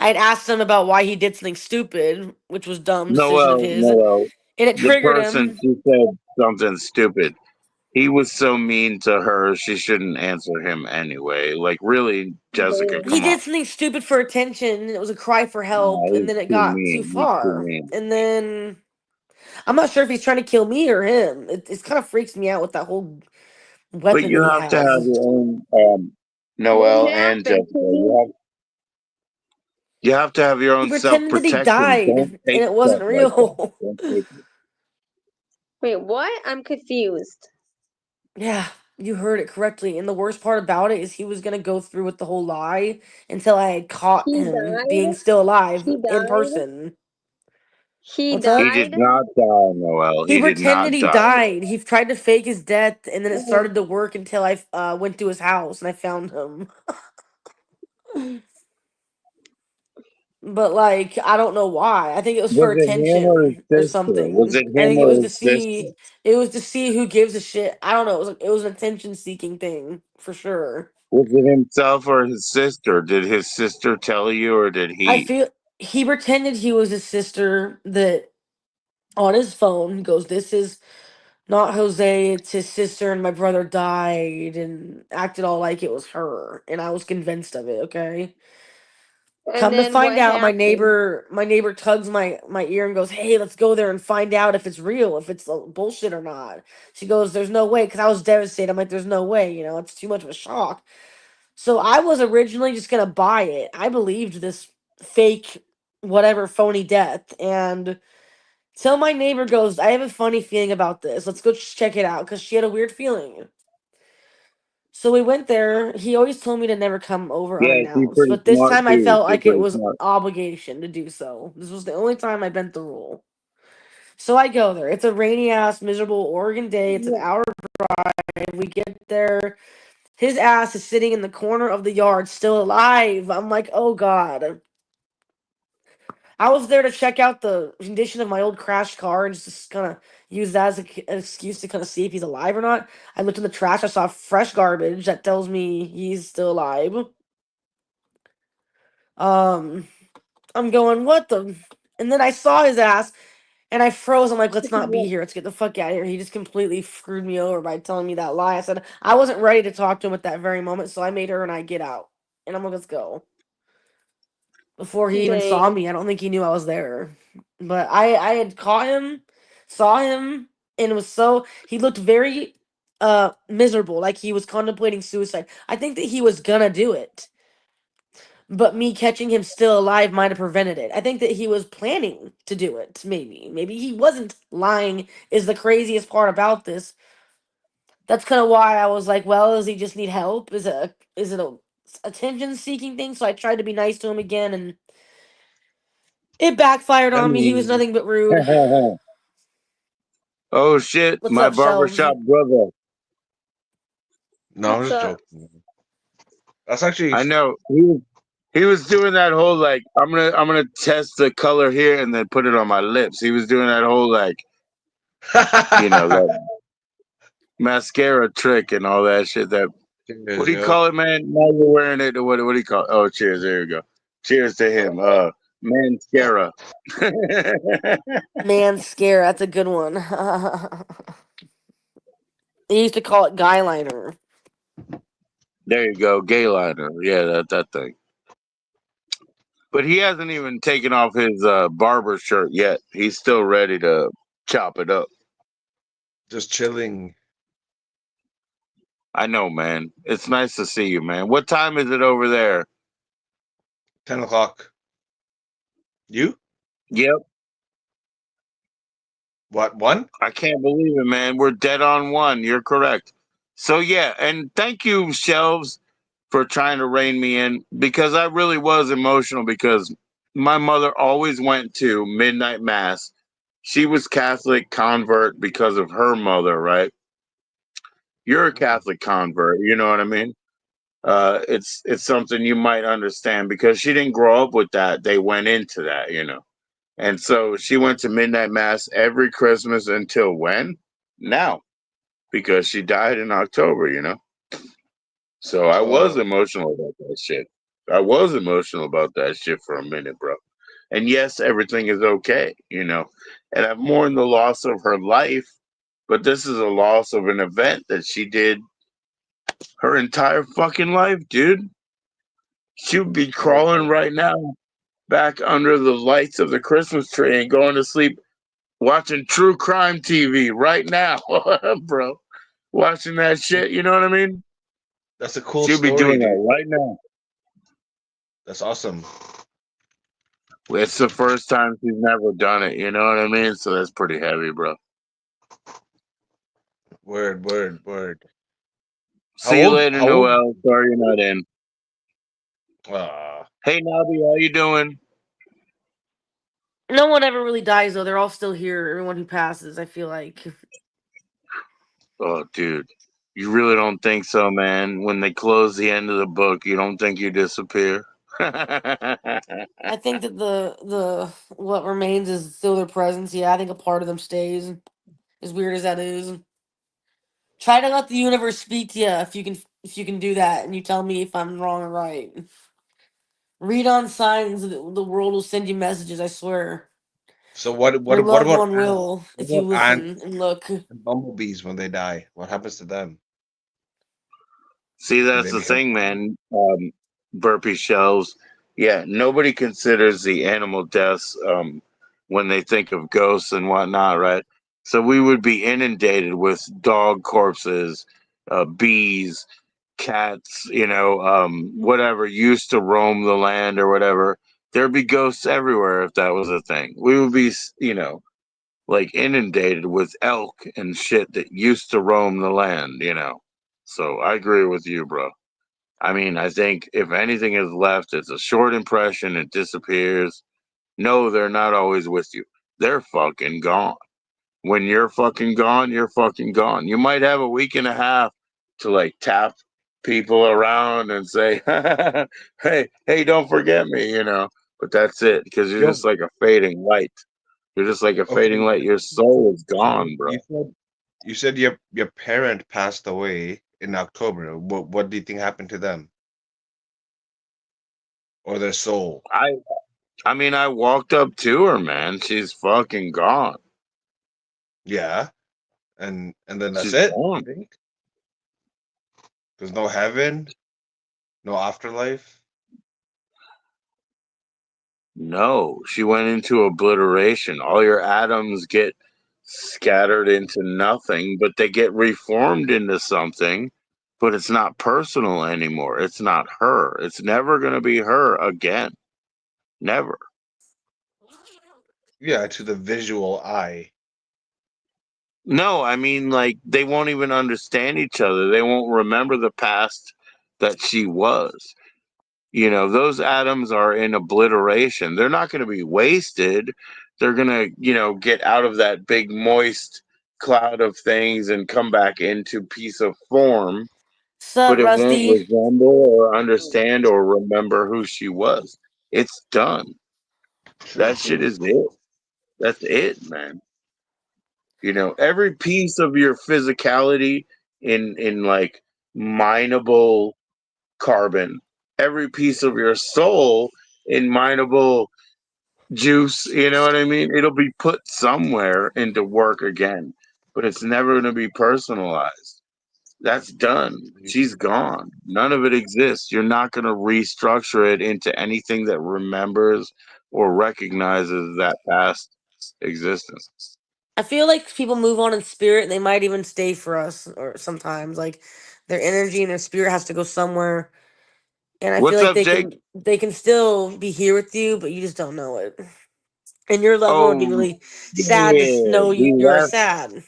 had asked him about why he did something stupid, which was dumb decision of Noel, his, and Noel, it the triggered person him. she said something stupid. He was so mean to her, she shouldn't answer him anyway. Like, really, Jessica, He come on. did something stupid for attention, and it was a cry for help, No, and he's then it too got too mean. He's too far. mean. And then I'm not sure if he's trying to kill me or him. It kind of freaks me out with that whole But weapon you that he have to have has. your own Noel What and happened? Jessica. You have to have your He own self pretended that he protection. died, Don't and take it stuff wasn't like that. real. Don't take it. Wait, what? I'm confused. Yeah, you heard it correctly. And the worst part about it is he was gonna go through with the whole lie until I had caught He him being died? still alive He in died? person. He What's up? He did died? not die, Noel. He He did pretended not he die. died. He tried to fake his death, and then it Oh, started to work until I went to his house and I found him. But like, I don't know why. I think it was Was for it him or his attention or sister? Was something. it I him think it or was to his sister? see. It was to see who gives a shit. I don't know. It was an attention seeking thing for sure. Was it himself or his sister? Did his sister tell you or did I he? feel he pretended he was his sister that on his phone he goes, "This is not Jose, it's his sister and my brother died," and acted all like it was her, and I was convinced of it, okay? and Come to then find what out, happened? my neighbor tugs my ear and goes, "Hey, let's go there and find out if it's real, if it's bullshit or not." She goes, "There's no way," because I was devastated. I'm like, "There's no way, it's too much of a shock." So I was originally just gonna buy it. I believed this fake, whatever, phony death, and till my neighbor goes, "I have a funny feeling about this. Let's go check it out," because she had a weird feeling. So we went there. He always told me to never come over Yeah, she unannounced, pretty but this smart time I too. felt She's like it pretty was smart. obligation to do so. This was the only time I bent the rule. So I go there. It's a rainy ass, miserable Oregon day. It's an Yeah. hour drive. We get there. His ass is sitting in the corner of the yard, still alive. I'm like, oh god. I was there to check out the condition of my old crashed car and just kind of use that as an excuse to kind of see if he's alive or not. I looked in the trash. I saw fresh garbage that tells me he's still alive. Um, I'm going, what the? And then I saw his ass and I froze. I'm like, let's not be here. Let's get the fuck out of here. He just completely screwed me over by telling me that lie. I said I wasn't ready to talk to him at that very moment, so I made her and I get out. And I'm like, let's go. Before he even saw Dang. me, I don't think he knew I was there. But I had caught him, saw him, and it was so he looked very miserable, like he was contemplating suicide. I think that he was gonna do it. But me catching him still alive might have prevented it. I think that he was planning to do it, maybe. Maybe he wasn't lying is the craziest part about this. That's kind of why I was like, well, does he just need help? Is it a attention seeking thing? So I tried to be nice to him again and it backfired I on me. He was mean, nothing but rude. oh shit, What's my up, Shelves? barbershop brother. No, I'm What's just up? joking. That's actually I know he was doing that whole like I'm gonna test the color here and then put it on my lips. He was doing that whole like that mascara trick and all that shit. That what Cheers, do you yo. call it, man? Now you're wearing it. What do you call it? Oh, cheers. There you go. Cheers to him. Mascara. Man, scare. That's a good one. They used to call it guy liner. There you go. Gay liner. Yeah, that thing. But he hasn't even taken off his barber shirt yet. He's still ready to chop it up. Just chilling. I know, man. It's nice to see you, man. What time is it over there? 10 o'clock. You? Yep. What, one? I can't believe it, man. We're dead on one. You're correct. So yeah, and thank you, Shelves, for trying to rein me in because I really was emotional because my mother always went to midnight mass. She was Catholic convert because of her mother, right? You're a Mm. Catholic convert, you know what I mean? It's something you might understand because she didn't grow up with that. They went into that. And so she went to midnight mass every Christmas until when? Now, because she died in October. So I was Oh, emotional about that shit. I was emotional about that shit for a minute, bro. And yes, everything is okay. And I've mourned the loss of her life, but this is a loss of an event that she did her entire fucking life, dude. She would be crawling right now back under the lights of the Christmas tree and going to sleep watching true crime TV right now, bro. Watching that shit, you know what I mean? That's a cool She'll be story, doing that dude. right now. That's awesome. It's the first time she's never done it, you know what I mean? So that's pretty heavy, bro. Word, word, word. How See you old? later, How old? Noel. Sorry you're not in. Uh, Hey, Nobby, how you doing? No one ever really dies though. They're all still here. Everyone who passes, I feel like. Oh, dude. You really don't think so, man? When they close the end of the book, you don't think you disappear? I think that the what remains is still their presence. Yeah, I think a part of them stays. As weird as that is. Try to let the universe speak to you if you can do that, and you tell me if I'm wrong or right. Read on signs. The world will send you messages. I swear. so what? Your What loved about one ants? will if What you about ants listen and look. and bumblebees when they die? What happens to them? See, Do that's they the become? thing, man. Burpee shells. Yeah, nobody considers the animal deaths when they think of ghosts and whatnot, right? So we would be inundated with dog corpses, bees, cats, whatever used to roam the land or whatever. There'd be ghosts everywhere if that was a thing. We would be, like inundated with elk and shit that used to roam the land. So I agree with you, bro. I mean, I think if anything is left, it's a short impression, it disappears. No, they're not always with you. They're fucking gone. When you're fucking gone, you're fucking gone. You might have a week and a half to like tap people around and say, hey, don't forget me. But that's it because you're Yo, just like a fading light. You're just like a fading okay. light. Your soul is So gone, bro. you said your parent passed away in October. What do you think happened to them or their soul? I I mean, I walked up to her, man. She's fucking gone. Yeah, and then that's She's it. You gone. think there's no heaven, no afterlife? No, she went into obliteration. All your atoms get scattered into nothing, but they get reformed into something, but it's not personal anymore. It's not her. It's never going to be her again. Never. Yeah, to the visual eye. No, I mean, like, they won't even understand each other. They won't remember the past that she was. Those atoms are in obliteration. They're not going to be wasted. They're going to, get out of that big moist cloud of things and come back into piece of form, Sup, but it won't Rusty? resemble or understand or remember who she was. It's done. True, That shit true. is it. That's it, man. Every piece of your physicality in like mineable carbon, every piece of your soul in mineable juice, you know what I mean? It'll be put somewhere into work again, but it's never going to be personalized. That's done. She's gone. None of it exists. You're not going to restructure it into anything that remembers or recognizes that past existence. I feel like people move on in spirit and they might even stay for us or sometimes. Like their energy and their spirit has to go somewhere. And I feel What's like up, Jake? they can still be here with you, but you just don't know it. And your loved one would be Oh, really sad to yeah. know We you're left. sad.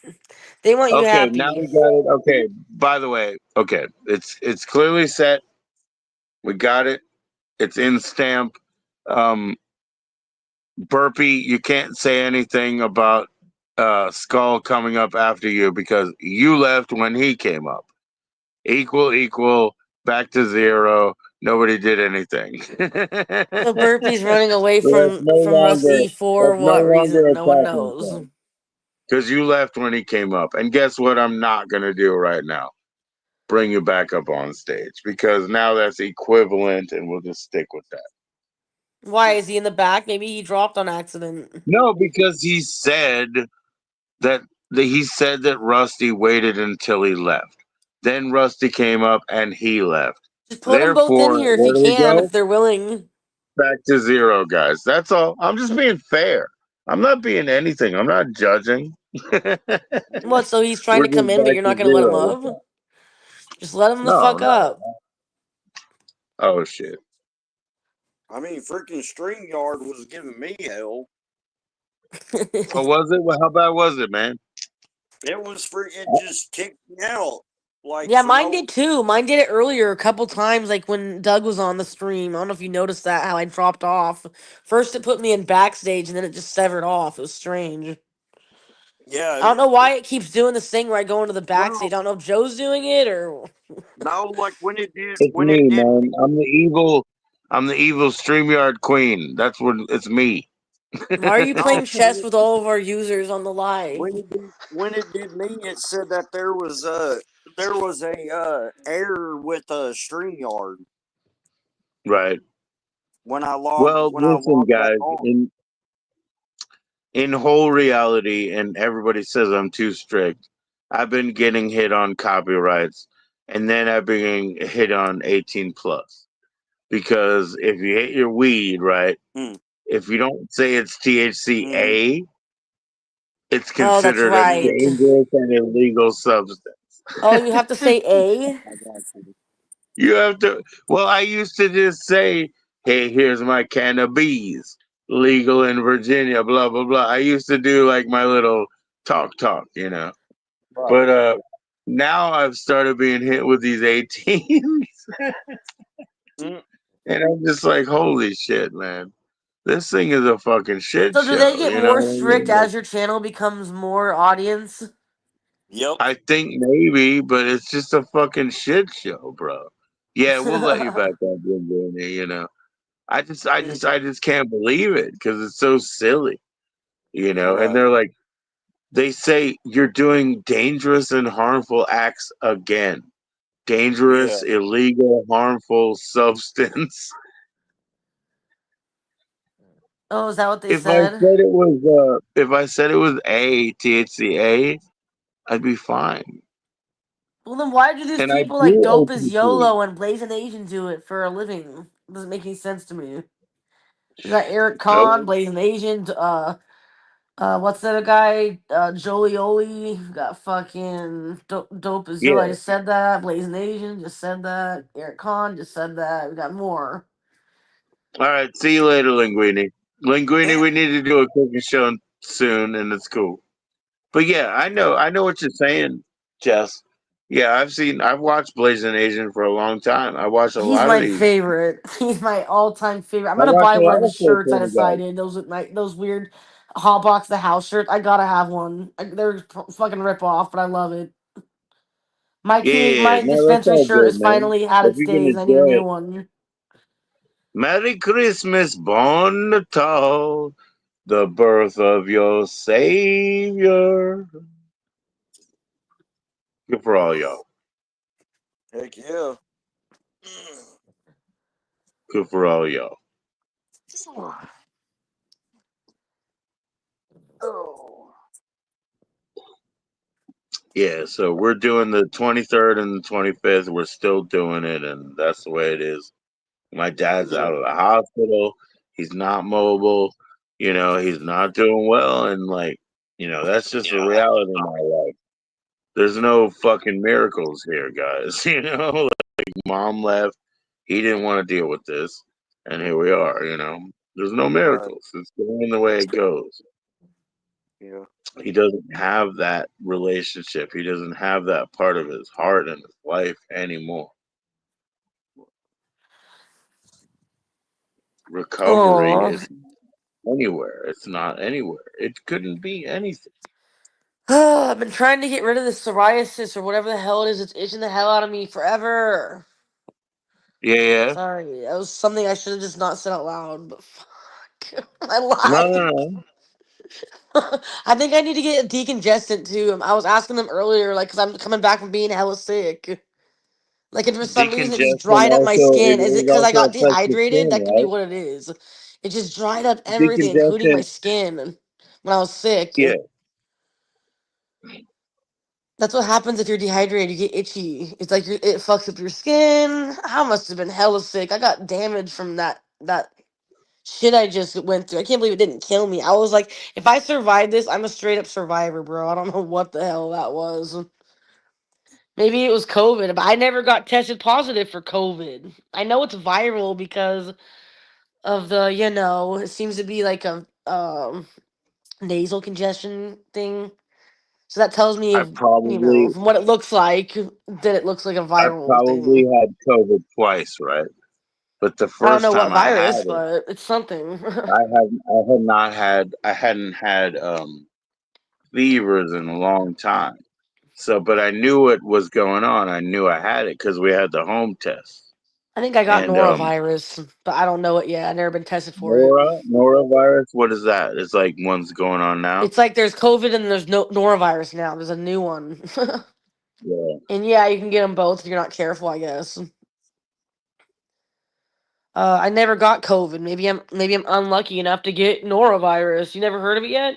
They want you Okay, now happy. we got it. Okay, by the way, okay, it's clearly set. We got it. It's in stamp. Um, Burpee, you can't say anything about Skull coming up after you because you left when he came up. Equal, back to zero. Nobody did anything. So So Burpee's running away that's no from longer Rusty for that's no what longer reason? a No one talking knows. point because you left when he came up. And guess what? I'm not gonna do right now. Bring you back up on stage because now that's equivalent, and we'll just stick with that. Why is he in the back? Maybe he dropped on accident. No, because he said that he said that Rusty waited until he left. Then Rusty came up and he left. Just put them both in Therefore, here if where you do we can, go? if they're willing. Back to zero, guys. That's all. I'm just being fair. I'm not being anything. I'm not judging. We're What? So he's trying to come just in, but back you're not to gonna let him zero with up? that. Just let him the No, fuck no. up. Oh shit. I mean, freaking StreamYard was giving me hell. Oh, was it? Well, how bad was it, man? It was it just kicked me out. Like, Yeah, for mine no. did too. Mine did it earlier a couple times, like when Doug was on the stream. I don't know if you noticed that, how I dropped off. First, it put me in backstage, and then it just severed off. It was strange. Yeah. I don't know why it keeps doing this thing where I go into the No, backstage. I don't know if Joe's doing it or no, like It's when it me, did man. I'm the evil. I'm the evil StreamYard queen. That's what it's me. why are you no, playing chess with all of our users on the live? when it did me, it said that there was a error with StreamYard Right. Well, when I listen, logged back guys. on. In whole reality, and everybody says I'm too strict. I've been getting hit on copyrights, and then I've been getting hit on 18 plus. Because if you hit your weed, right, Hmm. if you don't say it's Mm-hmm. THCA, it's Oh, that's considered a Mm-hmm. right. dangerous and illegal substance. Oh, you have to say A? I got you. You have to. Well, I used to just say, "Hey, here's my cannabis, legal in Virginia." Blah blah blah. I used to do like my little talk. Right. But now I've started being hit with these 18s, Mm, and I'm just like, "Holy shit, man! This thing is a fucking shit So do they show." get You know more what I strict mean? Like, as your channel becomes more audience? yep. I think maybe, but it's just a fucking shit show, bro. Yeah, we'll let you back up, Linguini. Mm, I just can't believe it because it's so silly. And right. they're like, they say you're doing dangerous and harmful acts again. Yeah. Dangerous, illegal, harmful substance. Oh, is that what they If I said? said if I said it was a THCA, I'd be fine. Well, then why do these And I people like do Dope is OTC. YOLO and Blazing Asian do it for a living? Doesn't make any sense to me. We got Eric Kahn, Nope. Blazing Asian, what's the other guy? Jolioli. We got fucking Dope is YOLO. I Yeah. just said that. Blazing Asian, just said that. Eric Kahn, just said that. We got more. All right. See you later, Linguini. Linguini, we need to do a cooking show soon, and it's cool. But yeah, I know what you're saying, Jess. Yeah, I've watched Blazing Asian for a long time. I watch a He's lot of my these. favorite. He's my all-time favorite. I'm I gonna watch buy a one of lot his of shirts. I 420 guys. decided those with those weird Hotbox the House shirts. I gotta have one. They're fucking rip off, but I love it. My No, that's dispensary all shirt good, is man. finally had If its you can days. I need a enjoy new it. one. Merry Christmas, Bon Natal, the birth of your Savior. Good for all y'all. Heck yeah. Good for all y'all. Oh. Yeah, so we're doing the 23rd and the 25th. We're still doing it, and that's the way it is. My dad's Yeah. out of the hospital. He's not mobile. He's not doing well. And, like, that's just a reality in my life. There's no fucking miracles here, guys. Like, mom left. He didn't want to deal with this. And here we are. There's no Right. miracles. It's going the way it goes. Yeah. He doesn't have that relationship. He doesn't have that part of his heart and his life anymore. Recovery Oh, is anywhere. It's not anywhere. It couldn't be anything. I've been trying to get rid of this psoriasis or whatever the hell it is. It's itching the hell out of me forever. Yeah, yeah. Sorry, that was something I should have just not said out loud. But fuck, I No, lied. no, no. I think I need to get a decongestant too. I was asking them earlier, like, cause I'm coming back from being hella sick. Like, if for some reason it just Decongestant dried up my also skin, is it it because I also got affects the dehydrated? skin, That could be right? what it is. It just dried up everything, including my Decongestant, skin, when I was sick. yeah. That's what happens if you're dehydrated. You get itchy. It's like it fucks up your skin. I must have been hella sick. I got damage from that shit I just went through. I can't believe it didn't kill me. I was like, if I survive this, I'm a straight up survivor, bro. I don't know what the hell that was. Maybe it was COVID, but I never got tested positive for COVID. I know it's viral because of it seems to be like a nasal congestion thing. So that tells me I if probably from what it looks like, that it looks like a I viral probably thing. had COVID twice, right? But the I don't first know what time I had virus, it, but it's something. I hadn't had fevers in a long time. So, but I knew what was going on. I knew I had it because we had the home test. I think I got And norovirus, but I don't know it yet. I've never been tested for it. norovirus, what is that? It's like one's going on now. It's like there's COVID and there's no norovirus now. There's a new one. Yeah. And yeah, you can get them both if you're not careful, I guess. I never got COVID. Maybe I'm unlucky enough to get norovirus. You never heard of it yet?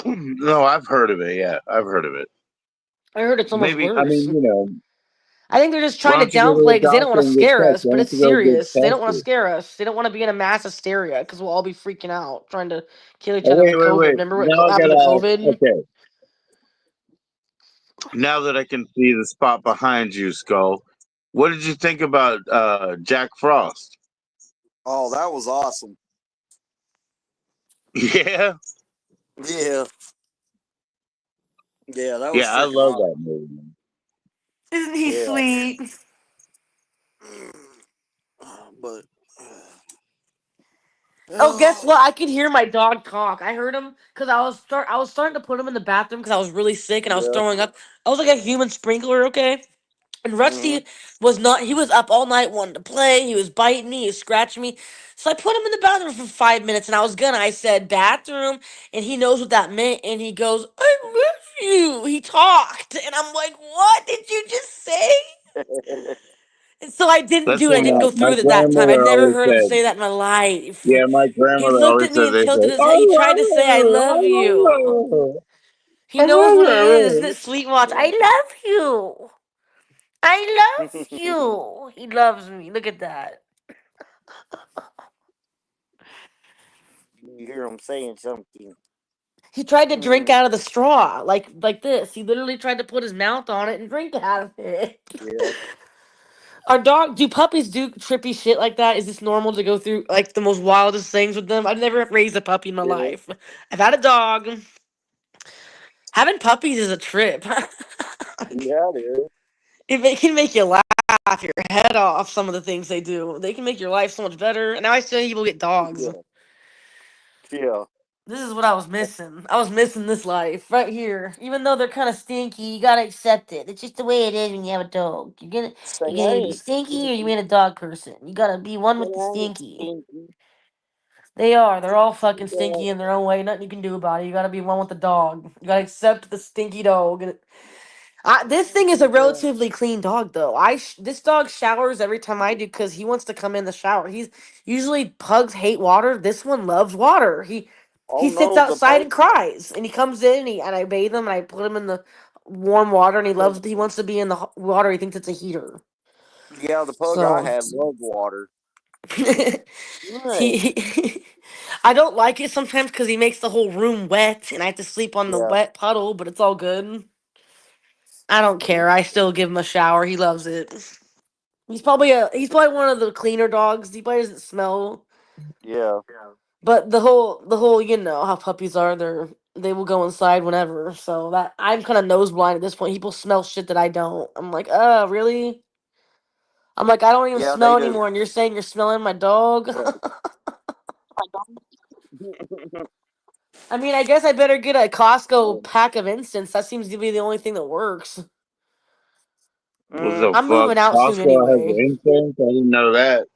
No, I've heard of it. Yeah, I've heard of it. I heard it's almost Maybe I worse. mean, I think they're just why trying to don't you go to downplay the because they don't doctor want to and get scare checked? us, Why but don't it's you go get serious. They don't want to tested? scare us. They don't want to be in a mass hysteria because we'll all be freaking out trying to kill each Oh, other wait, with wait, COVID. wait. Remember what Now I happened to gotta COVID? okay. Now that I can see the spot behind you, Skull, what did you think about Jack Frost? Oh, that was awesome. Yeah, Yeah, yeah, that was yeah, I freaking love awesome. that movie. Man. Isn't he Yeah, sweet? but Oh, guess what? I could hear my dog talk. I heard him because I was starting to put him in the bathroom because I was really sick and I was yeah, throwing up. I was like a human sprinkler, okay? And hmm Rusty was not. He was up all night wanting to play. He was biting me. He was scratching me. So I put him in the bathroom for 5 minutes, and I was gonna. I said bathroom, and he knows what that meant. And he goes, "I miss you." He talked, and I'm like, "What did you just say?" And so I didn't That's do it. I what didn't go my through with it that time. I've grandmother never always heard him said. say that in my life. Yeah, my He grandmother looked at always me said. and They tilted said, his head. "I He tried love to say, "I you, I love you." love you, He I knows what it is. Isn't love it sweet? Watch. I love you. I love you. He loves me. Look at that. you hear him saying something. He tried to drink Mm, out of the straw, like this. He literally tried to put his mouth on it and drink out of it. yeah, Our dog, do puppies do trippy shit like that? Is this normal to go through like the most wildest things with them? I've never raised a puppy in my yeah, life. I've had a dog. Having puppies is a trip. yeah, it is. Can make you laugh your head off. Some of the things they do, they can make your life so much better. And now I see people get dogs. Yeah, yeah, This is what I was missing. I was missing this life right here. Even though they're kind of stinky, you gotta accept it. It's just the way it is when you have a dog. say You're gonna I be ain't stinky or you stinky. ain't a dog person. You gotta be one Say with the I ain't stinky. stinky. They are. They're all fucking Yeah, stinky in their own way. Nothing you can do about it. You gotta be one with the dog. You gotta accept the stinky dog. This thing is a yeah. relatively clean dog, though. This dog showers every time I do because he wants to come in the shower. He's usually pugs hate water. This one loves water. He Oh sits no, the outside pug. and cries, and he comes in and I bathe him and I put him in the warm water, and he loves. He wants to be in the water. He thinks it's a heater. Yeah, the pug I So have loves water. he, Nice. I don't like it sometimes because he makes the whole room wet, and I have to sleep on the Yeah. wet puddle. But it's all good. I don't care. I still give him a shower. He loves it. He's probably one of the cleaner dogs. He probably doesn't smell. Yeah. But the whole how puppies are. They will go inside whenever. So that I'm kind of nose blind at this point. People smell shit that I don't. I'm like, really? I'm like, I don't even Yeah, they smell do. anymore, and you're saying you're smelling my dog. Yeah. I mean, I guess I better get a Yeah. Costco pack of incense. That seems to be the only thing that works. what Mm, the I'm fuck? moving out soon Costco has anyway. insurance. I didn't know that.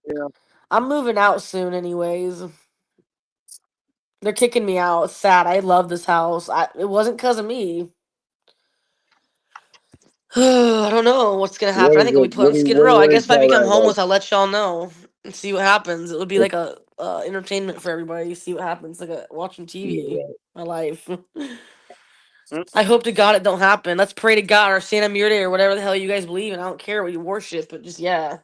yeah. I'm moving out soon anyways. They're kicking me out. It's sad. I love this house. It wasn't because of me. I don't know what's gonna happen. What I is think I'll it? be putting Skid What Row. do I they guess if I call become that? Like homeless, I'll let y'all know. and see what happens. It would be like a entertainment for everybody. See what happens, like a watching TV. Yeah. My life. Mm, I hope to God it don't happen. Let's pray to God or Santa Muerte or whatever the hell you guys believe in. I don't care what you worship, but just yeah,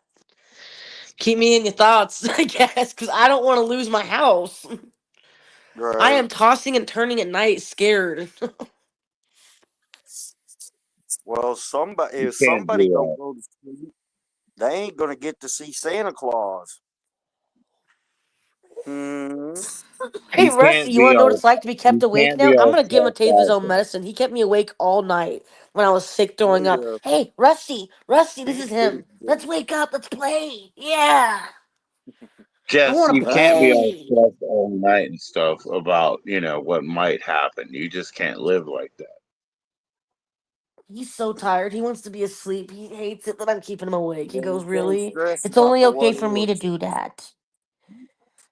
keep me in your thoughts, I guess, because I don't want to lose my house. I right. am tossing and turning at night, scared. Well, You if can't somebody do don't that. go to sleep, they ain't gonna get to see Santa Claus. Hmm. Hey, You Rusty, can't you be want to know what all. it's like to be kept You awake can't now? be I'm all going to give him a taste of his own sarcastic. medicine. He kept me awake all night when I was sick throwing up. Yeah, Hey, Rusty, this he's is pretty him. good. Let's wake up. Let's play. Yeah, I Jess, want to you That's can't be all play. stressed all night and stuff about, what might happen. You just can't live like that. He's so tired. He wants to be asleep. He hates it that I'm keeping him awake. He yeah, goes, you can't really? stress It's about only the okay what for me to ifs. do that.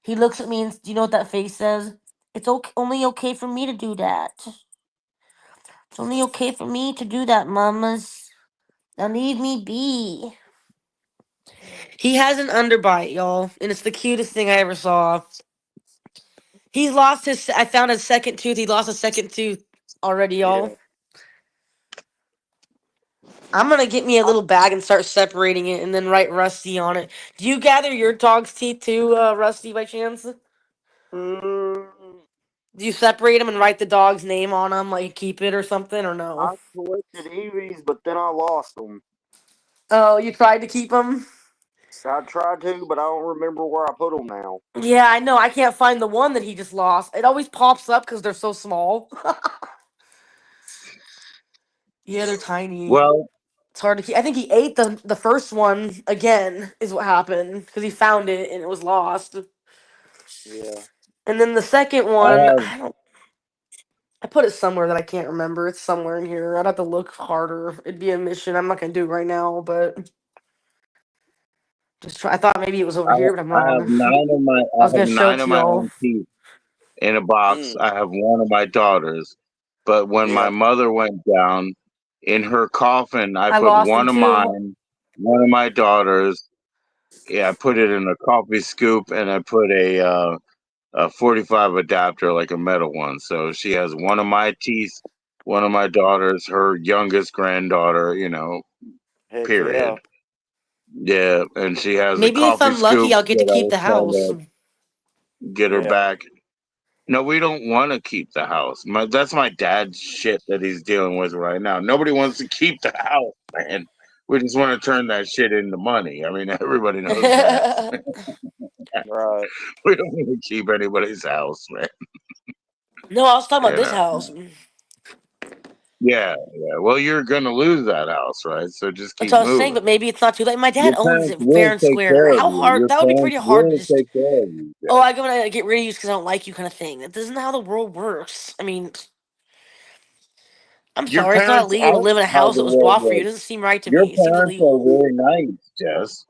He looks at me and do you know what that face says? It's only okay for me to do that. It's only okay for me to do that, mamas. Now leave me be. He has an underbite, y'all, and it's the cutest thing I ever saw. He's lost his. I found his second tooth. He lost a second tooth already, y'all. Yeah. I'm gonna get me a little bag and start separating it, and then write Rusty on it. Do you gather your dog's teeth too, Rusty, by chance? Mm, Do you separate them and write the dog's name on them, like keep it or something, or no? I collected Eevees, but then I lost them. Oh, you tried to keep them? So I tried to, but I don't remember where I put them now. Yeah, I know. I can't find the one that he just lost. It always pops up because they're so small. Yeah, they're tiny. Well, It's hard to keep. I think he ate the first one again. Is what happened because he found it and it was lost. Yeah. And then the second I one, have I don't. I put it somewhere that I can't remember. It's somewhere in here. I'd have to look harder. It'd be a mission. I'm not gonna do it right now, but just try. I thought maybe it was over I, here, but I'm I have wrong. I I was have gonna show it nine of to my y'all. own teeth in a box. Mm, I have one of my daughters, but when my yeah. mother went down in her coffin, I I put lost them one of too. mine, one of my daughters. Yeah, I put it in a coffee scoop, and I put a 45 adapter, like a metal one. So she has one of my teeth, one of my daughters, her youngest granddaughter. Heck yeah. Period. Yeah, and she has a Maybe if coffee I'm lucky, scoop I'll get to that I keep was the trying house. to get her Yeah. back. No, we don't want to keep the house. That's my dad's shit that he's dealing with right now. Nobody wants to keep the house, man. We just want to turn that shit into money. I mean, everybody knows that. No, Right. We don't want to keep anybody's house, man. I was talking about You this know. house. Yeah, yeah. Well, you're gonna lose that house, right? So just That's keep what I was saying, but moving. maybe it's not too late. My dad Your owns parents it fair will and take square. care of How you. hard? Your That would be parents pretty hard to will just. take care of you, Oh, Jess. I'm gonna get rid of you because I don't like you, kind of thing. That isn't how the world works. I mean, I'm Your sorry, it's not parents illegal to aren't live in a how house the that was world bought for you. It works. doesn't seem right to Your me. It seems parents are illegal. really nice, Jess.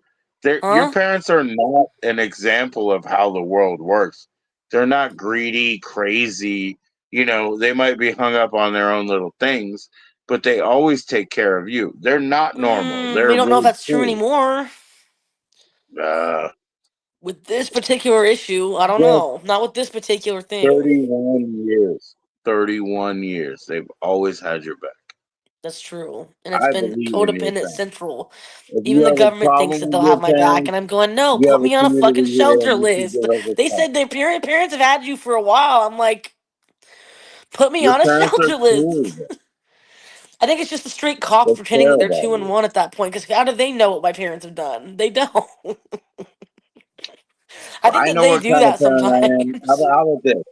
Your Huh? parents are not an example of how the world works. They're not greedy, crazy. They might be hung up on their own little things, but they always take care of you. They're not normal. We They're don't know if really that's true cool. anymore. Uh, With this particular issue, I don't Just know. Not with this particular thing. 31 years. 31 years. They've always had your back. That's true. And it's I been believe in your codependent family. central. If Even you the have a government thinks problem that with they'll your have my back. parents, And I'm going, no, you put have a me on a community fucking here shelter and you can list. give us a They call. said their parents have had you for a while. I'm like, put me Your on a parents are shelter list. cool. I think it's just the straight cops They pretending care that they're about two and you. one at that point. Because how do they know what my parents have done? They don't. I think I that know they what do kind of that parent I am. How sometimes. about, how about this?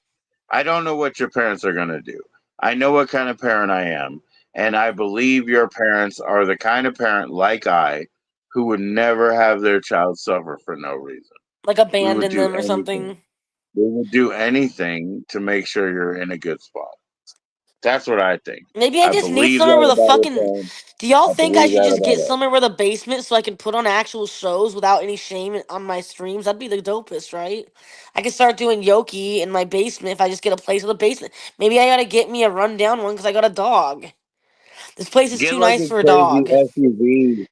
I don't know what your parents are going to do. I know what kind of parent I am. And I believe your parents are the kind of parent like I who would never have their child suffer for no reason. Like We would abandon do them or anything. something. We would do anything to make sure you're in a good spot. That's what I think. Maybe I I just need believe somewhere that with a about your fucking. parents. Do y'all I think I believe should that just get about us. somewhere with a basement so I can put on actual shows without any shame on my streams? That'd be the dopest, right? I could start doing Yoki in my basement if I just get a place with a basement. Maybe I gotta get me a rundown one because I got a dog. This place is Get too like nice a for a crazy dog. SUV.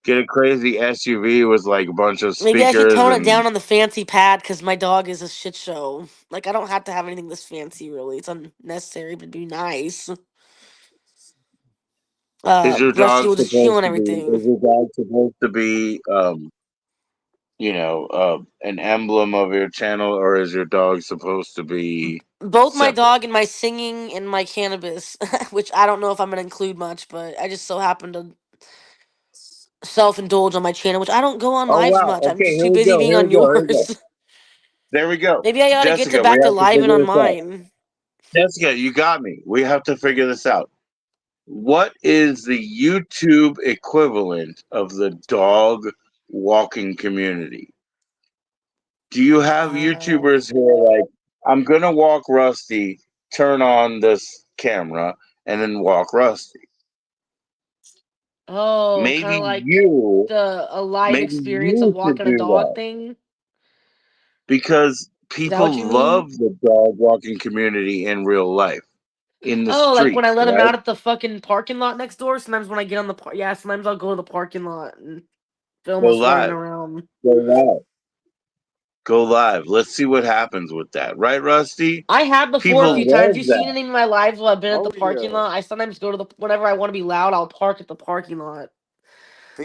Get a crazy SUV with like a bunch of Maybe I should speakers tone it down and on the fancy pad because my dog is a shit show. Like I don't have to have anything this fancy really. It's unnecessary, but it'd be nice. is your Rusty dog will just chew supposed on to be everything. is your dog supposed to be an emblem of your channel, or is your dog supposed to be Both my separate? dog and my singing and my cannabis, which I don't know if I'm gonna include much, but I just so happen to self-indulge on my channel, which I don't go on Oh lives wow. much. I'm Okay, just here too we busy go. being Here we on go. Here we go. yours. There we go. Maybe I ought to get to Jessica, we back to have to living figure on this out. mine. Jessica, you got me. We have to figure this out. What is the YouTube equivalent of the dog walking community? Do you have Uh, YouTubers who are like, I'm gonna walk Rusty, turn on this camera, and then walk Rusty? oh, kind Maybe of like you, a live maybe experience of you should walking a do dog that thing. because Is that what people you mean? love the dog walking community in real life, in the Oh, like when I streets, let him right? out at the fucking parking lot next door. Sometimes when I get on the yeah, sometimes I'll go to the parking lot and film Go us running live, around. go live, go live. Let's see what happens with that, right, Rusty? I have before a People few Right. times. love You've seen that. any of my lives while I've been at the Oh parking yeah. lot. I sometimes go to the whenever I want to be loud, I'll park at the parking lot.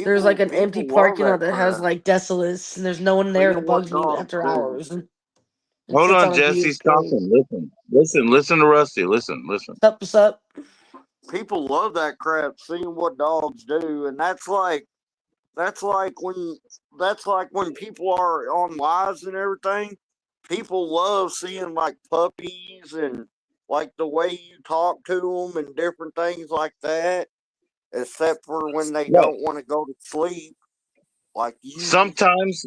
There's like an empty People love parking lot that that has crap. like desolace, and there's no one there, and Seeing it what bugs me dogs after do. hours. And it Hold sits on, on a huge Jesse's thing. talking. Listen, listen, listen to Rusty. Listen, listen. Sup, what's up? People love that crap. Seeing what dogs do, and that's like when people are on lives and everything. People love seeing like puppies and like the way you talk to them and different things like that. Except for when they Right. don't want to go to sleep, like you. Sometimes,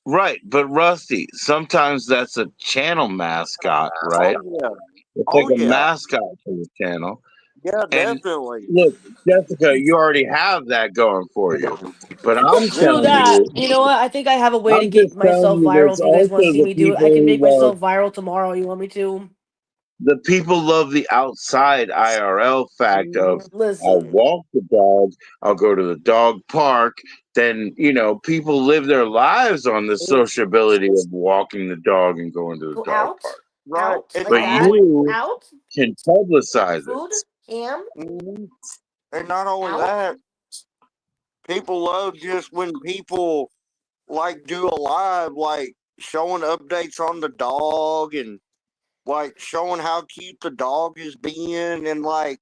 right, but Rusty, sometimes that's a channel mascot, right? Oh yeah. It's like Oh a yeah. mascot for the channel. Yeah, And definitely. look, Jessica, you already have that going for you. But I'm True telling Yeah. that. you, You know what? I think I have a way to I'm get just telling myself you, viral. there's If you guys want to also see the me do it, I people can who make love myself viral tomorrow. You want me to? the people love the outside IRL fact of Mhm. I'll Listen, walk the dog, I'll go to the dog park. Then, people live their lives on the It- sociability of walking the dog and going to the go dog out, park. right. out And like But not that, only you out, can publicize it. food, ham, mhm. And not only out. that, people love just when people like do a live, like showing updates on the dog and like showing how cute the dog is being and like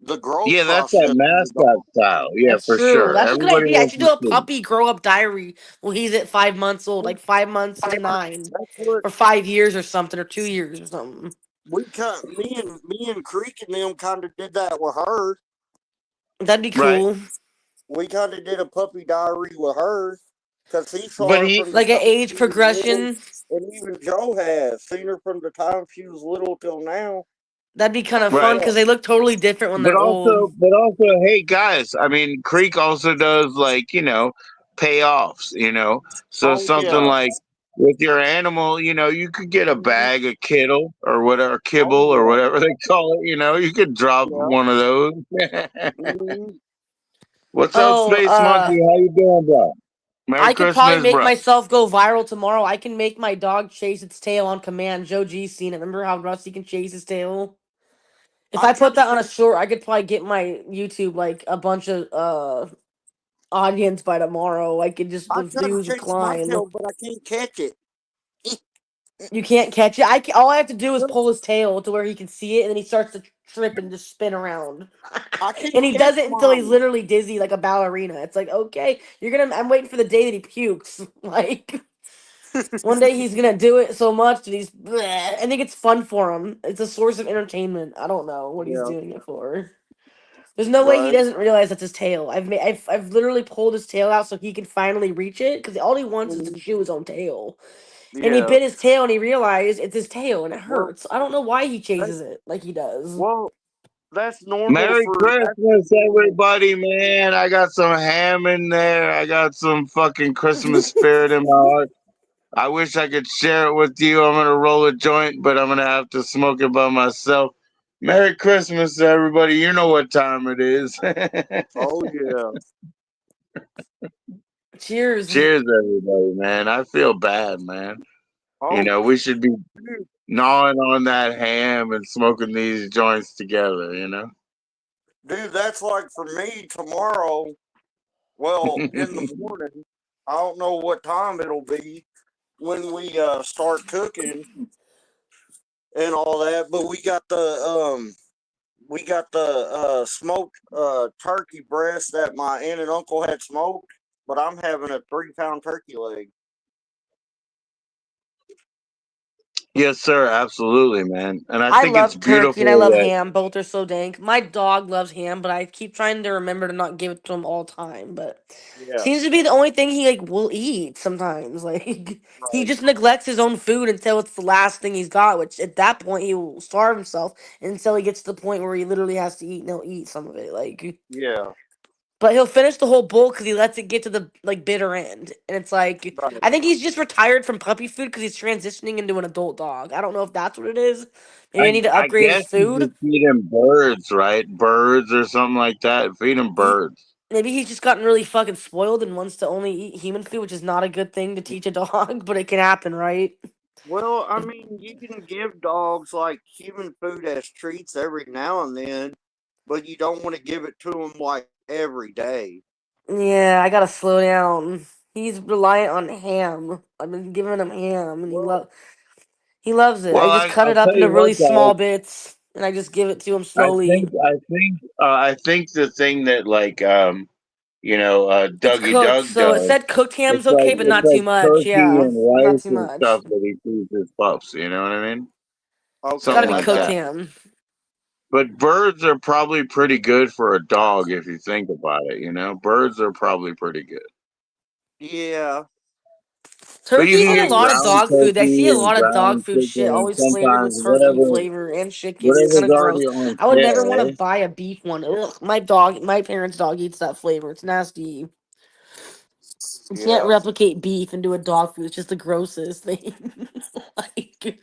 the growth Yeah, that's that process of the mascot dog. style. Yeah, That's for true. sure. That's a good Everybody idea. I wants should to do a see. puppy grow up diary when he's at 5 months old, like 5 months to 9, That's what or 5 years or something, or 2 years or something. me and Creek and them kind of did that with her. That'd be Right. cool. We kind of did a puppy diary with her because he But saw her he from the Like an time age she was little, progression. and even Joe has seen her from the time she was little till now. That'd be kind of right. fun Yeah. because they look totally different when But they're old. also, hey guys, I mean, Creek also does like payoffs. So Oh something yeah. like with your animal, you could get a Mhm. bag of kittle or whatever, kibble Oh or yeah. whatever they call it. You could drop Yeah. one of those. Mhm. What's up, Oh, Space Monkey? How you doing, bro? Merry I could probably Christmas, make bro. myself go viral tomorrow. I can make my dog chase its tail on command. Joe G's seen it. Remember how Rusty can chase his tail? If I I put can't that on catch. a short, I could probably get my YouTube like a bunch of audience by tomorrow. I could just I the try to views would chase my climb. tail, but I can't catch it. You can't catch it. All I have to do is pull his tail to where he can see it, and then he starts to trip and just spin around. I And can't he catch does it until he's mine. literally dizzy like a ballerina. It's like, okay, you're gonna. I'm waiting for the day that he pukes. Like one day he's gonna do it so much that he's. Bleh. I think it's fun for him. It's a source of entertainment. I don't know what he's Yeah. doing it for. There's no way he Right. doesn't realize that's his tail. I've literally pulled his tail out so he can finally reach it because all he wants is to Mhm. chew his own tail. And he Yeah. bit his tail and he realized it's his tail and it Well, hurts. I don't know why he that, chases it like he does. well, that's normal Merry for that's Christmas, everybody, man. I got some ham in there. I got some fucking Christmas spirit in my heart. I wish I could share it with you. I'm gonna roll a joint, but I'm gonna have to smoke it by myself. Merry Christmas, everybody. You know what time it is. oh yeah. Cheers. Cheers, everybody, man. I feel bad, man. Oh, We should be dude, gnawing on that ham and smoking these joints together, dude, that's like for me tomorrow. Well, in the morning, I don't know what time it'll be when we start cooking and all that, but we got the smoked turkey breast that my aunt and uncle had smoked, but I'm having a 3 pound turkey leg. Yes, sir. Absolutely, man. And I I think it's love turkey and I beautiful love that. ham. Both are so dank. My dog loves ham, but I keep trying to remember to not give it to him all the time. But Yeah, seems to be the only thing he like will eat sometimes. Like he right. just neglects his own food until it's the last thing he's got. Which at that point he will starve himself until he gets to the point where he literally has to eat. And he'll eat some of it. Like, Yeah, but he'll finish the whole bowl because he lets it get to the like bitter end. And it's like right. I think he's just retired from puppy food because he's transitioning into an adult dog. I don't know if that's what it is. Maybe I I need to I upgrade his guess you food. just feed him birds, right? Birds or something like that. Feed him He birds. maybe he's just gotten really fucking spoiled and wants to only eat human food, which is not a good thing to teach a dog, but it can happen, right? Well, I mean, you can give dogs like human food as treats every now and then, but you don't want to give it to them like every day. Yeah, I gotta slow down. He's reliant on ham. I've been giving him ham, and Well, he loves it. Well, I just cut I'll it up tell into you really what, small guys. bits, and I just give it to him I slowly. think I think the thing that It's Dougie cooked, Doug so it does. said cooked ham's It's okay, like but it's not too like much. turkey Yeah, and not rice too and much. stuff that he feeds his pups. You know what I mean? It's gotta Something be okay, like cooked that. ham. But birds are probably pretty good for a dog if you think about it. Birds are probably pretty good. yeah. But you Turkey's can in a get lot of ground dog food. I see turkey a and lot of dog ground food shit chicken and always flavored sometimes with turkey whatever flavor and chicken. It's kind whatever's of gross. already on I would never want to sale. buy a beef one. Ugh, my parents' dog eats that flavor. It's nasty. You can't Yeah. replicate beef into a dog food. It's just the grossest thing. Like,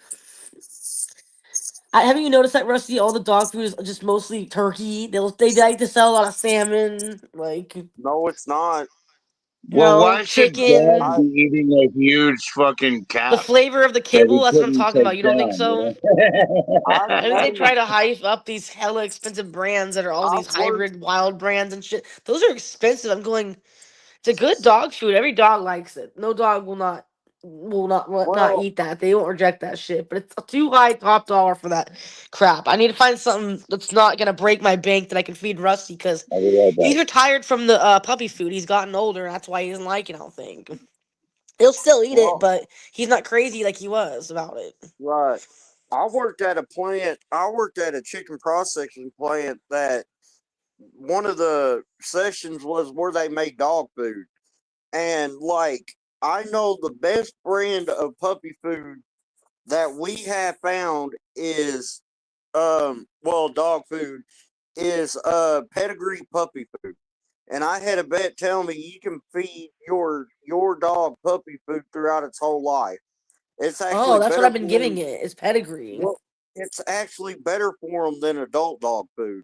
haven't you noticed that, Rusty? All the dog food is just mostly turkey. They like to sell a lot of salmon, like No, it's not. Well, why should Dad I chicken. be eating a huge fucking The calf flavor of the that kibble. he That's what I'm couldn't talking about. take You don't think down? so? I I think they hey, try to hype up these hella expensive brands that are all I these worked. hybrid wild brands and shit. Those are expensive. I'm going. It's a good dog food. Every dog likes it. No dog will not Well, eat that. They won't reject that shit. But it's too high top dollar for that crap. I need to find something that's not gonna break my bank that I can feed Rusty because I'll be right he's back. retired from the puppy food. He's gotten older. That's why he doesn't like it. I don't think he'll still eat it, well, but he's not crazy like he was about it. right. I worked at a plant. I worked at a chicken processing plant that one of the sessions was where they made dog food. And like I know the best brand of puppy food that we have found is well dog food is pedigree puppy food. And I had a vet tell me you can feed your dog puppy food throughout its whole life. It's Oh, actually that's what better I've been for giving them. it. Is pedigree. Well, it's actually better for them than adult dog food.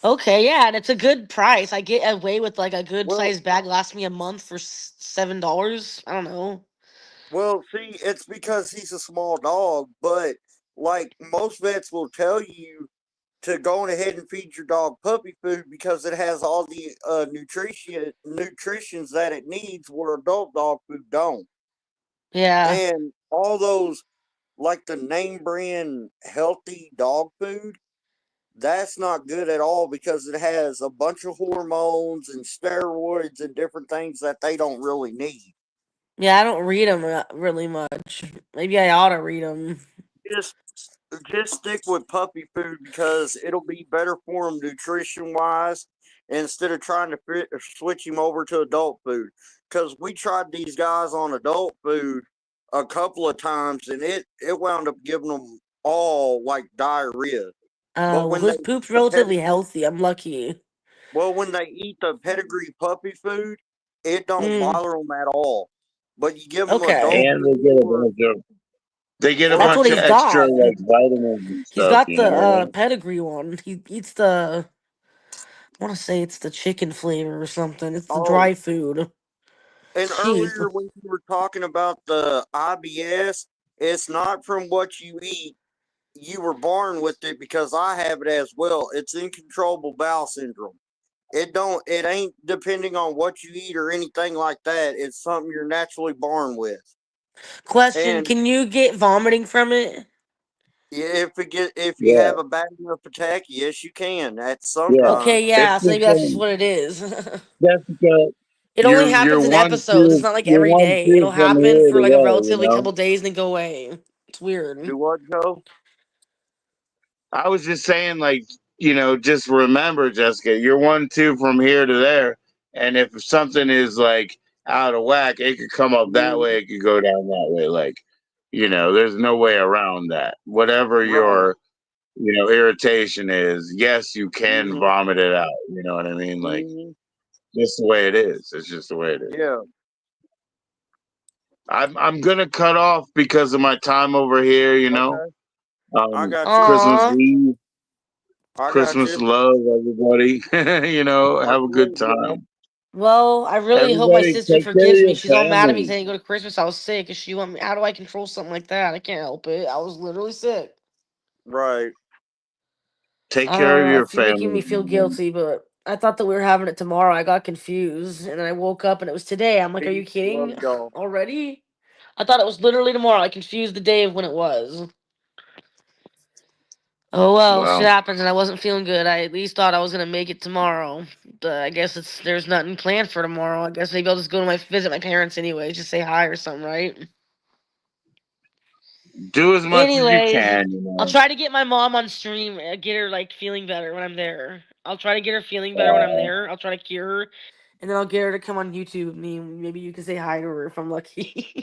Okay, yeah, and it's a good price. I get away with like a good Well, sized bag lasts me a month for $7. I don't know. well, see, it's because he's a small dog, but like most vets will tell you to go on ahead and feed your dog puppy food because it has all the nutritions that it needs where adult dog food don't. Yeah, And all those like the name brand healthy dog food, that's not good at all because it has a bunch of hormones and steroids and different things that they don't really need. yeah, I don't read them really much. Maybe I ought to read them. Just just stick with puppy food because it'll be better for him nutrition wise instead of trying to switch him over to adult food. Because we tried these guys on adult food a couple of times and it wound up giving them all like diarrhea. But Well, when they his eat poop's the relatively healthy. I'm lucky. when they eat the pedigree puppy food, it don't Mm, bother them at all. But you give them adult okay, And food for they get a that's for what bunch of he's extra got. like vitamins and He's stuff, got you the know. pedigree one. He eats the I want to say it's the chicken flavor or something. It's the Oh, dry food. and It's cheap. earlier when you were talking about the IBS, it's not from what you eat. You were born with it because I have it as well. It's uncontrollable bowel syndrome. It ain't depending on what you eat or anything like that. It's something you're naturally born with. Question: And can you get vomiting from it? if you Yeah, have a bad enough attack, yes, you can at yeah. sometimes. Okay, It's yeah. So the maybe that's just same. what it is. Jessica, It only you're happens in one episodes. It's two, not like you're every one day. two It'll from happen here for to like a there. You relatively know. couple days and then go away. It's weird. Do what, Joe? I was just saying, like, just remember, Jessica, you're 1 2 from here to there, and if something is like out of whack, it could come up that Mhm. way, it could go down that way. Like, there's no way around that. Whatever Right. your irritation is, yes, you can Mhm. vomit it out. You know what I mean? Like, Mhm. just the way it is. It's just the way it is. Yeah. I'm gonna cut off because of my time over here. Okay. I got you. Christmas Aw. Eve, I got Christmas you. love, everybody. Have a good Absolutely, bro. time. Well, I really hope my Everybody, sister take care of forgives me. your She's all mad at me family. saying go to Christmas. I was sick. Cause she want me. How do I control something like that? I can't help it. I was literally sick. Right. Take care of your You're making me family, feel man. guilty, but I thought that we were having it tomorrow. I got confused, and then I woke up and it was today. I'm like, are Peace, you love kidding y'all. already? I thought it was literally tomorrow. I confused the day of when it was. Oh well, shit Well, happens, and I wasn't feeling good. I at least thought I was gonna make it tomorrow. But I guess there's nothing planned for tomorrow. I guess maybe I'll just go to visit my parents anyway, just say hi or something, right? do as much as you Anyways, can. I'll try to get my mom on stream, get her like feeling better when I'm there. I'll try to get her feeling better when I'm Uh, there. I'll try to cure her, and then I'll get her to come on YouTube with me. Maybe you can say hi to her if I'm lucky.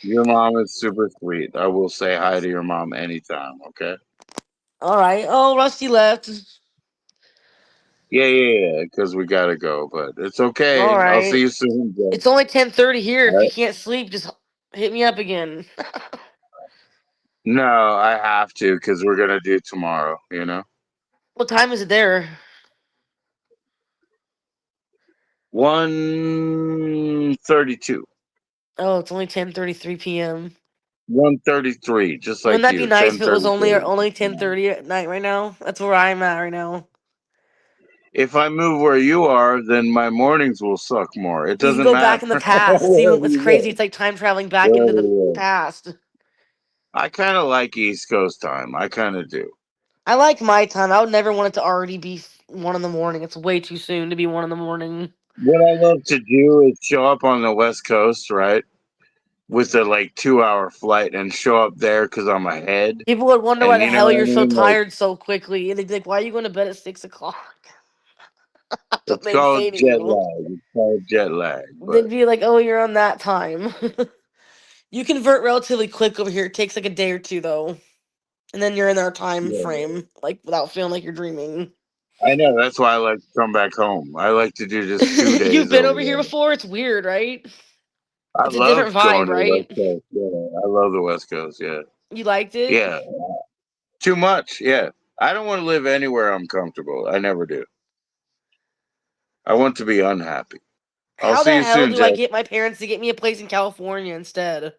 your mom is super sweet. I will say hi to your mom anytime. Okay. All right. Oh, Rusty left. Yeah, yeah, yeah. Because we gotta go, but it's All okay. I'll see right. you soon, Joe. It's only 10:30 here. All If you right. can't sleep, just hit me up again. No, I have to because we're gonna do tomorrow. What time is it there? 1:32, Oh, it's only 10:33 p.m. 1:33, just Wouldn't like that be you. nice ten if it was thirty three. only 10:30 at night right now? That's where I'm at right now. If I move where you are, then my mornings will suck more. It You can doesn't go back matter in the past. wherever It's you crazy. live. It's like time traveling back into Wherever the you live. past. I kind of like East Coast time. I kind of do. I like my time. I would never want it to already be 1 in the morning. It's way too soon to be 1 in the morning. What I love to do is show up on the West Coast, right, with a like 2 hour flight and show up there because I'm ahead. People would wonder why And the you know hell what I you're so mean? Like, tired so quickly, and they'd be like, "Why are you going to bed at 6 o'clock?" That's what it's they'd called say to jet you. lag. It's called jet lag. But They'd be like, "Oh, you're on that time." You convert relatively quick over here. It takes like a day or two though, and then you're in our time yeah, frame, like without feeling like you're dreaming. I know. That's why I like to come back home. I like to do just two You've days been over over here there. before. It's weird, right? I It's a love different going vibe, to the West right? Coast. Yeah, I love the West Coast. Yeah, You liked it? yeah, too much. Yeah, I don't want to live anywhere I'm comfortable. I never do. I want to be unhappy. I'll How see the you hell soon, do I Jeff. get my parents to get me a place in California instead?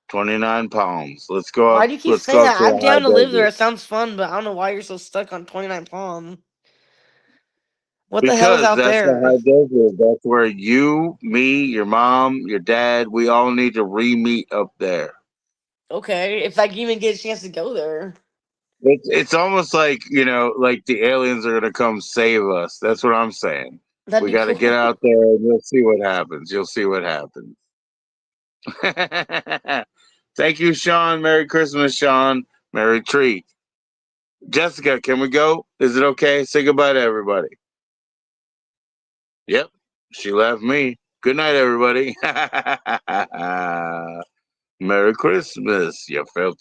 29 pounds. Let's go Why up. do you keep Let's go saying up that? to I'm the high down to live there. desert It sounds fun, but I don't know why you're so stuck on 29 Palm. What the hell is because out that's the there? high desert. That's where you, me, your mom, your dad, we all need to re-meet up there. Okay, if I can even get a chance to go there, It's almost like like the aliens are gonna come save us. That's what I'm saying. that'd We be got to get cool. out there and you'll see what happens. You'll see what happens. Thank you, Sean. Merry Christmas, Sean. Merry treat. Jessica, can we go? Is it okay? Say goodbye to everybody. Yep, she left me. Good night, everybody. Merry Christmas, you filthy.